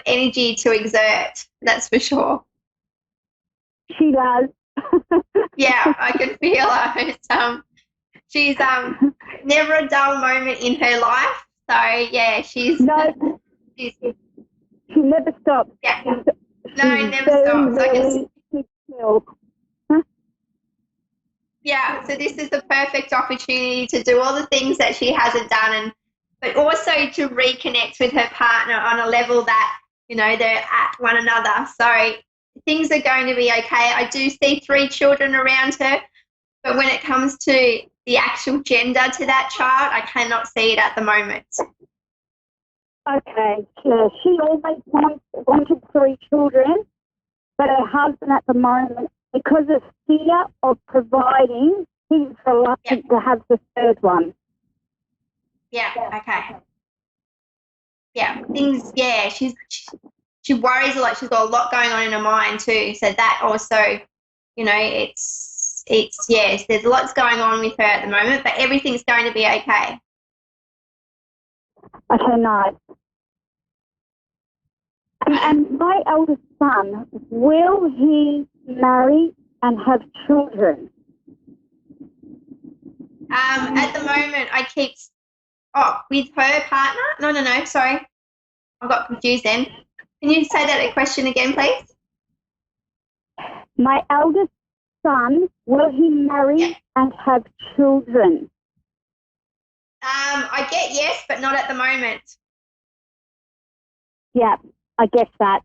energy to exert, that's for sure. She does. Yeah, I can feel her. It's, she's never a dull moment in her life. So yeah, she never stops. Yeah. No, never stops. I can Yeah, so this is the perfect opportunity to do all the things that she hasn't done, but also to reconnect with her partner on a level that, you know, they're at one another. So things are going to be okay. I do see 3 children around her, but when it comes to the actual gender to that child, I cannot see it at the moment. Okay, yeah. She always wanted 3 children, but her husband at the moment, because of fear of providing, he's reluctant to have the 3rd one. Yeah, okay. Yeah, she worries a lot. She's got a lot going on in her mind too. So that also, you know, it's yes, there's lots going on with her at the moment, but everything's going to be okay. Okay, nice. And my eldest son, will he marry and have children? At the moment, with her partner? No, sorry. I got confused then. Can you say that question again, please? My eldest son, will he marry and have children? I get yes, but not at the moment. Yeah, I guess that.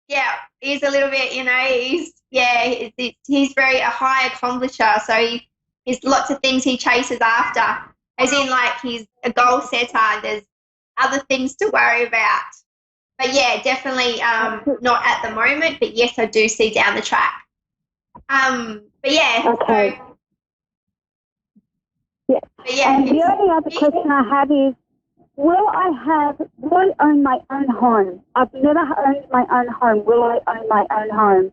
Yeah, he's a little bit, you know, he's very a high accomplisher, so he's lots of things he chases after, as in like he's a goal setter. There's other things to worry about. But yeah, definitely not at the moment, but yes, I do see down the track. But yeah, okay. So, yeah. But yeah, and the only other question I have is, will I own my own home? I've never owned my own home. Will I own my own home?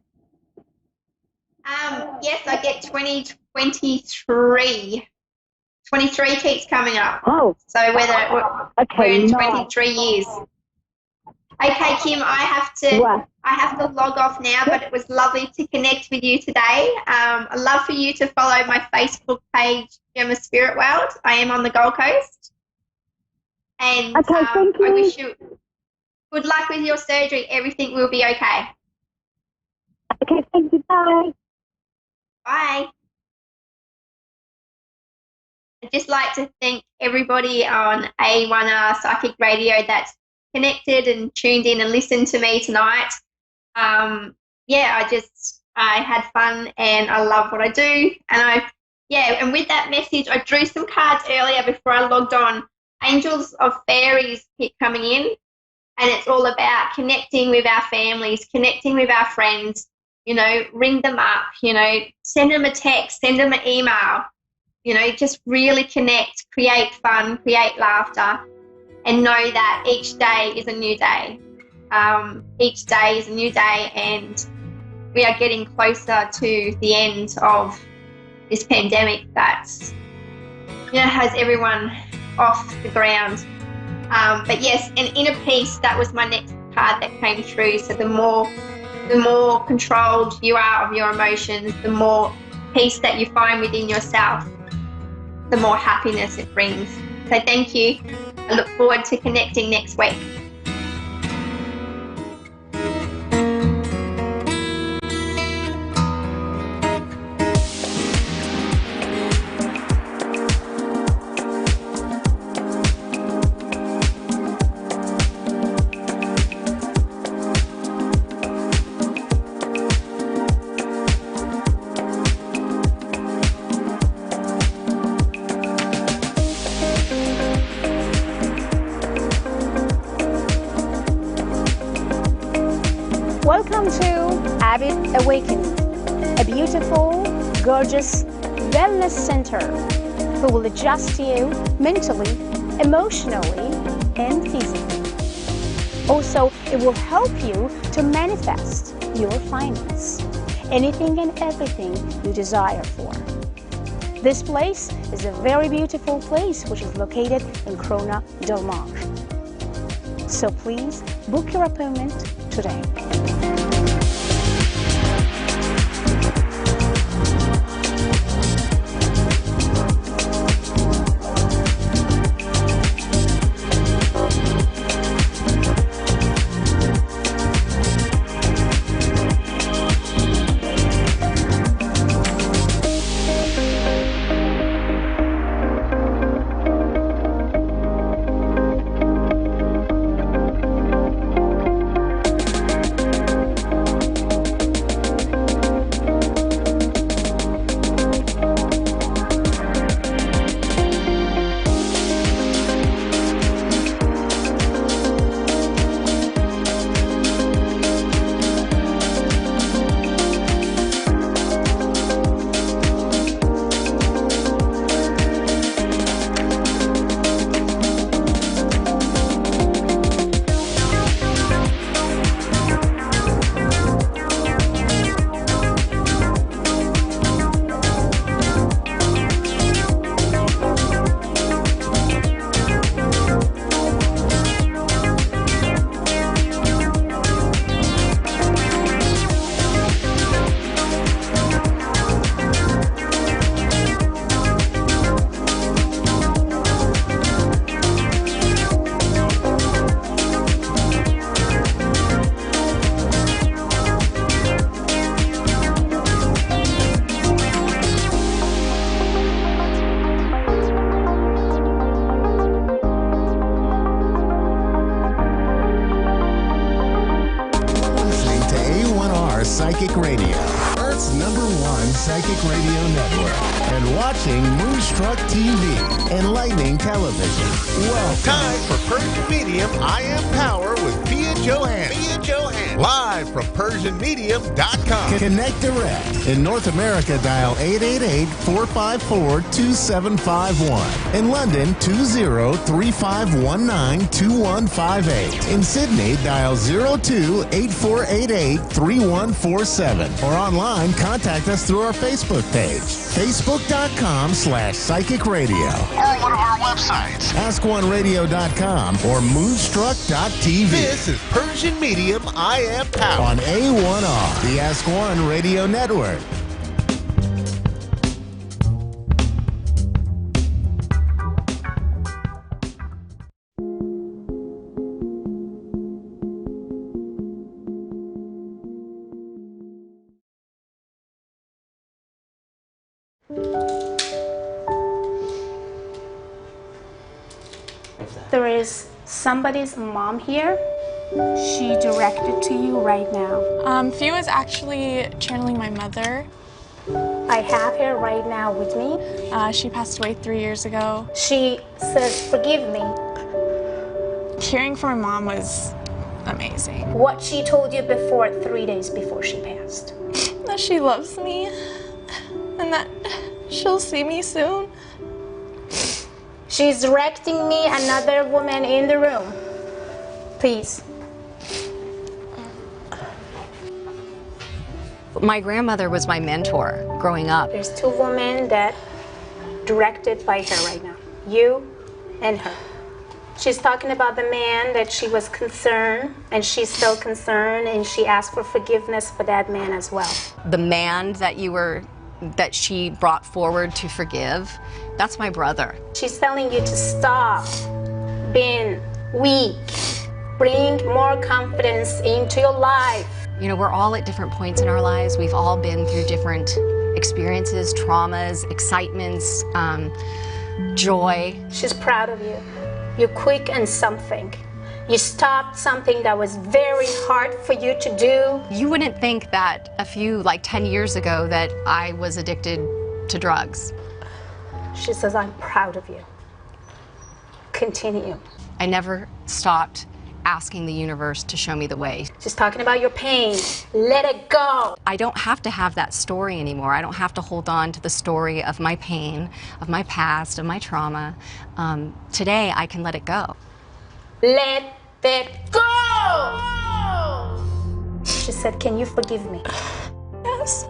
Yes, I get 2023. 23 keeps coming up. Oh. So we're in 23 years. Okay, Kim, I have to log off now, but it was lovely to connect with you today. I'd love for you to follow my Facebook page, Gemma Spirit World. I am on the Gold Coast. And okay, thank you. I wish you good luck with your surgery. Everything will be okay. Okay, thank you. Bye. Bye. I'd just like to thank everybody on A1R Psychic Radio that's connected and tuned in and listened to me tonight. I had fun and I love what I do. And and with that message, I drew some cards earlier before I logged on. Angels of Fairies keep coming in, and it's all about connecting with our families, connecting with our friends, you know, ring them up, you know, send them a text, send them an email, you know, just really connect, create fun, create laughter, and know that each day is a new day. Each day is a new day, and we are getting closer to the end of this pandemic that's, you know, has everyone off the ground. But yes, and inner peace, that was my next card that came through. So the more controlled you are of your emotions, the more peace that you find within yourself, the more happiness it brings. So thank you. I look forward to connecting next week. Welcome to Habit Awakening, a beautiful, gorgeous wellness center who will adjust you mentally, emotionally, and physically. Also, it will help you to manifest your finance, anything and everything you desire for. This place is a very beautiful place which is located in Corona Del Mar. So please book your appointment today. Psychic Radio, Earth's #1 psychic radio network, and watching Moonstruck TV, enlightening television. Well, time for Persian Medium I Am Power with Pia Johann. Live from PersianMedium.com. Connect direct. In North America, dial 888-454-2751. In London, 20-3519-2158. In Sydney, dial 02-8488-3147. Or online, contact us through our Facebook page, facebook.com/psychic radio. Or one of our websites, askoneradio.com or moonstruck.tv. This is Persian Medium I Am Power on A1R, the Ask One Radio Network. There is somebody's mom here. She directed to you right now. Fia was actually channeling my mother. I have her right now with me. She passed away 3 years ago. She says, "Forgive me." Hearing from my mom was amazing. What she told you before, 3 days before she passed? That she loves me and that she'll see me soon. She's directing me another woman in the room. Please. My grandmother was my mentor growing up. There's two women that directed by her right now. You and her. She's talking about the man that she was concerned, and she's still concerned, and she asked for forgiveness for that man as well. The man that she brought forward to forgive, that's my brother. She's telling you to stop being weak. Bring more confidence into your life. You know, we're all at different points in our lives. We've all been through different experiences, traumas, excitements, joy. She's proud of you. You're quick on something. You stopped something that was very hard for you to do. You wouldn't think that 10 years ago that I was addicted to drugs. She says, "I'm proud of you. Continue." I never stopped asking the universe to show me the way. She's talking about your pain. Let it go. I don't have to have that story anymore. I don't have to hold on to the story of my pain, of my past, of my trauma. Today, I can let it go. Let it go! She said, can you forgive me? Yes.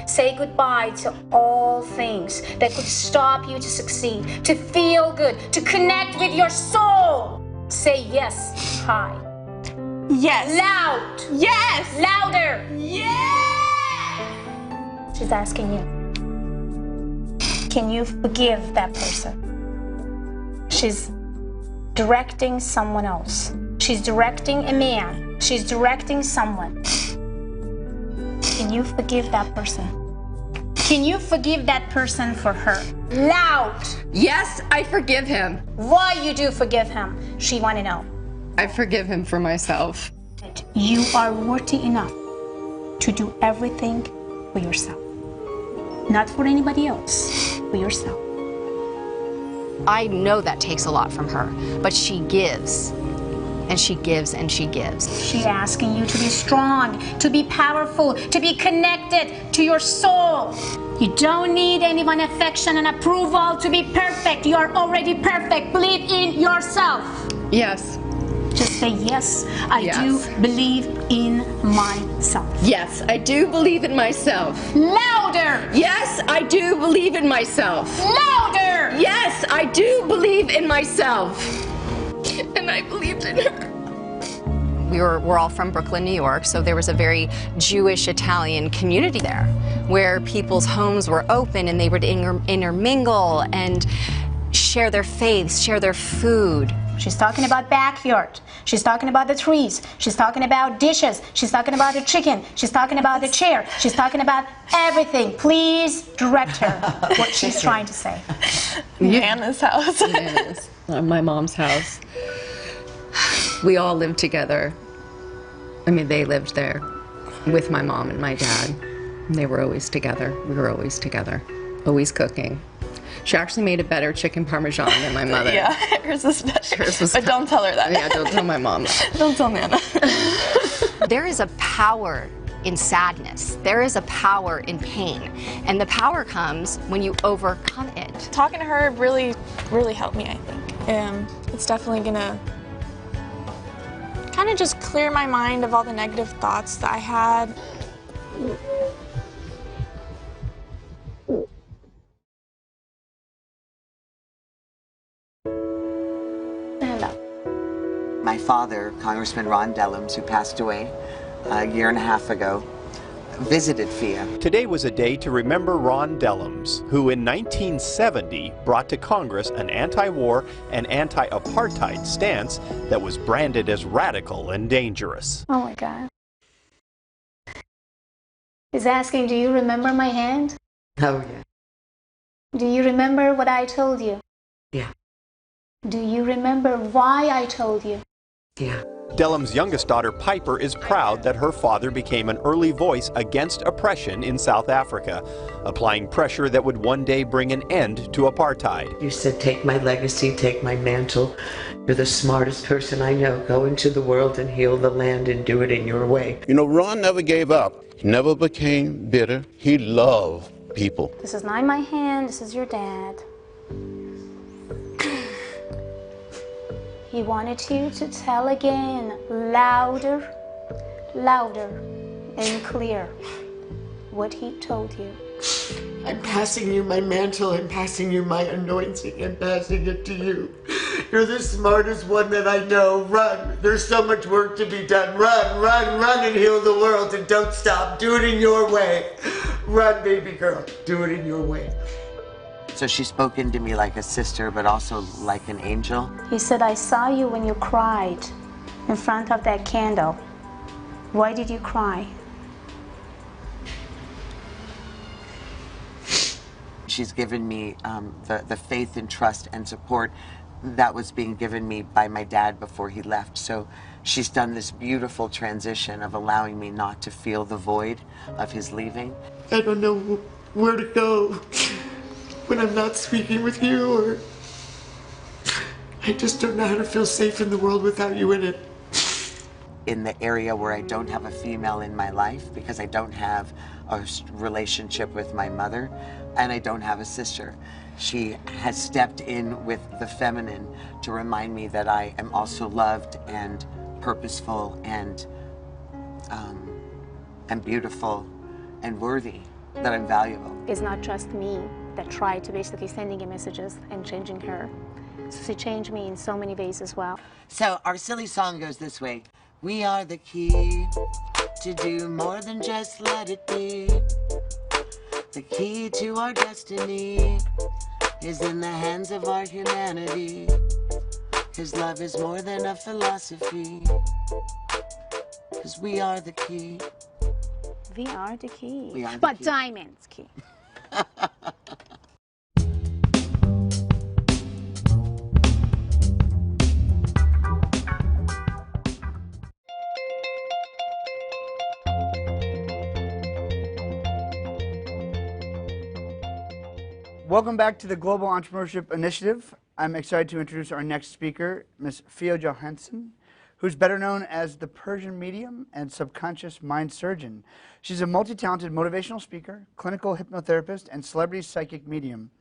Say goodbye to all things that could stop you to succeed, to feel good, to connect with your soul. Say yes high. Yes. Loud. Yes. Louder. Yes. She's asking you, can you forgive that person? She's directing someone else. She's directing a man. She's directing someone. Can you forgive that person? Can you forgive that person for her? Loud. Yes, I forgive him. Why you do forgive him? She want to know. I forgive him for myself. You are worthy enough to do everything for yourself. Not for anybody else, for yourself. I know that takes a lot from her, but she gives. And she gives and she gives. She's asking you to be strong, to be powerful, to be connected to your soul. You don't need anyone's affection and approval to be perfect. You are already perfect. Believe in yourself. Yes. Just say, yes, I do believe in myself. Yes, I do believe in myself. Louder! Yes, I do believe in myself. Louder! Yes, I do believe in myself. And I believed in her. We're all from Brooklyn, New York, so there was a very Jewish Italian community there where people's homes were open and they would intermingle and share their faiths, share their food. She's talking about backyard. She's talking about the trees. She's talking about dishes. She's talking about the chicken. She's talking about the chair. She's talking about everything. Please direct her what she's trying to say. Nana's house. Nana's. My mom's house. We all lived together. I mean, they lived there with my mom and my dad. They were always together. We were always together. Always cooking. She actually made a better chicken parmesan than my mother. Yeah, hers was better. Hers was but don't tell her that. Yeah, don't tell my mom that. Don't tell Nana. There is a power in sadness. There is a power in pain. And the power comes when you overcome it. Talking to her really, really helped me, I think. It's definitely gonna kind of just clear my mind of all the negative thoughts that I had. My father, Congressman Ron Dellums, who passed away a year and a half ago, visited FIA. Today was a day to remember Ron Dellums, who in 1970 brought to Congress an anti-war and anti-apartheid stance that was branded as radical and dangerous. Oh my God. He's asking, do you remember my hand? Oh, yeah. Do you remember what I told you? Yeah. Do you remember why I told you? Yeah. Dellums' youngest daughter, Piper, is proud that her father became an early voice against oppression in South Africa, applying pressure that would one day bring an end to apartheid. You said, take my legacy, take my mantle. You're the smartest person I know. Go into the world and heal the land and do it in your way. You know, Ron never gave up. He never became bitter. He loved people. This is not my hand, this is your dad. He wanted you to tell again, louder, louder and clear, what he told you. I'm passing you my mantle and passing you my anointing and passing it to you. You're the smartest one that I know. Run. There's so much work to be done. Run, run, run and heal the world and don't stop. Do it in your way. Run, baby girl. Do it in your way. So she's spoken to me like a sister, but also like an angel. He said, I saw you when you cried in front of that candle. Why did you cry? She's given me the faith and trust and support that was being given me by my dad before he left. So she's done this beautiful transition of allowing me not to feel the void of his leaving. I don't know where to go when I'm not speaking with you, or I just don't know how to feel safe in the world without you in it. in the area where I don't have a female in my life because I don't have a relationship with my mother and I don't have a sister. She has stepped in with the feminine to remind me that I am also loved and purposeful and beautiful and worthy, that I'm valuable. It's not just me that tried to basically sending her messages and changing her. So she changed me in so many ways as well. So our silly song goes this way. We are the key to do more than just let it be. The key to our destiny is in the hands of our humanity. His love is more than a philosophy. 'Cause we are the key. We are the key. We are the but key. Diamond's key. Welcome back to the Global Entrepreneurship Initiative. I'm excited to introduce our next speaker, Ms. Fia Johansson, who's better known as the Persian medium and subconscious mind surgeon. She's a multi-talented motivational speaker, clinical hypnotherapist, and celebrity psychic medium.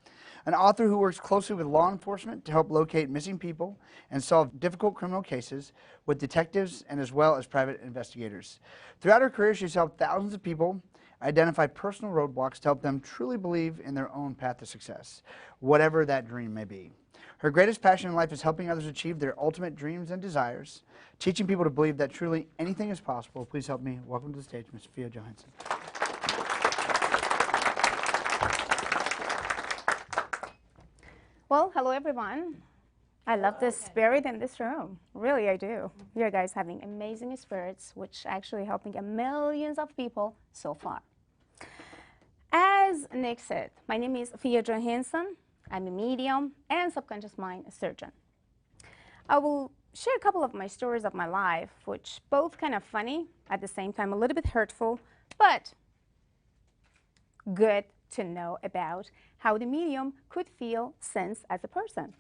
An author who works closely with law enforcement to help locate missing people and solve difficult criminal cases with detectives and as well as private investigators. Throughout her career, she's helped thousands of people identify personal roadblocks to help them truly believe in their own path to success, whatever that dream may be. Her greatest passion in life is helping others achieve their ultimate dreams and desires, teaching people to believe that truly anything is possible. Please help me welcome to the stage Ms. Fia Johansson. Well, hello everyone. I love the spirit in this room. Really, I do. You guys having amazing spirits, which actually helping millions of people so far. As Nick said, my name is Fia Johansson. I'm a medium and subconscious mind surgeon. I will share a couple of my stories of my life, which both kind of funny, at the same time a little bit hurtful, but good to know about how the medium could feel sense as a person.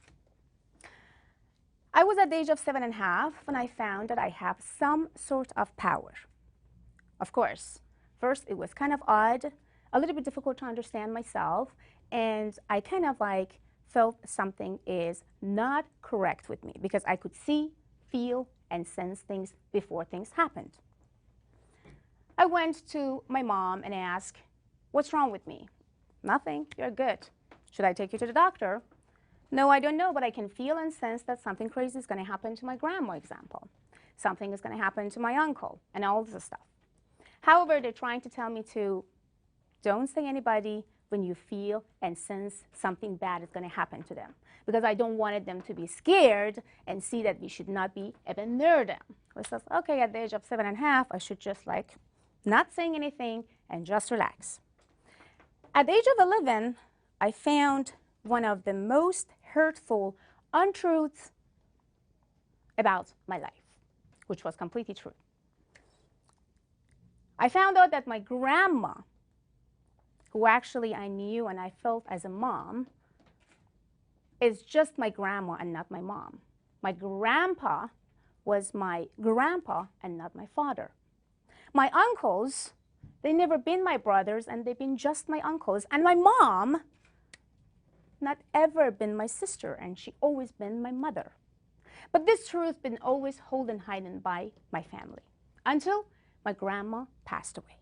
I was at the age of 7.5 when I found that I have some sort of power. Of course, first it was kind of odd, a little bit difficult to understand myself, and I kind of like felt something is not correct with me because I could see, feel, and sense things before things happened. I went to my mom and asked, "What's wrong with me?" "Nothing, you're good." "Should I take you to the doctor?" "No, I don't know, but I can feel and sense that something crazy is going to happen to my grandma," example. "Something is going to happen to my uncle," and all this stuff. However, they're trying to tell me to don't say anybody when you feel and sense something bad is going to happen to them, because I don't wanted them to be scared and see that we should not be even near them. I says, okay, at the age of 7.5, I should just like not saying anything and just relax. At the age of 11, I found one of the most hurtful untruths about my life, which was completely true. I found out that my grandma, who actually I knew and I felt as a mom, is just my grandma and not my mom. My grandpa was my grandpa and not my father. My uncles, they never been my brothers and they've been just my uncles. And my mom, not ever been my sister, and she always been my mother. But this truth been always held and hidden by my family until my grandma passed away.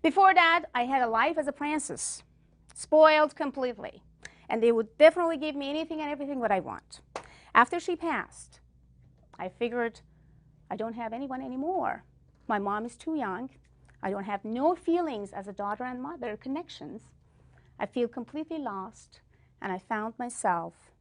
Before that, I had a life as a princess, spoiled completely, and they would definitely give me anything and everything what I want. After she passed, I figured I don't have anyone anymore. My mom is too young. I don't have no feelings as a daughter and mother connections. I feel completely lost, and I found myself,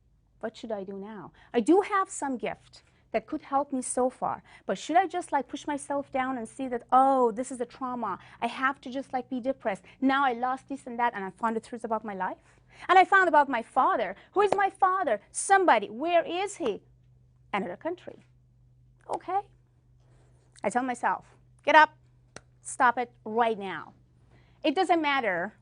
what should I do now? I do have some gift that could help me so far, but should I just like push myself down and see that, oh, this is a trauma, I have to just like be depressed, now I lost this and that, and I found the truth about my life? And I found about my father. Who is my father? Somebody. Where is he? Another country. Okay. I tell myself, get up, stop it right now. It doesn't matter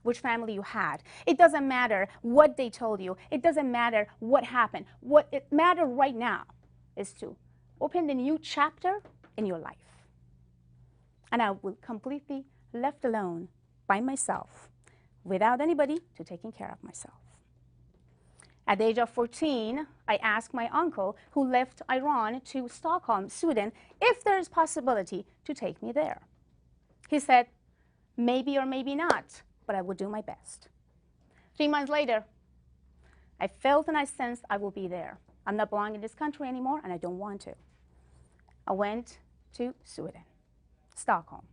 which family you had. It doesn't matter what they told you. It doesn't matter what happened. What it matters right now is to open a new chapter in your life. And I was completely left alone by myself without anybody to taking care of myself. At the age of 14, I asked my uncle, who left Iran to Stockholm, Sweden, if there is possibility to take me there. He said, maybe or maybe not, but I will do my best. 3 months later, I felt and I sensed I will be there. I'm not belonging in this country anymore, and I don't want to. I went to Sweden, Stockholm,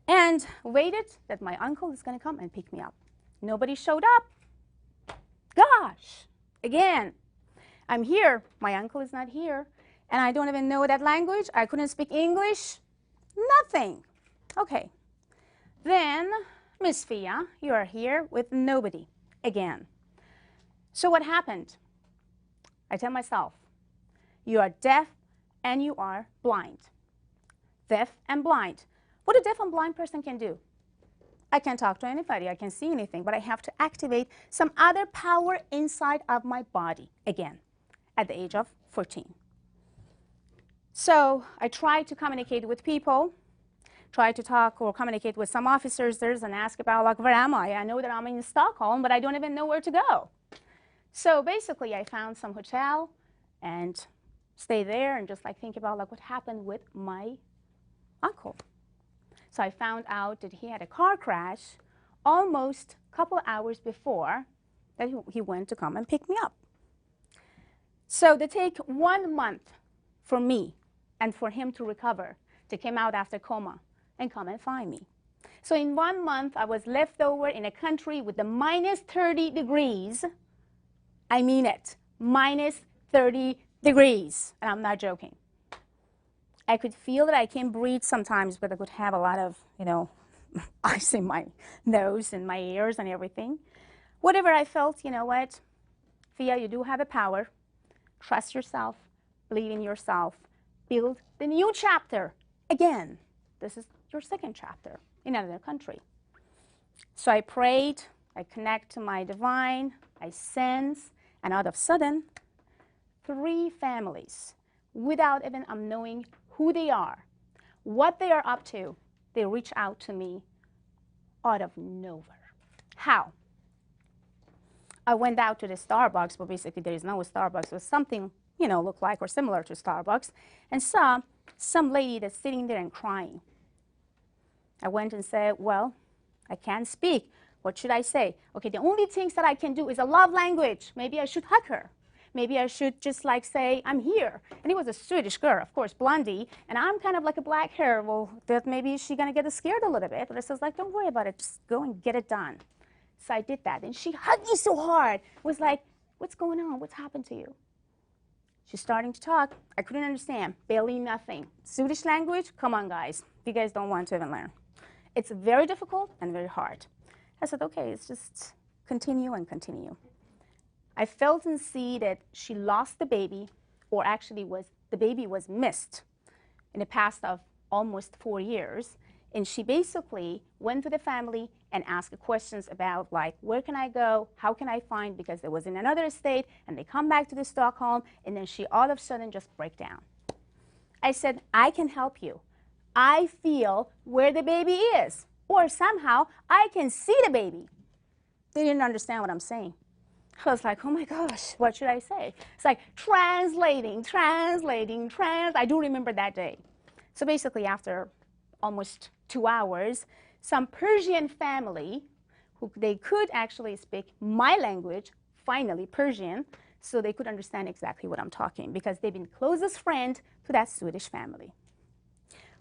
and waited that my uncle is going to come and pick me up. Nobody showed up. Gosh, again, I'm here. My uncle is not here, and I don't even know that language. I couldn't speak English. Nothing. Okay. Then, Miss Fia, you are here with nobody again. So what happened? I tell myself, you are deaf and you are blind. Deaf and blind. What a deaf and blind person can do? I can't talk to anybody, I can't see anything, but I have to activate some other power inside of my body again at the age of 14. So I tried to communicate with people, try to talk or communicate with some officers there and ask about, like, where am I? I know that I'm in Stockholm, but I don't even know where to go. So basically, I found some hotel and stayed there and just like think about like what happened with my uncle. So I found out that he had a car crash almost a couple of hours before that he went to come and pick me up. So they take 1 month for me and for him to recover, to come out after coma and come and find me. So in 1 month, I was left over in a country with the minus 30 degrees. I mean it, minus 30 degrees, and I'm not joking. I could feel that I can't breathe sometimes, but I could have a lot of, ice in my nose and my ears and everything. Whatever I felt, you know what, Fia, you do have a power. Trust yourself, believe in yourself, build the new chapter. Again, this is your second chapter in another country. So I prayed, I connect to my divine, I sense, and all of a sudden, 3 families, without even knowing who they are, what they are up to, they reach out to me out of nowhere. How? I went out to the Starbucks, but basically there is no Starbucks. It was something, looked like or similar to Starbucks, and saw some lady that's sitting there and crying. I went and said, well, I can't speak. What should I say? Okay, the only things that I can do is a love language. Maybe I should hug her. Maybe I should just like say, I'm here. And it was a Swedish girl, of course, blondie, and I'm kind of like a black hair. Well, that maybe she's gonna get scared a little bit. But I says, like, don't worry about it, just go and get it done. So I did that, and she hugged me so hard. Was like, what's going on? What's happened to you? She's starting to talk. I couldn't understand, barely nothing. Swedish language, come on, guys. You guys don't want to even learn. It's very difficult and very hard. I said, okay, let's just continue and continue. I felt and see that she lost the baby, or actually the baby was missed in the past of almost 4 years. And she basically went to the family and asked questions about, like, where can I go? How can I find? Because it was in another state, and they come back to the Stockholm, and then she all of a sudden just break down. I said, I can help you. I feel where the baby is, or somehow I can see the baby. They didn't understand what I'm saying. I was like, oh my gosh, what should I say? It's like translating. I do remember that day. So basically after almost 2 hours, some Persian family, who they could actually speak my language, finally Persian, so they could understand exactly what I'm talking, because they've been closest friend to that Swedish family.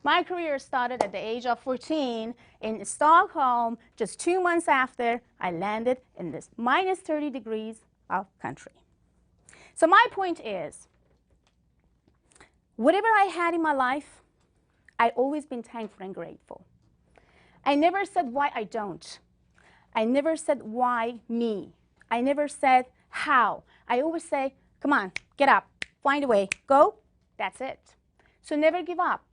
My career started at the age of 14 in Stockholm. Just 2 months after, I landed in this minus 30 degrees of country. So my point is, whatever I had in my life, I've always been thankful and grateful. I never said why I don't. I never said why me. I never said how. I always say, come on, get up, find a way, go, that's it. So never give up.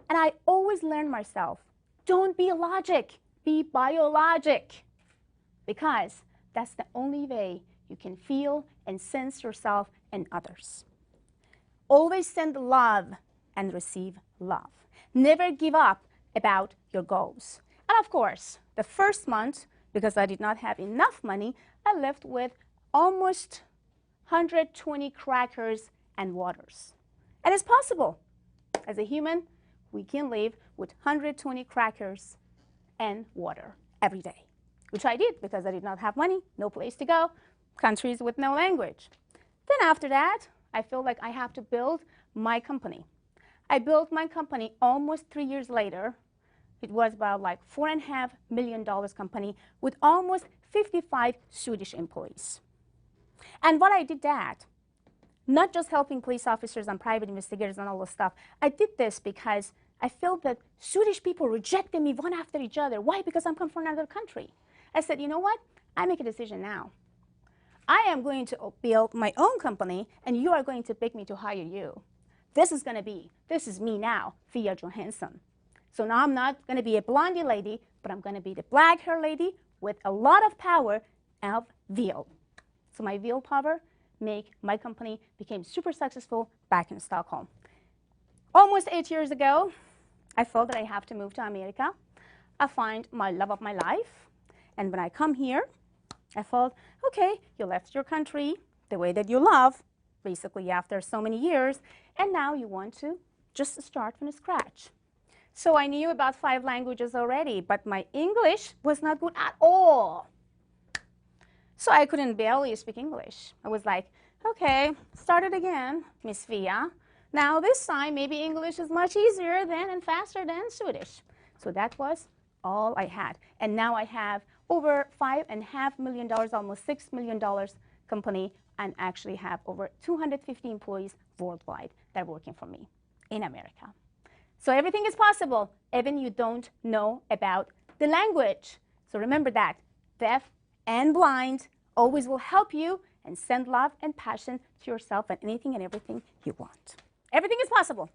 And I always learn myself, don't be logic, be biologic. Because that's the only way you can feel and sense yourself and others. Always send love and receive love. Never give up about your goals. And of course, the first month, because I did not have enough money, I left with almost 120 crackers and waters. And it's possible. As a human, we can live with 120 crackers and water every day, which I did because I did not have money, no place to go, countries with no language. Then after that, I feel like I have to build my company. I built my company almost 3 years later. It was about like $4.5 million company with almost 55 Swedish employees. And what I did that, not just helping police officers and private investigators and all this stuff. I did this because I felt that Swedish people rejected me one after each other. Why? Because I'm come from another country. I said, you know what? I make a decision now. I am going to build my own company, and you are going to pick me to hire you. This is me now, Fia Johansson. So now I'm not going to be a blondie lady, but I'm going to be the black hair lady with a lot of power of will. So my willpower make my company became super successful back in Stockholm. Almost 8 years ago, I felt that I have to move to America. I find my love of my life. And when I come here, I felt, okay, you left your country, the way that you love, basically after so many years, and now you want to just start from scratch. So I knew about 5 languages already, but my English was not good at all. So I couldn't barely speak English. I was like, okay, start it again, Miss Fia. Now this time, maybe English is much easier than and faster than Swedish. So that was all I had. And now I have over $5.5 million, almost $6 million company, and actually have over 250 employees worldwide that are working for me in America. So everything is possible, even you don't know about the language. So remember that, deaf and blind always will help you and send love and passion to yourself and anything and everything you want. Everything is possible.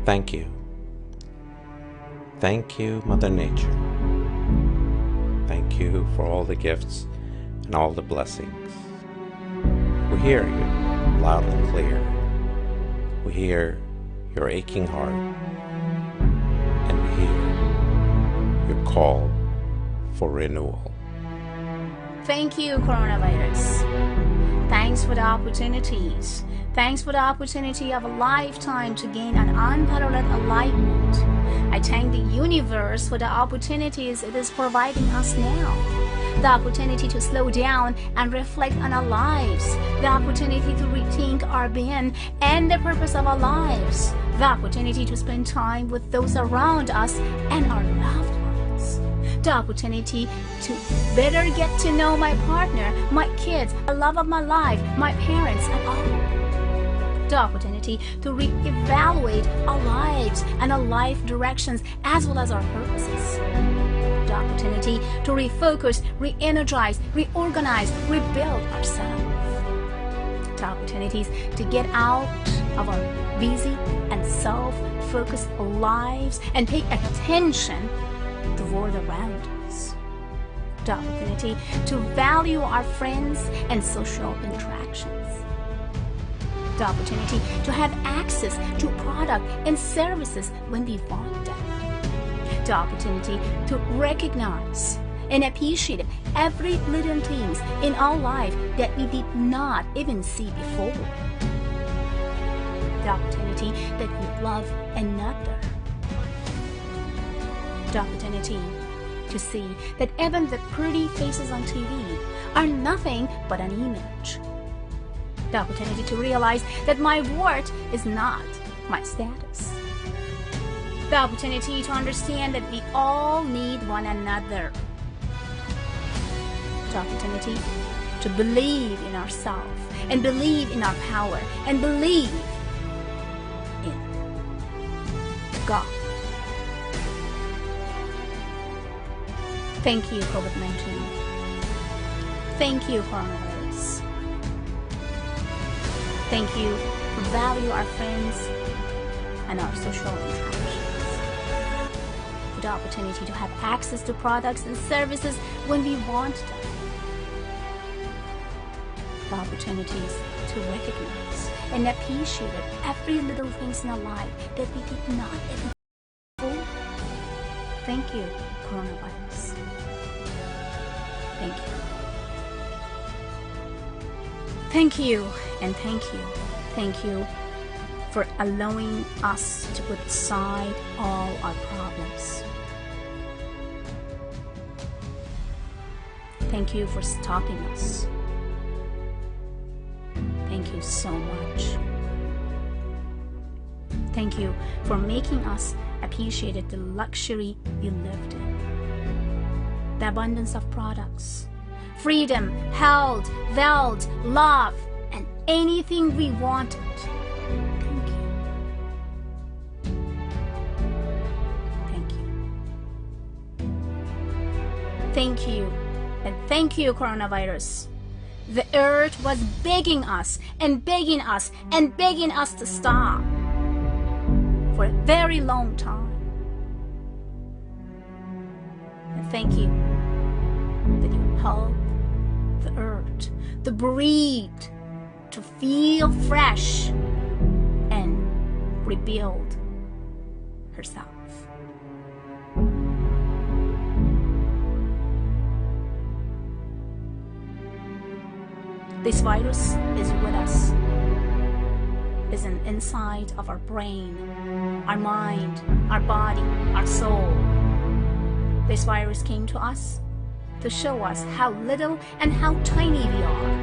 Thank you. Thank you, Mother Nature. Thank you for all the gifts and all the blessings. We hear you loud and clear. We hear your aching heart, and we hear your call for renewal. Thank you, coronavirus. Thanks for the opportunities. Thanks for the opportunity of a lifetime to gain an unparalleled enlightenment. I thank the universe for the opportunities it is providing us now. The opportunity to slow down and reflect on our lives. The opportunity to rethink our being and the purpose of our lives. The opportunity to spend time with those around us and our loved ones. The opportunity to better get to know my partner, my kids, the love of my life, my parents, and all. The opportunity to re-evaluate our lives and our life directions as well as our purposes. The opportunity to refocus, re-energize, reorganize, rebuild ourselves. The opportunities to get out of our busy and self-focused lives and pay attention to the world around us. The opportunity to value our friends and social interactions. The opportunity to have access to product and services when we want them. The opportunity to recognize and appreciate every little things in our life that we did not even see before. The opportunity that we love another. The opportunity to see that even the pretty faces on TV are nothing but an image. The opportunity to realize that my worth is not my status. The opportunity to understand that we all need one another. The opportunity to believe in ourselves and believe in our power and believe in God. Thank you, COVID-19. Thank you, coronavirus. Thank you for value our friends and our social interactions. For the opportunity to have access to products and services when we want them. The opportunities to recognize and appreciate every little things in our life that we did not even before. Thank you, coronavirus. Thank you. Thank you and thank you. Thank you for allowing us to put aside all our problems. Thank you for stopping us. Thank you so much. Thank you for making us appreciate the luxury we lived in. The abundance of products, freedom, health, wealth, love, and anything we wanted. Thank you. Thank you. Thank you. And thank you, coronavirus. The earth was begging us and begging us and begging us to stop for a very long time. And thank you that you helped the earth to breathe, to feel fresh and rebuild herself. This virus is with us, is an inside of our brain, our mind, our body, our soul. This virus came to us to show us how little and how tiny we are.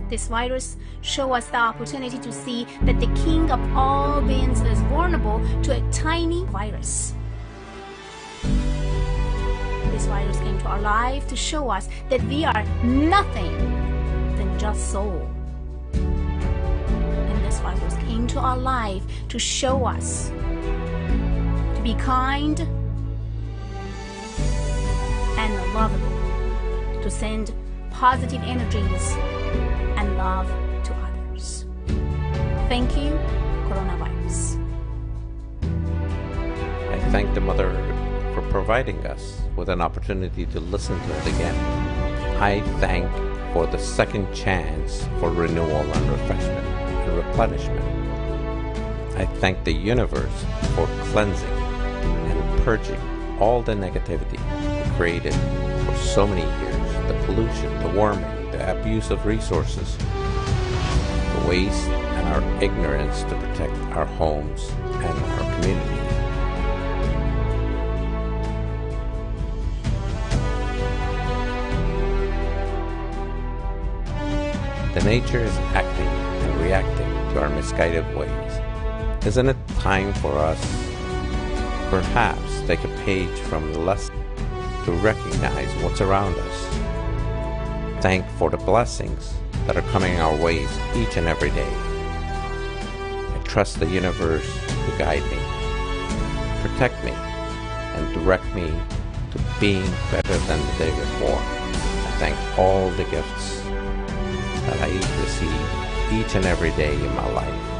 This virus shows us the opportunity to see that the king of all beings is vulnerable to a tiny virus. This virus came to our life to show us that we are nothing than just soul. And this virus came to our life to show us to be kind and lovable, to send positive energies and love to others. Thank you, coronavirus. I thank the Mother Earth for providing us with an opportunity to listen to it again. I thank for the second chance for renewal and refreshment and replenishment. I thank the universe for cleansing and purging all the negativity created for so many years, the pollution, the warming, the abuse of resources, the waste and our ignorance to protect our homes and our community. The nature is acting and reacting to our misguided ways. Isn't it time for us perhaps take a page from the lesson to recognize what's around us? Thank for the blessings that are coming our ways each and every day. I trust the universe to guide me, protect me, and direct me to being better than the day before. I thank all the gifts that I receive each and every day in my life.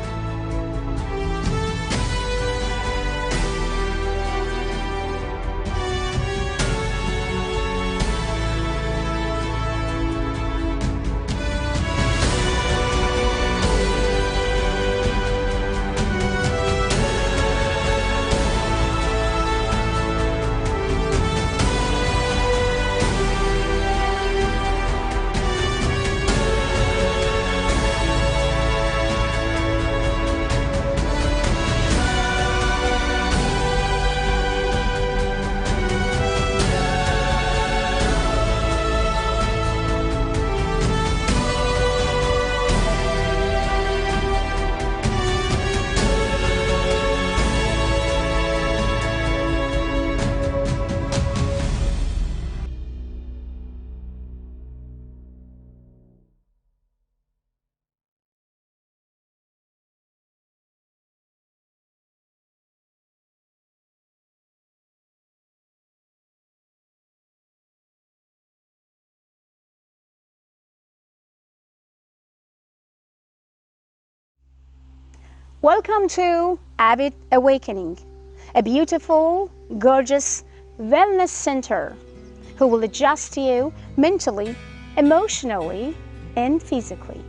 Welcome to Avid Awakening, a beautiful, gorgeous wellness center who will adjust you mentally, emotionally, and physically.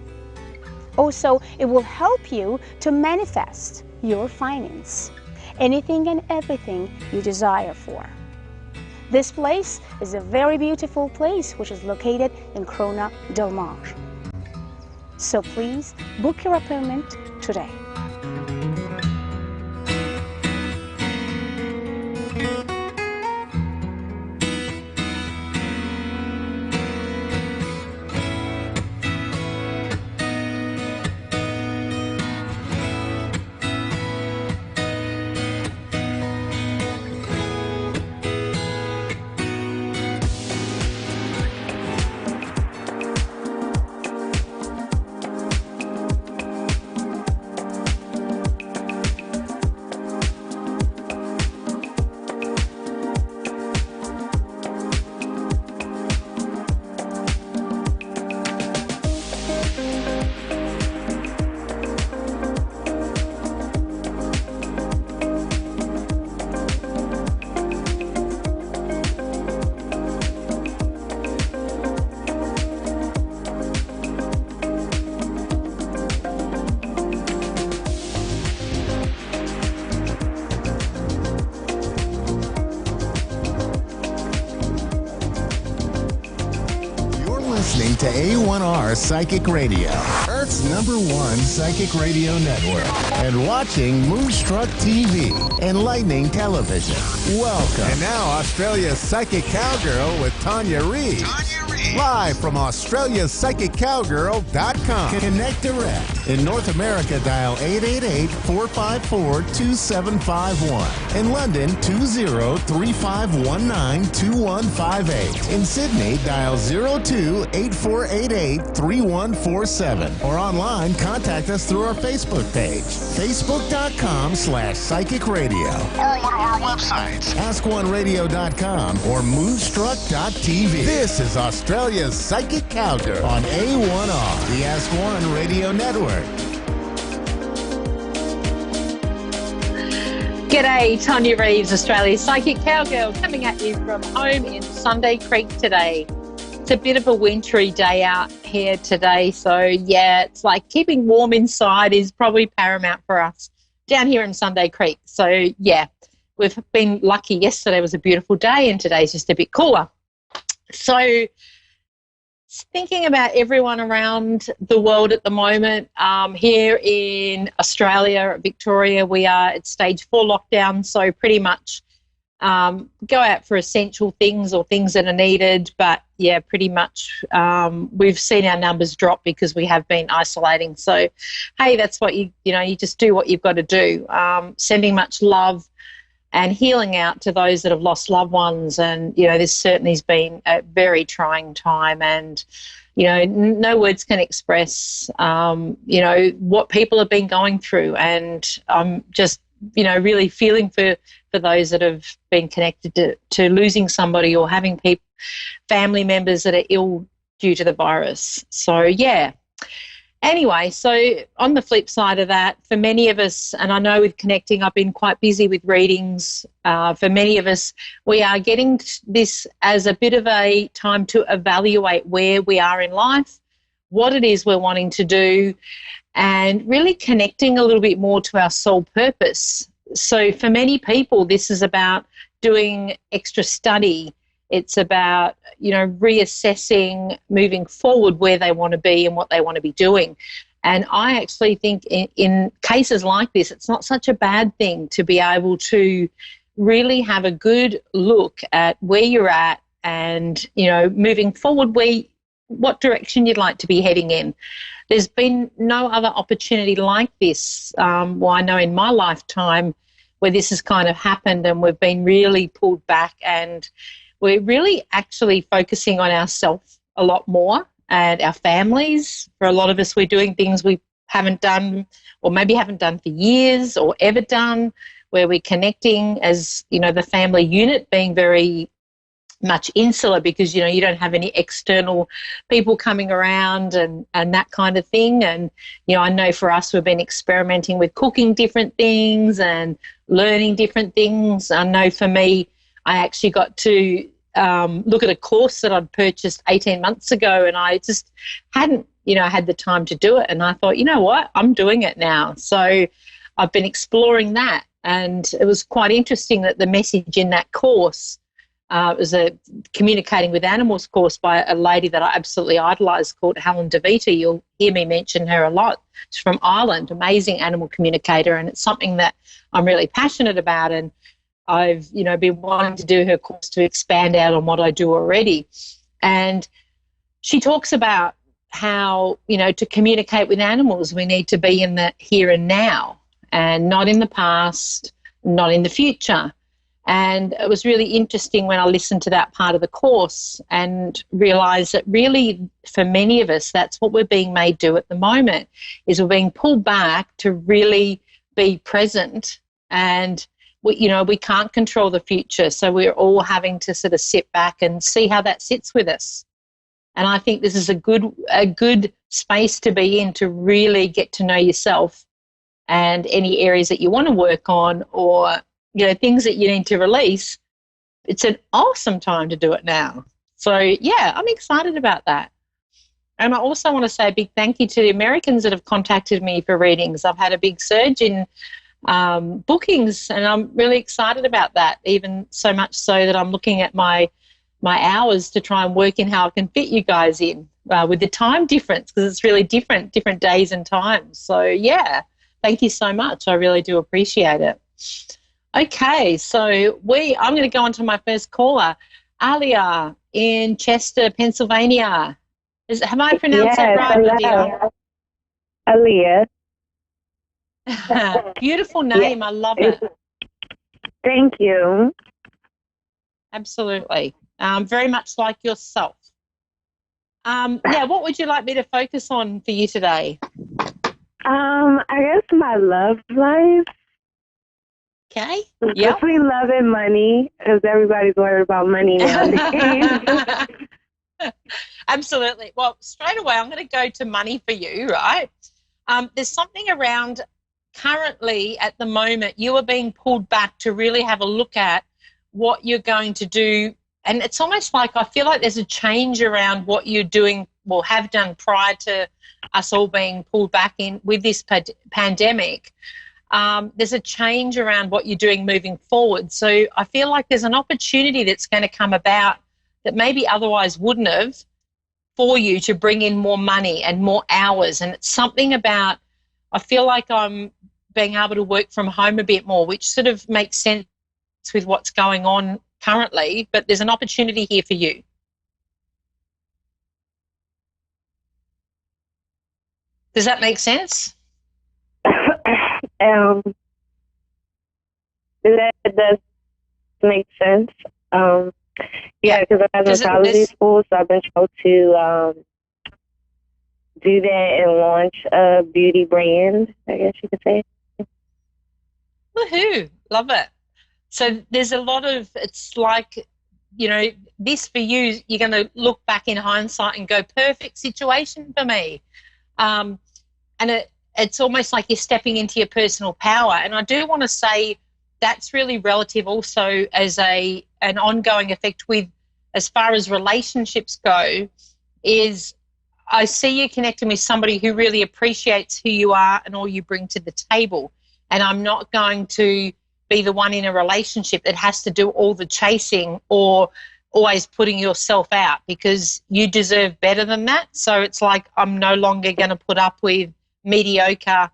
Also, it will help you to manifest your finance, anything and everything you desire for. This place is a very beautiful place which is located in Corona del Mar. So please book your appointment today. Listening to A1R Psychic Radio, Earth's #1 psychic radio network, and watching Moonstruck TV, Enlightening Television. Welcome. And now, Australia's Psychic Cowgirl with Tanya Reid. Live from AustraliaPsychicCowgirl.com. Connect direct. In North America, dial 888-454-2751. In London, 20-3519-2158. In Sydney, dial 02-8488-3147. Or online, contact us through our Facebook page, facebook.com/Psychic Radio. Or one of our websites, askoneradio.com or moonstruck.tv. This is Australia's Psychic Cowgirl on A1R, the Ask One Radio Network. G'day, Tanya Reeves, Australia's Psychic Cowgirl, coming at you from home in Sunday Creek today. It's a bit of a wintry day out here today, so yeah, it's like keeping warm inside is probably paramount for us down here in Sunday Creek. So yeah, we've been lucky. Yesterday was a beautiful day and today's just a bit cooler. So thinking about everyone around the world at the moment, here in Australia, Victoria, we are at stage 4 lockdown, so pretty much go out for essential things or things that are needed. But yeah, pretty much we've seen our numbers drop because we have been isolating. So hey, that's what you just do what you've got to do. Sending much love and healing out to those that have lost loved ones. And, this certainly has been a very trying time. And, no words can express, what people have been going through. And I'm just, really feeling for those that have been connected to losing somebody or having family members that are ill due to the virus. So, yeah. Anyway, so on the flip side of that, for many of us, and I know with connecting, I've been quite busy with readings. For many of us, we are getting this as a bit of a time to evaluate where we are in life, what it is we're wanting to do, and really connecting a little bit more to our soul purpose. So for many people, this is about doing extra study. It's about, reassessing, moving forward where they want to be and what they want to be doing. And I actually think in cases like this, it's not such a bad thing to be able to really have a good look at where you're at and, moving forward, what direction you'd like to be heading in. There's been no other opportunity like this, I know in my lifetime, where this has kind of happened and we've been really pulled back and we're really actually focusing on ourselves a lot more and our families. For a lot of us, we're doing things we haven't done or maybe haven't done for years or ever done, where we're connecting as, the family unit, being very much insular because, you don't have any external people coming around and that kind of thing. And, I know for us, we've been experimenting with cooking different things and learning different things. I know for me, I actually got to look at a course that I'd purchased 18 months ago, and I just hadn't, had the time to do it. And I thought, you know what, I'm doing it now. So I've been exploring that. And it was quite interesting that the message in that course was a communicating with animals course by a lady that I absolutely idolise called Helen DeVita. You'll hear me mention her a lot. She's from Ireland, amazing animal communicator, and it's something that I'm really passionate about. And I've, been wanting to do her course to expand out on what I do already. And she talks about how, to communicate with animals, we need to be in the here and now and not in the past, not in the future. And it was really interesting when I listened to that part of the course and realised that really for many of us, that's what we're being made do at the moment, is we're being pulled back to really be present. And we can't control the future, so we're all having to sort of sit back and see how that sits with us. And I think this is a good space to be in to really get to know yourself and any areas that you want to work on or, things that you need to release. It's an awesome time to do it now. So, yeah, I'm excited about that. And I also want to say a big thank you to the Americans that have contacted me for readings. I've had a big surge in bookings, and I'm really excited about that, even so much so that I'm looking at my hours to try and work in how I can fit you guys in with the time difference, because it's really different days and times. So, yeah, thank you so much. I really do appreciate it. Okay, so I'm going to go on to my first caller, Alia in Chester, Pennsylvania. Have I pronounced that right, Alia? Beautiful name. I love it. Thank you. Absolutely. Very much like yourself. What would you like me to focus on for you today? I guess my love life. Okay. Yeah. Between love and money, because everybody's worried about money nowadays. Absolutely. Well, straight away, I'm going to go to money for you, right? There's something around currently at the moment, you are being pulled back to really have a look at what you're going to do. And it's almost like I feel like there's a change around what you're doing, well, have done prior to us all being pulled back in with this pandemic. There's a change around what you're doing moving forward. So I feel like there's an opportunity that's going to come about that maybe otherwise wouldn't have for you to bring in more money and more hours. And it's something about, I feel like I'm being able to work from home a bit more, which sort of makes sense with what's going on currently, but there's an opportunity here for you. Does that make sense? That does make sense. Because I was in psychology school, so I've been told to do that and launch a beauty brand, I guess you could say. Woohoo! Love it. So there's a lot of, it's like, this for you, you're going to look back in hindsight and go, perfect situation for me. And it's almost like you're stepping into your personal power. And I do want to say that's really relative also as an ongoing effect with, as far as relationships go, is I see you connecting with somebody who really appreciates who you are and all you bring to the table. And I'm not going to be the one in a relationship that has to do all the chasing or always putting yourself out, because you deserve better than that. So it's like I'm no longer going to put up with mediocre,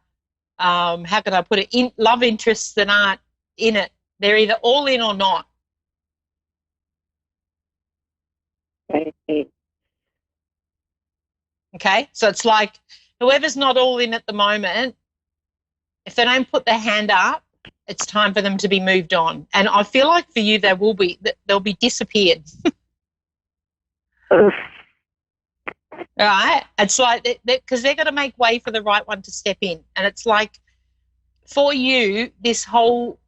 how can I put it, love interests that aren't in it. They're either all in or not. Okay, so it's like whoever's not all in at the moment, if they don't put their hand up, it's time for them to be moved on. And I feel like for you, they'll be disappeared. Right? It's like, because they're going to make way for the right one to step in. And it's like, for you, this whole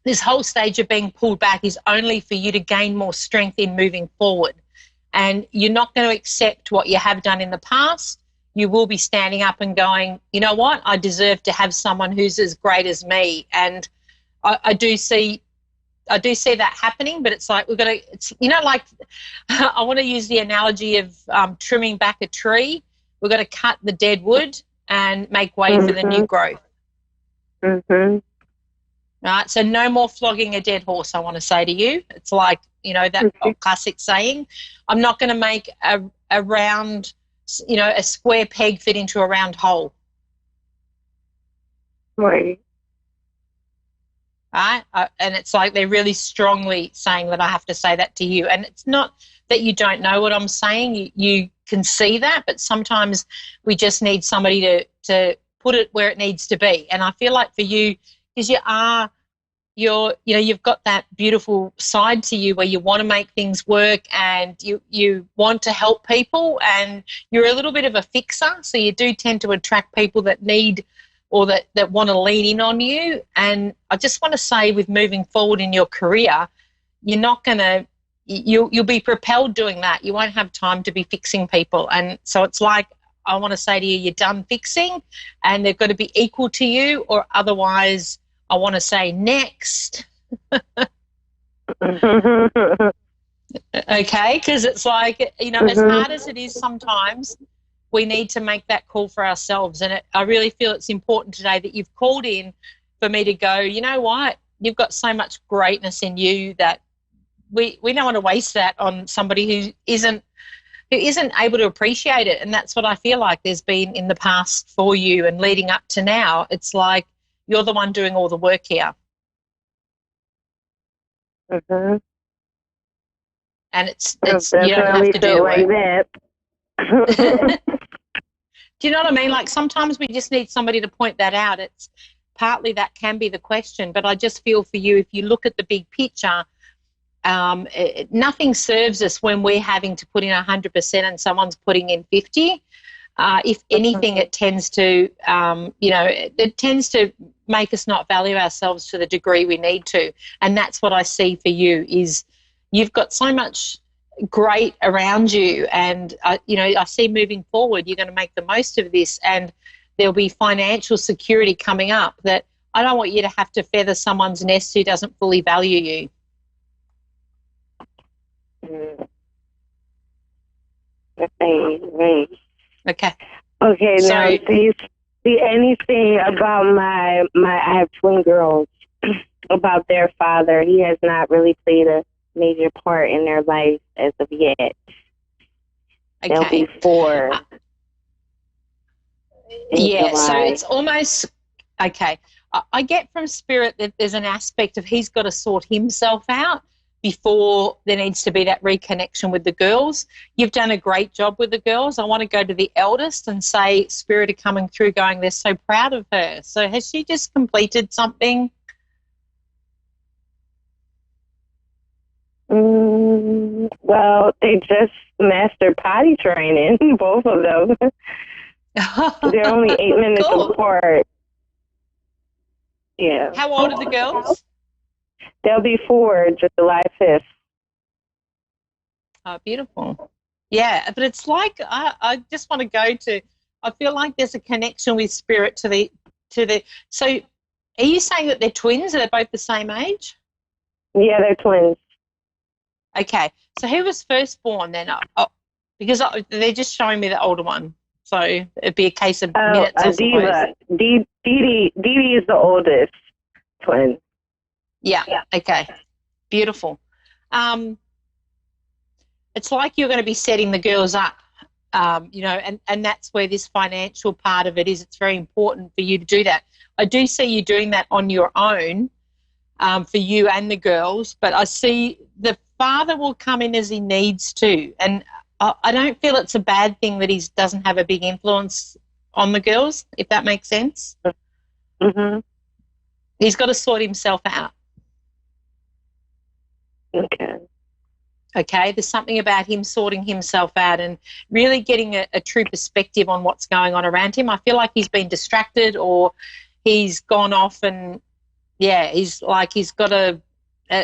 this whole stage of being pulled back is only for you to gain more strength in moving forward. And you're not going to accept what you have done in the past. You will be standing up and going, you know what, I deserve to have someone who's as great as me. And I do see that happening, but it's like we've got to, it's, you know, like I want to use the analogy of trimming back a tree. We've got to cut the dead wood and make way for the new growth. Mm-hmm. Right, so no more flogging a dead horse, I want to say to you. It's like, you know, that old classic saying, I'm not going to make a round, you know, a square peg fit into a round hole. Right. Right? And it's like they're really strongly saying that I have to say that to you. And it's not that you don't know what I'm saying. You can see that, but sometimes we just need somebody to put it where it needs to be. And I feel like for you, because you've got that beautiful side to you where you want to make things work and you want to help people, and you're a little bit of a fixer, so you do tend to attract people that need or that want to lean in on you. And I just want to say, with moving forward in your career, you'll be propelled doing that. You won't have time to be fixing people. And so it's like, I want to say to you, you're done fixing and they've got to be equal to you, or otherwise I want to say next. Okay, because it's like, you know, as hard as it is sometimes, we need to make that call for ourselves. And I really feel it's important today that you've called in for me to go, you know what, you've got so much greatness in you that we don't want to waste that on somebody who isn't able to appreciate it. And that's what I feel like there's been in the past for you and leading up to now. It's like you're the one doing all the work here. Mm-hmm. And it's you don't have to do it like that. Do you know what I mean? Like sometimes we just need somebody to point that out. It's partly that can be the question, but I just feel for you, if you look at the big picture, nothing serves us when we're having to put in 100% and someone's putting in 50. If anything, it tends to, it tends to make us not value ourselves to the degree we need to. And that's what I see for you is you've got so much great around you, and I see moving forward you're going to make the most of this, and there'll be financial security coming up that I don't want you to have to feather someone's nest who doesn't fully value you. Right. Okay. Okay, So, now do you see anything about my I have twin girls, about their father? He has not really played a major part in their life as of yet. Okay. They'll be 4. Yeah, so it's almost, okay. I get from Spirit that there's an aspect of he's got to sort himself out before there needs to be that reconnection with the girls. You've done a great job with the girls. I want to go to the eldest and say Spirit are coming through going, they're so proud of her. So has she just completed something? Well, they just mastered potty training, both of them. They're only 8 minutes apart. Yeah. How old are the girls? They'll be 4 July 5th. Oh, beautiful. Yeah, but it's like I just want to go to, I feel like there's a connection with Spirit to the, so are you saying that they're twins? Are they both the same age? Yeah, they're twins. Okay, so who was first born then? Because they're just showing me the older one, so it'd be a case of minutes, I suppose. Dee Dee is the oldest twin. Yeah, okay, beautiful. It's like you're going to be setting the girls up, and that's where this financial part of it is. It's very important for you to do that. I do see you doing that on your own for you and the girls, but I see the father will come in as he needs to, and I don't feel it's a bad thing that he doesn't have a big influence on the girls, if that makes sense. Mm-hmm. He's got to sort himself out. Okay, there's something about him sorting himself out and really getting a true perspective on what's going on around him. I feel like he's been distracted, or he's gone off and, yeah, he's got to,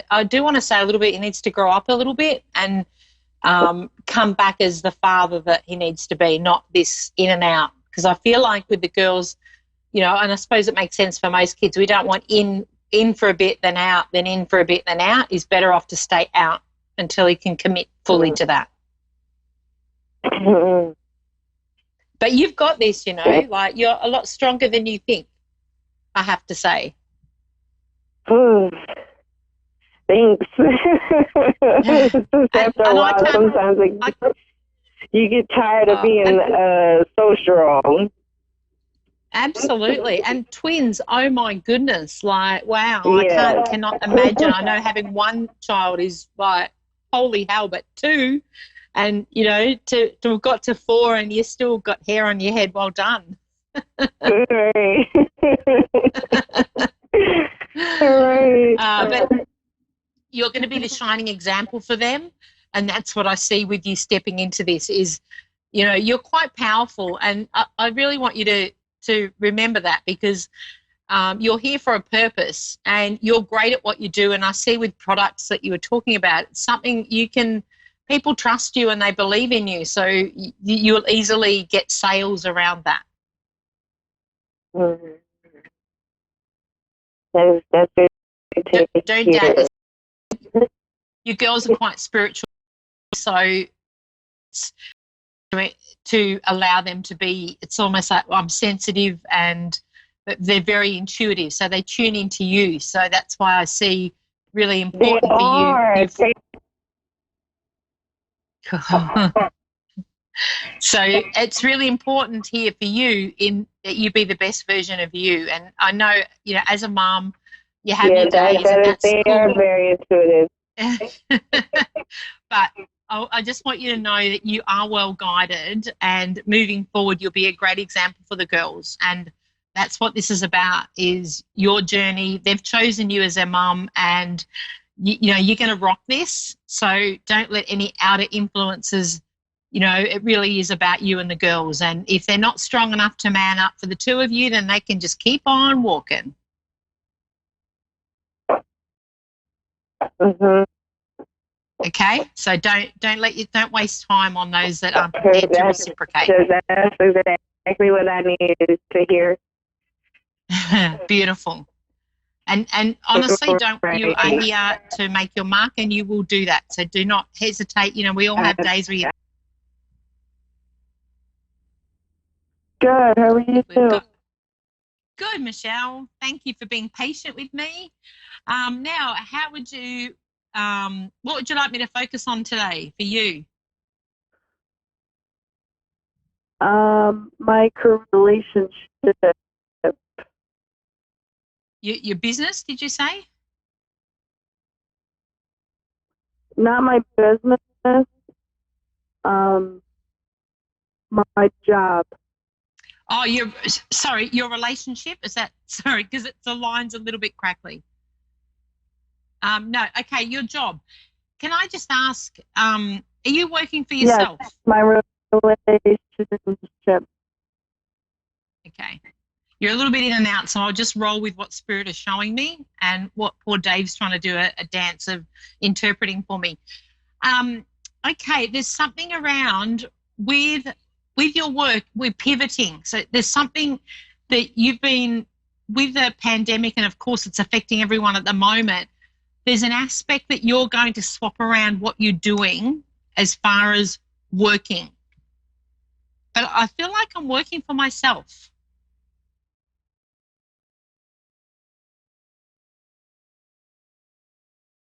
I do want to say a little bit, he needs to grow up a little bit and come back as the father that he needs to be, not this in and out. Because I feel like with the girls, you know, and I suppose it makes sense for most kids, we don't want in for a bit, then out, then in for a bit, then out. He's better off to stay out until he can commit fully to that. But you've got this, you know, like you're a lot stronger than you think, I have to say. Thanks. After a while, sometimes you get tired of being so strong. Absolutely. And twins, oh my goodness, like, wow, I cannot imagine. I know having one child is like, holy hell, but two, and, you know, to have got to 4 and you still got hair on your head, well done. Right. But you're going to be the shining example for them, and that's what I see with you stepping into this is, you know, you're quite powerful, and I really want you to remember that, because you're here for a purpose and you're great at what you do. And I see with products that you were talking about, it's something you can, people trust you and they believe in you, so you'll easily get sales around that. That's good. Don't doubt it. You girls are quite spiritual, so to allow them to be, it's almost like I'm sensitive, and they're very intuitive, so they tune into you. So that's why I see really important for you. So it's really important here for you in that you be the best version of you. And I know, you know, as a mom, you have your days, and that's they cool. are very intuitive. But I just want you to know that you are well guided, and moving forward, you'll be a great example for the girls. And that's what this is about, is your journey. They've chosen you as their mum, and you know, you're going to rock this. So don't let any outer influences, you know, it really is about you and the girls. And if they're not strong enough to man up for the two of you, then they can just keep on walking. Okay, so don't waste time on those that aren't prepared to reciprocate. That's exactly what I needed to hear. Beautiful. And honestly, you are here to make your mark, and you will do that. So do not hesitate. You know, we all have days where you. Good. How are you too? Good, Michelle. Thank you for being patient with me. Now, how would you? What would you like me to focus on today for you? My career relationship. Your business, did you say? Not my business. My job. Oh, your relationship, is that, sorry, because the line's a little bit crackly. No, okay, your job. Can I just ask, are you working for yourself? Yes, my relationship. Okay. You're a little bit in and out, so I'll just roll with what Spirit is showing me and what poor Dave's trying to do a dance of interpreting for me. Okay, there's something around with your work, we're pivoting. So there's something that you've been, with the pandemic, and of course it's affecting everyone at the moment, there's an aspect that you're going to swap around what you're doing as far as working. But I feel like I'm working for myself.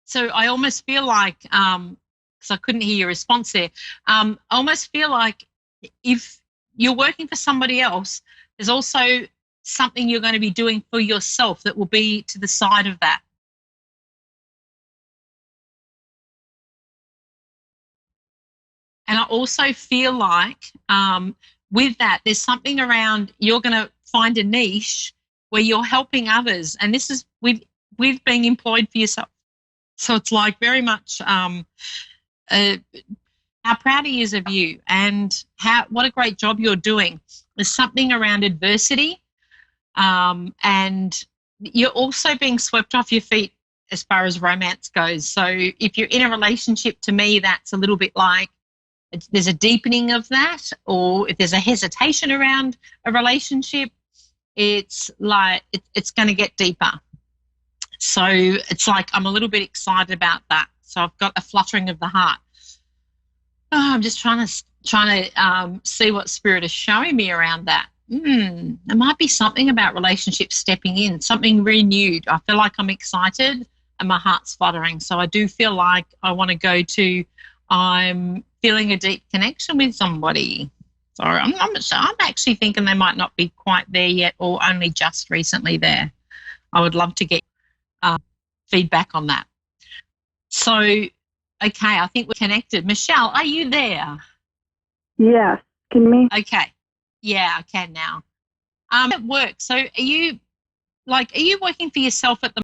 So I almost feel like, because I couldn't hear your response there, I almost feel like if you're working for somebody else, there's also something you're going to be doing for yourself that will be to the side of that. And I also feel like with that, there's something around you're going to find a niche where you're helping others. And this is with being employed for yourself. So it's like very much how proud he is of you and what a great job you're doing. There's something around adversity and you're also being swept off your feet as far as romance goes. So if you're in a relationship, to me, that's a little bit like there's a deepening of that, or if there's a hesitation around a relationship, it's like it's going to get deeper. So it's like I'm a little bit excited about that. So I've got a fluttering of the heart. Oh, I'm just trying to see what Spirit is showing me around that. There might be something about relationships stepping in, something renewed. I feel like I'm excited and my heart's fluttering. So I do feel like I want to go to, I'm feeling a deep connection with somebody. So I'm actually thinking they might not be quite there yet, or only just recently there. I would love to get feedback on that. So, okay, I think we're connected. Michelle, are you there? Yes. Can you hear me? Okay. Yeah, I can now. At work. So are you working for yourself at the